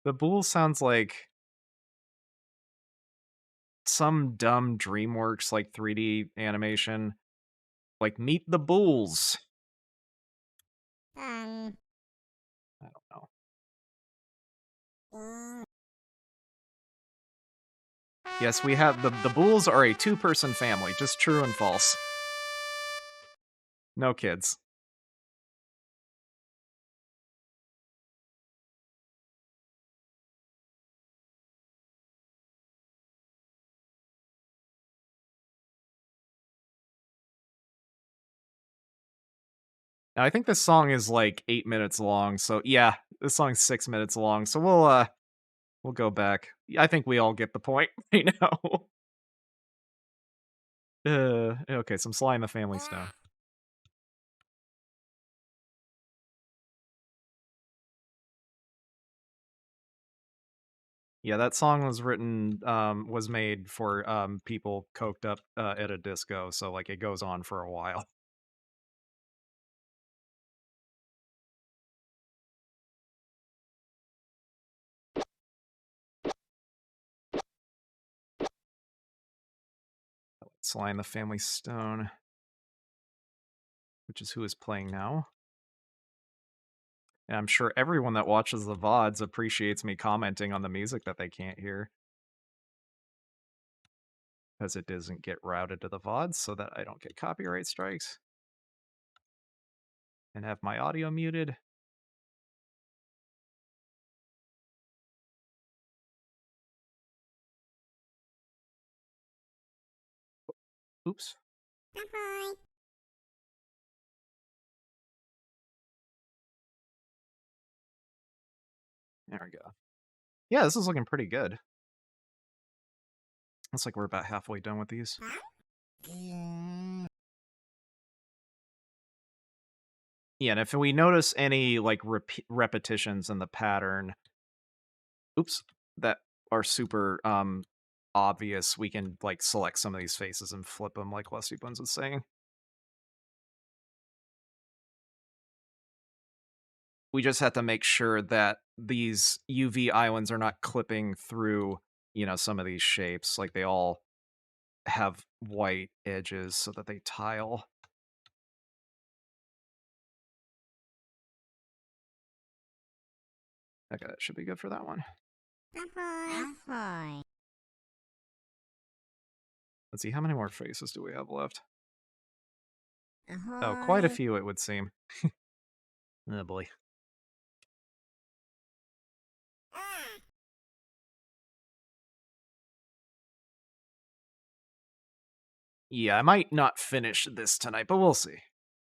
The bulls sounds like some dumb DreamWorks like 3D animation. Like Meet the Bulls. I don't know. Yes, we have the bulls are a two-person family, just true and false. No kids. Now, I think this song is like 8 minutes long, so yeah, this song's 6 minutes long, so we'll go back. I think we all get the point right now. Okay, some Sly and the Family Stone. Yeah, that song was written, was made for people coked up at a disco, so like it goes on for a while. Sly and the Family Stone, which is who is playing now. And I'm sure everyone that watches the VODs appreciates me commenting on the music that they can't hear. Because it doesn't get routed to the VODs so that I don't get copyright strikes. And have my audio muted. Oops. There we go. Yeah, this is looking pretty good. Looks like we're about halfway done with these. Yeah, and if we notice any like repetitions in the pattern, oops, that are super obvious, we can like select some of these faces and flip them like Lusty Buns was saying. We just have to make sure that these UV islands are not clipping through, you know, some of these shapes. Like they all have white edges so that they tile. Okay, that should be good for that one. Let's see, how many more faces do we have left? Oh, quite a few, it would seem. Oh boy. Yeah, I might not finish this tonight, but we'll see.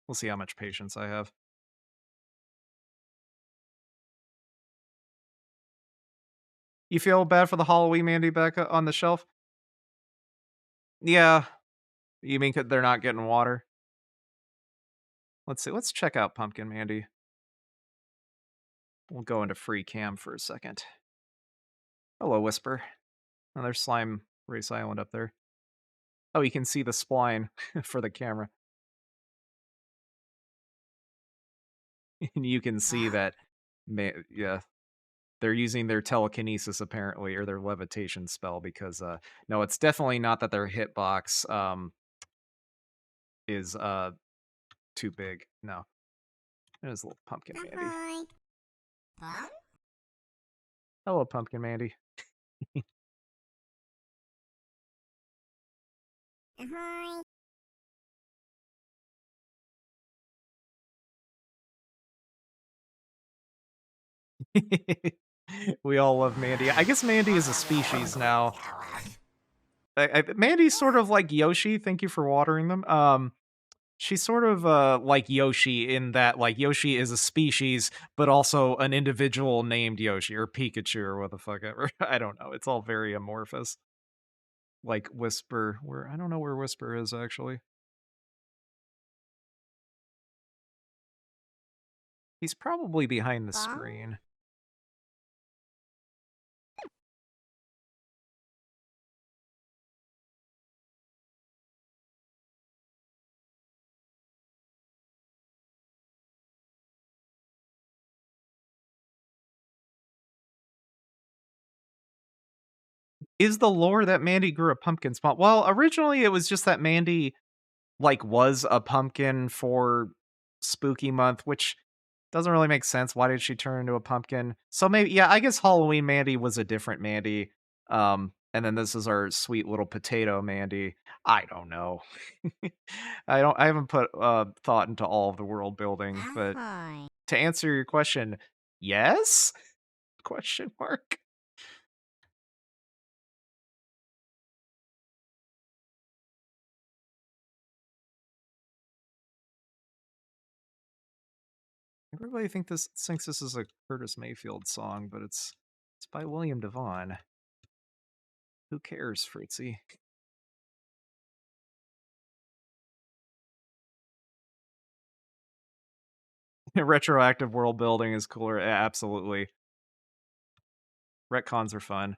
We'll see how much patience I have. You feel bad for the Halloween Mandy back on the shelf? Yeah. You mean 'cause they're not getting water? Let's see. Let's check out Pumpkin Mandy. We'll go into free cam for a second. Hello, Whisper. Oh, there's Slime Race Island up there. Oh, you can see the spline for the camera. And you can see that, yeah, they're using their telekinesis apparently, or their levitation spell, because no, it's definitely not that their hitbox is too big. No, there's a little Pumpkin Mandy. Hello, Pumpkin Mandy. We all love Mandy. I guess Mandy is a species now. Mandy's sort of like Yoshi. Thank you for watering them. She's sort of like Yoshi in that, like, Yoshi is a species, but also an individual named Yoshi or Pikachu or what the fuck ever. I don't know. It's all very amorphous. Like Whisper, where I don't know where Whisper is actually. He's probably behind the screen. Is the lore that Mandy grew a pumpkin spawn? Well, originally it was just that Mandy like was a pumpkin for spooky month, which doesn't really make sense. Why did she turn into a pumpkin? So maybe, yeah, I guess Halloween Mandy was a different Mandy. And then this is our sweet little potato Mandy. I don't know. I haven't put thought into all of the world building, but to answer your question, yes? Question mark. Everybody thinks this is a Curtis Mayfield song, but it's by William Devon. Who cares, Fritzy? Retroactive world building is cooler. Absolutely. Retcons are fun.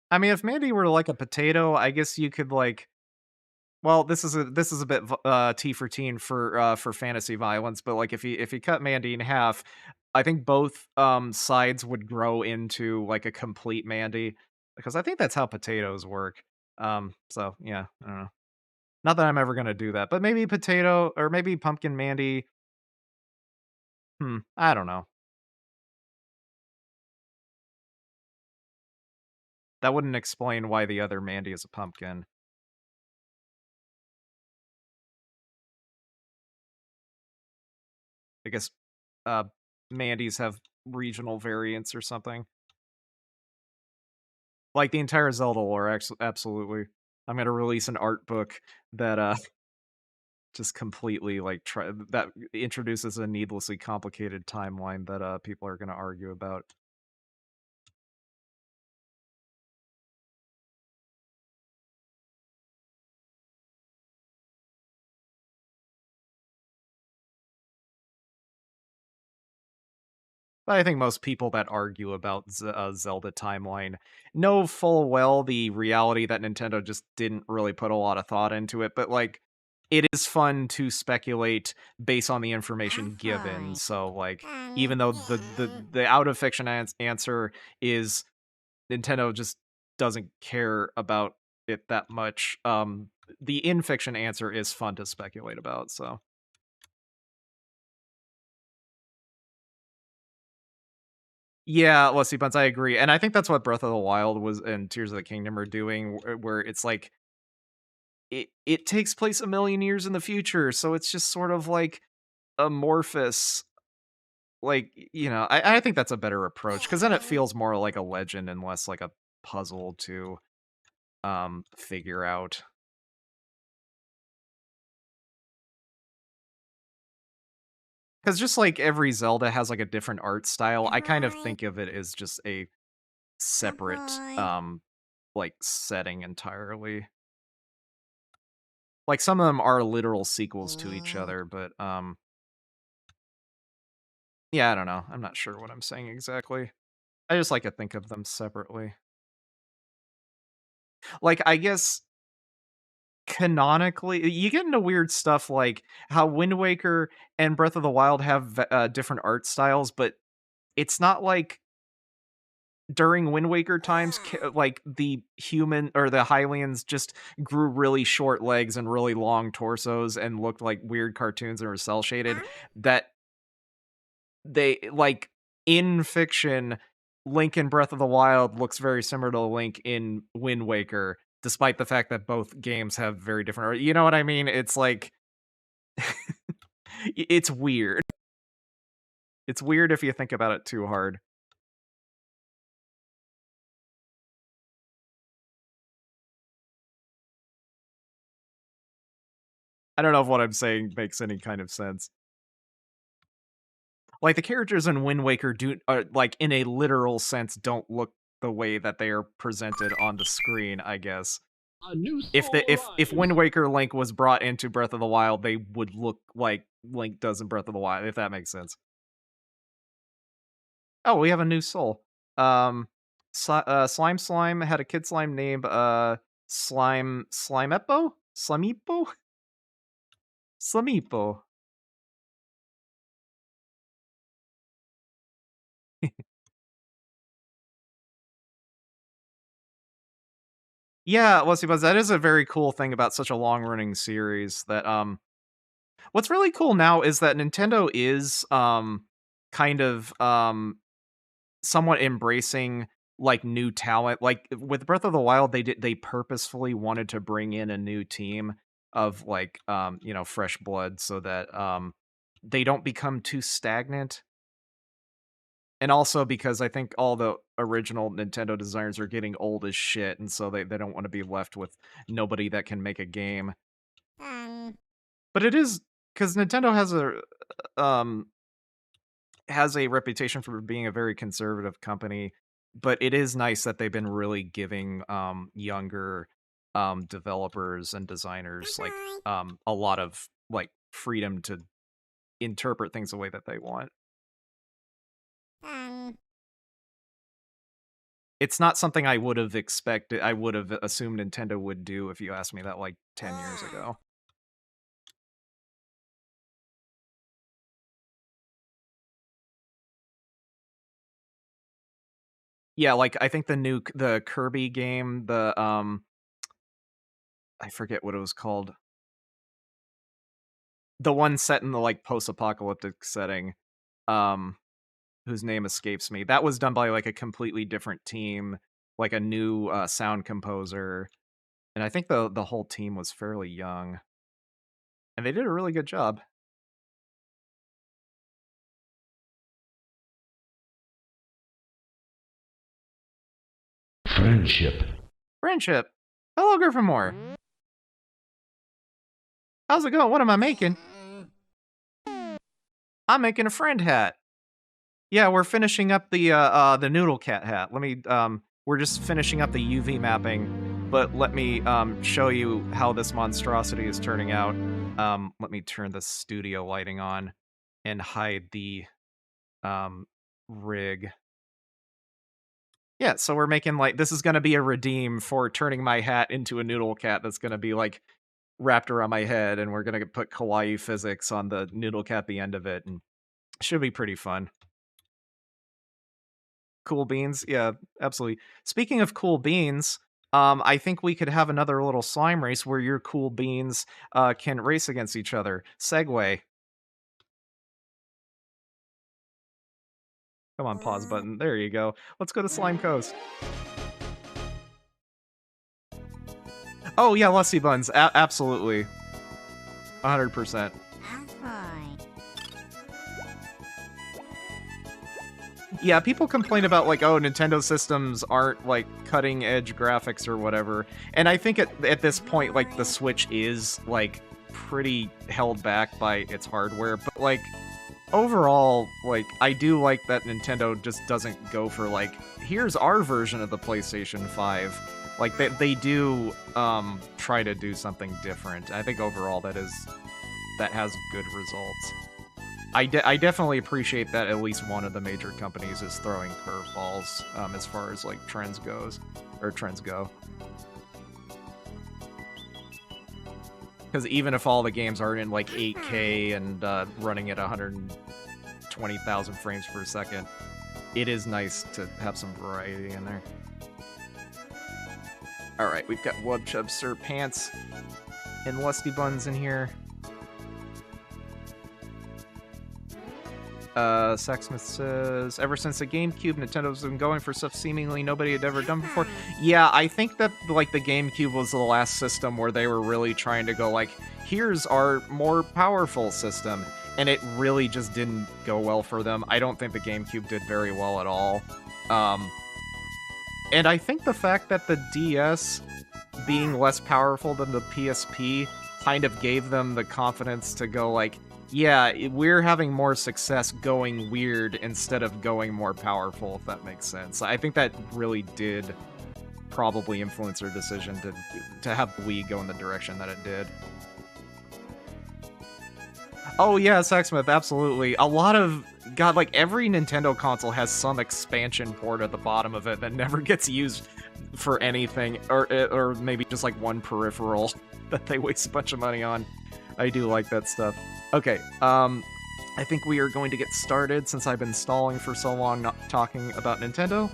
I mean, if Mandy were like a potato, I guess you could like. Well, this is a bit T for teen for fantasy violence, but like if you cut Mandy in half, I think both sides would grow into like a complete Mandy, because I think that's how potatoes work. So yeah, I don't know. Not that I'm ever gonna do that, but maybe potato or maybe pumpkin Mandy. I don't know. That wouldn't explain why the other Mandy is a pumpkin. I guess uh Mandys have regional variants or something. Like the entire Zelda lore, absolutely. I'm gonna release an art book that just completely like that introduces a needlessly complicated timeline that people are gonna argue about. But I think most people that argue about Zelda timeline know full well the reality that Nintendo just didn't really put a lot of thought into it. But like, it is fun to speculate based on the information given. So like, even though the out of fiction answer is Nintendo just doesn't care about it that much. The in fiction answer is fun to speculate about. So. Yeah, let's see, Buns, I agree, and I think that's what Breath of the Wild was and Tears of the Kingdom are doing, where it's like it takes place a million years in the future, so it's just sort of like amorphous. Like, I think that's a better approach because then it feels more like a legend and less like a puzzle to figure out. Because just like every Zelda has like a different art style, I kind of think of it as just a separate like setting entirely. Like some of them are literal sequels to each other, but yeah, I don't know. I'm not sure what I'm saying exactly. I just like to think of them separately. Like, I guess canonically, you get into weird stuff like how Wind Waker and Breath of the Wild have different art styles, but it's not like during Wind Waker times, like the human or the Hylians just grew really short legs and really long torsos and looked like weird cartoons and were cell shaded. That they like in fiction, Link in Breath of the Wild looks very similar to Link in Wind Waker, despite the fact that both games have very different art. You know what I mean? It's like it's weird. It's weird if you think about it too hard. I don't know if what I'm saying makes any kind of sense. Like the characters in Wind Waker like in a literal sense don't look the way that they are presented on the screen, I guess. A new If Wind Waker Link was brought into Breath of the Wild, they would look like Link does in Breath of the Wild, if that makes sense. Oh, we have a new soul. Slime had a kid slime named Slimepo? Slimipo? Slimipo. Yeah, well, see, but that is a very cool thing about such a long-running series that what's really cool now is that Nintendo is kind of somewhat embracing like new talent. Like with Breath of the Wild, they purposefully wanted to bring in a new team of like fresh blood so that they don't become too stagnant. And also because I think all the original Nintendo designers are getting old as shit, and so they don't want to be left with nobody that can make a game. But it is because Nintendo has a reputation for being a very conservative company, but it is nice that they've been really giving younger developers and designers like a lot of like freedom to interpret things the way that they want. It's not something I would have expected. I would have assumed Nintendo would do if you asked me that like 10 years ago. Yeah, like I think the Kirby game, the I forget what it was called. The one set in the like post-apocalyptic setting, um, whose name escapes me. That was done by like a completely different team, like a new sound composer, and I think the whole team was fairly young, and they did a really good job. Friendship. Friendship. Hello, Gryffindor. How's it going? What am I making? I'm making a friend hat. Yeah, we're finishing up the Noodlehat hat. Let me we're just finishing up the UV mapping, but let me show you how this monstrosity is turning out. Let me turn the studio lighting on and hide the rig. Yeah, so we're making like this is gonna be a redeem for turning my hat into a noodle cat that's gonna be like wrapped around my head, and we're gonna put kawaii physics on the noodle cat at the end of it, and it should be pretty fun. Cool beans, yeah, absolutely. Speaking of cool beans, I think we could have another little slime race where your cool beans can race against each other. Segway. Come on, pause button. There you go. Let's go to Slime Coast. Oh yeah, Lusty Buns, absolutely. 100%. Yeah, people complain about, like, oh, Nintendo systems aren't, like, cutting-edge graphics or whatever. And I think at this point, like, the Switch is, like, pretty held back by its hardware. But, like, overall, like, I do like that Nintendo just doesn't go for, like, here's our version of the PlayStation 5. Like, they do try to do something different. I think overall that has good results. I definitely appreciate that at least one of the major companies is throwing curveballs as far as, like, trends go. Because even if all the games aren't in, like, 8K and running at 120,000 frames per second, it is nice to have some variety in there. Alright, we've got Wubchub, Sir Pants, and Lusty Buns in here. Sacksmith says, ever since the GameCube, Nintendo's been going for stuff seemingly nobody had ever done before. Yeah, I think that, like, the GameCube was the last system where they were really trying to go, like, here's our more powerful system. And it really just didn't go well for them. I don't think the GameCube did very well at all. And I think the fact that the DS being less powerful than the PSP kind of gave them the confidence to go, like, yeah, we're having more success going weird instead of going more powerful, if that makes sense. I think that really did probably influence their decision to have Wii go in the direction that it did. Oh yeah, Sacksmith, absolutely. A lot of... God, like, every Nintendo console has some expansion port at the bottom of it that never gets used for anything, or maybe just, like, one peripheral that they waste a bunch of money on. I do like that stuff. Okay, I think we are going to get started since I've been stalling for so long not talking about Nintendo.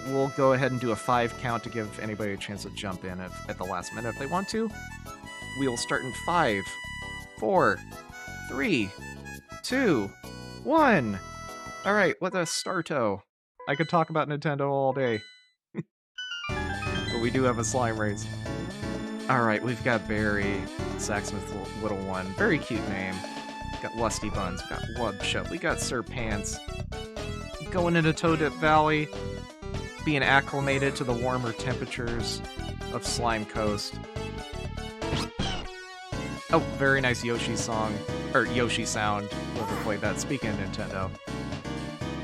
We'll go ahead and do a 5 count to give anybody a chance to jump in at the last minute if they want to. We will start in 5, 4, 3, 2, 1. Alright, let us starto. I could talk about Nintendo all day. But we do have a slime race. Alright, we've got Barry, Sacksmith's little one. Very cute name. We've got Lusty Buns, we've got Wubchub, we got Sir Pants. Going into Toadip Valley, being acclimated to the warmer temperatures of Slime Coast. Oh, very nice Yoshi song, or Yoshi sound, whoever played that, speaking of Nintendo.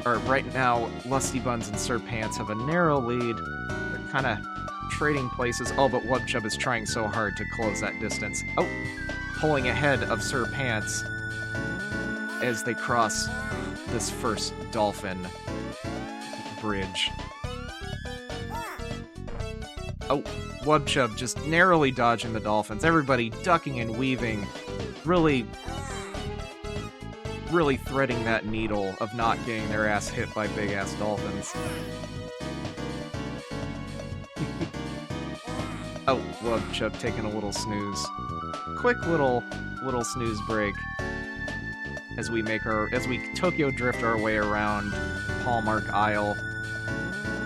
Alright, right now, Lusty Buns and Sir Pants have a narrow lead. They're kind of trading places. Oh, but Wubchub is trying so hard to close that distance. Oh, pulling ahead of Sir Pants as they cross this first dolphin bridge. Oh, Wubchub just narrowly dodging the dolphins. Everybody ducking and weaving. Really threading that needle of not getting their ass hit by big-ass dolphins. Oh, Wubchub taking a little snooze. Quick little snooze break as we Tokyo drift our way around Hallmark Isle.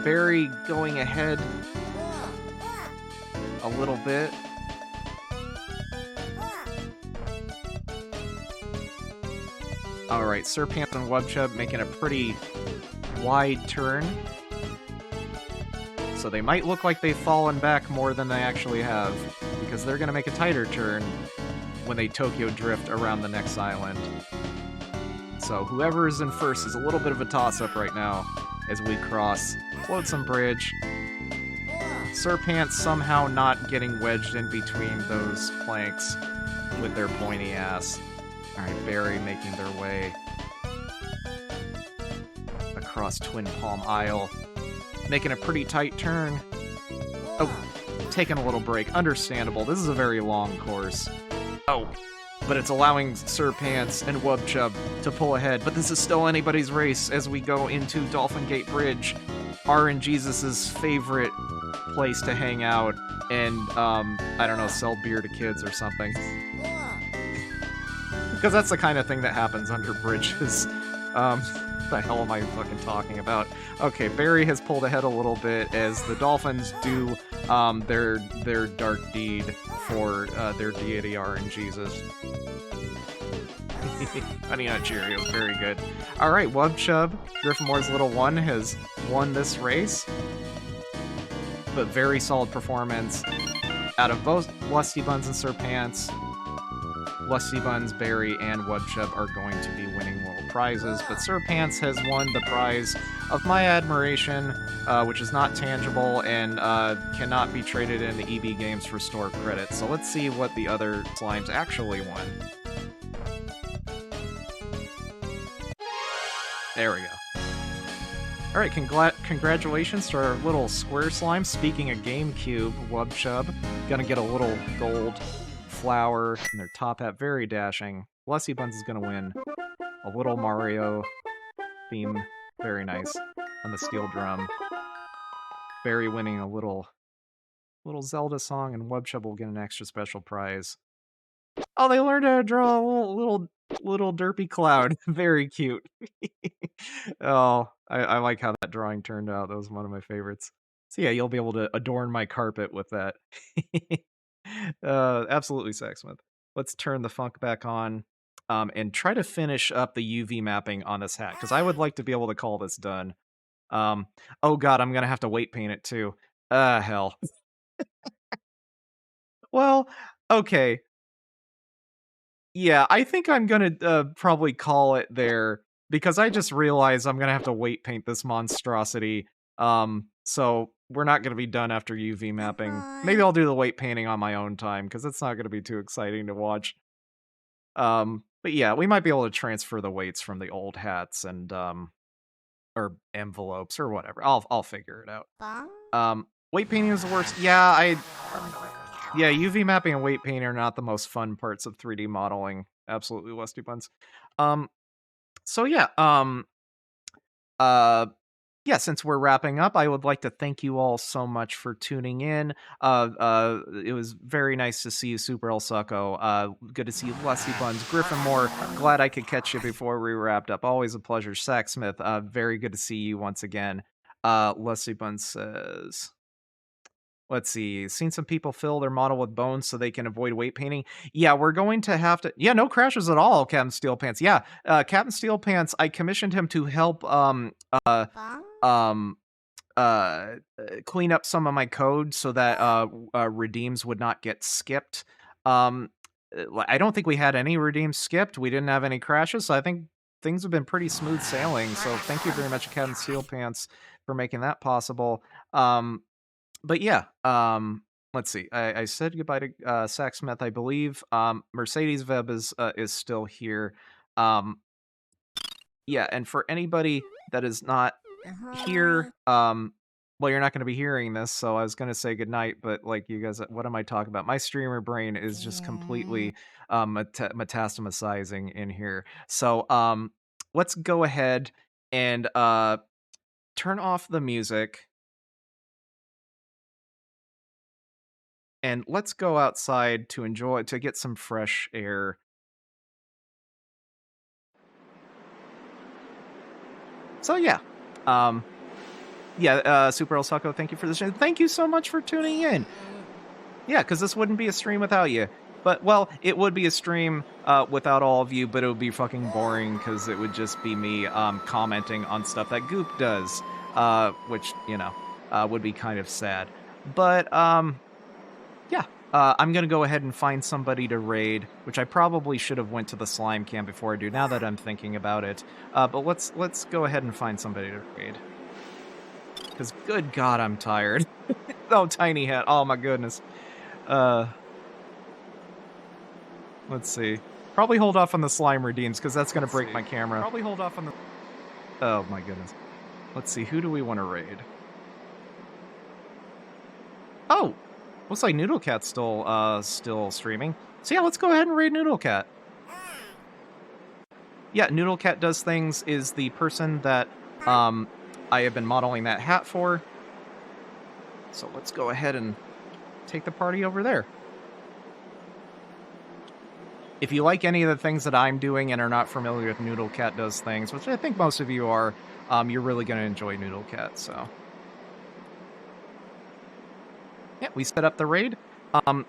Barry going ahead a little bit. Alright, Sir Pants and Wubchub making a pretty wide turn. So they might look like they've fallen back more than they actually have, because they're going to make a tighter turn when they Tokyo drift around the next island. So whoever is in first is a little bit of a toss-up right now as we cross Flotsam Bridge. Sir Pants somehow not getting wedged in between those planks with their pointy ass. Alright, Barry making their way across Twin Palm Isle. Making a pretty tight turn. Oh, taking a little break. Understandable. This is a very long course. Oh, but it's allowing Sir Pants and Wubchub to pull ahead. But this is still anybody's race as we go into Dolphin Gate Bridge, RNGesus's favorite place to hang out and, I don't know, sell beer to kids or something. Because that's the kind of thing that happens under bridges. The hell am I fucking talking about? Okay, Barry has pulled ahead a little bit as the dolphins do their dark deed for their deity RNGesus. Honey Nut Cheerios, very good. Alright, Wubchub, Gryffindor's little one, has won this race. But very solid performance. Out of both Lusty Buns and Sir Pants, Lusty Buns, Barry, and Wubchub are going to be winning little prizes, but Sir Pants has won the prize of my admiration, which is not tangible and cannot be traded into EB Games for store credit. So let's see what the other slimes actually won. There we go. Alright, congratulations to our little square slime. Speaking of GameCube, Wubchub, gonna get a little gold flower in their top hat. Very dashing. Lusty Buns is gonna win a little Mario theme. Very nice. On the steel drum. Barry winning a little Zelda song, and Wubchub will get an extra special prize. Oh, they learned how to draw a little derpy cloud. Very cute. Oh, I like how that drawing turned out. That was one of my favorites. So yeah, you'll be able to adorn my carpet with that. Absolutely, Sacksmith. Let's turn the funk back on and try to finish up the UV mapping on this hat, because I would like to be able to call this done. Oh god, I'm going to have to weight paint it too. Hell. Well, okay. Yeah, I think I'm gonna probably call it there, because I just realized I'm gonna have to weight paint this monstrosity. So we're not gonna be done after UV mapping. Maybe I'll do the weight painting on my own time, because it's not gonna be too exciting to watch. But yeah, we might be able to transfer the weights from the old hats and or envelopes or whatever. I'll figure it out. Weight painting is the worst. Yeah, yeah, UV mapping and weight painting are not the most fun parts of 3D modeling. Absolutely, Lusty Buns. So yeah, yeah, since we're wrapping up, I would like to thank you all so much for tuning in. It was very nice to see you, Super El Succo. Good to see you, Lusty Buns. Gryffindor, glad I could catch you before we wrapped up. Always a pleasure. Sacksmith, very good to see you once again. Lusty Buns says... Let's see. Seen some people fill their model with bones so they can avoid weight painting. Yeah, we're going to have to... Yeah, no crashes at all, Captain Steel Pants. Yeah, Captain Steel Pants, I commissioned him to help clean up some of my code so that redeems would not get skipped. I don't think we had any redeems skipped. We didn't have any crashes, so I think things have been pretty smooth sailing. So thank you very much, Captain Steel Pants, for making that possible. But yeah, let's see. I said goodbye to Sacksmith, I believe. Mercedes Web is still here. Yeah, and for anybody that is not here, well, you're not going to be hearing this, so I was going to say goodnight, but like you guys, what am I talking about? My streamer brain is just completely metastasizing in here. So let's go ahead and turn off the music. And let's go outside to get some fresh air. So yeah, Super El Succo, thank you for the stream. Thank you so much for tuning in. Yeah, because this wouldn't be a stream without you. But, well, it would be a stream without all of you, but it would be fucking boring because it would just be me commenting on stuff that Goop does, which, you know, would be kind of sad. But, yeah, I'm going to go ahead and find somebody to raid, which I probably should have went to the slime camp before I do, now that I'm thinking about it. But let's go ahead and find somebody to raid. Because, good God, I'm tired. Oh, Tiny Hat, oh my goodness. Let's see. Probably hold off on the slime redeems, because that's going to break my camera. Probably hold off on the... Oh my goodness. Let's see, who do we want to raid? Oh! Looks like Noodlehat's still streaming. So yeah, let's go ahead and raid Noodlehat. Yeah, Noodlehat Does Things is the person that I have been modeling that hat for. So let's go ahead and take the party over there. If you like any of the things that I'm doing and are not familiar with Noodlehat Does Things, which I think most of you are, you're really going to enjoy Noodlehat, so... Yeah, we set up the raid.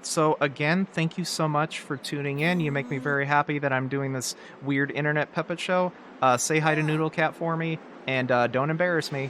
So again, thank you so much for tuning in. You make me very happy that I'm doing this weird internet puppet show. Say hi to Noodlehat for me, and don't embarrass me.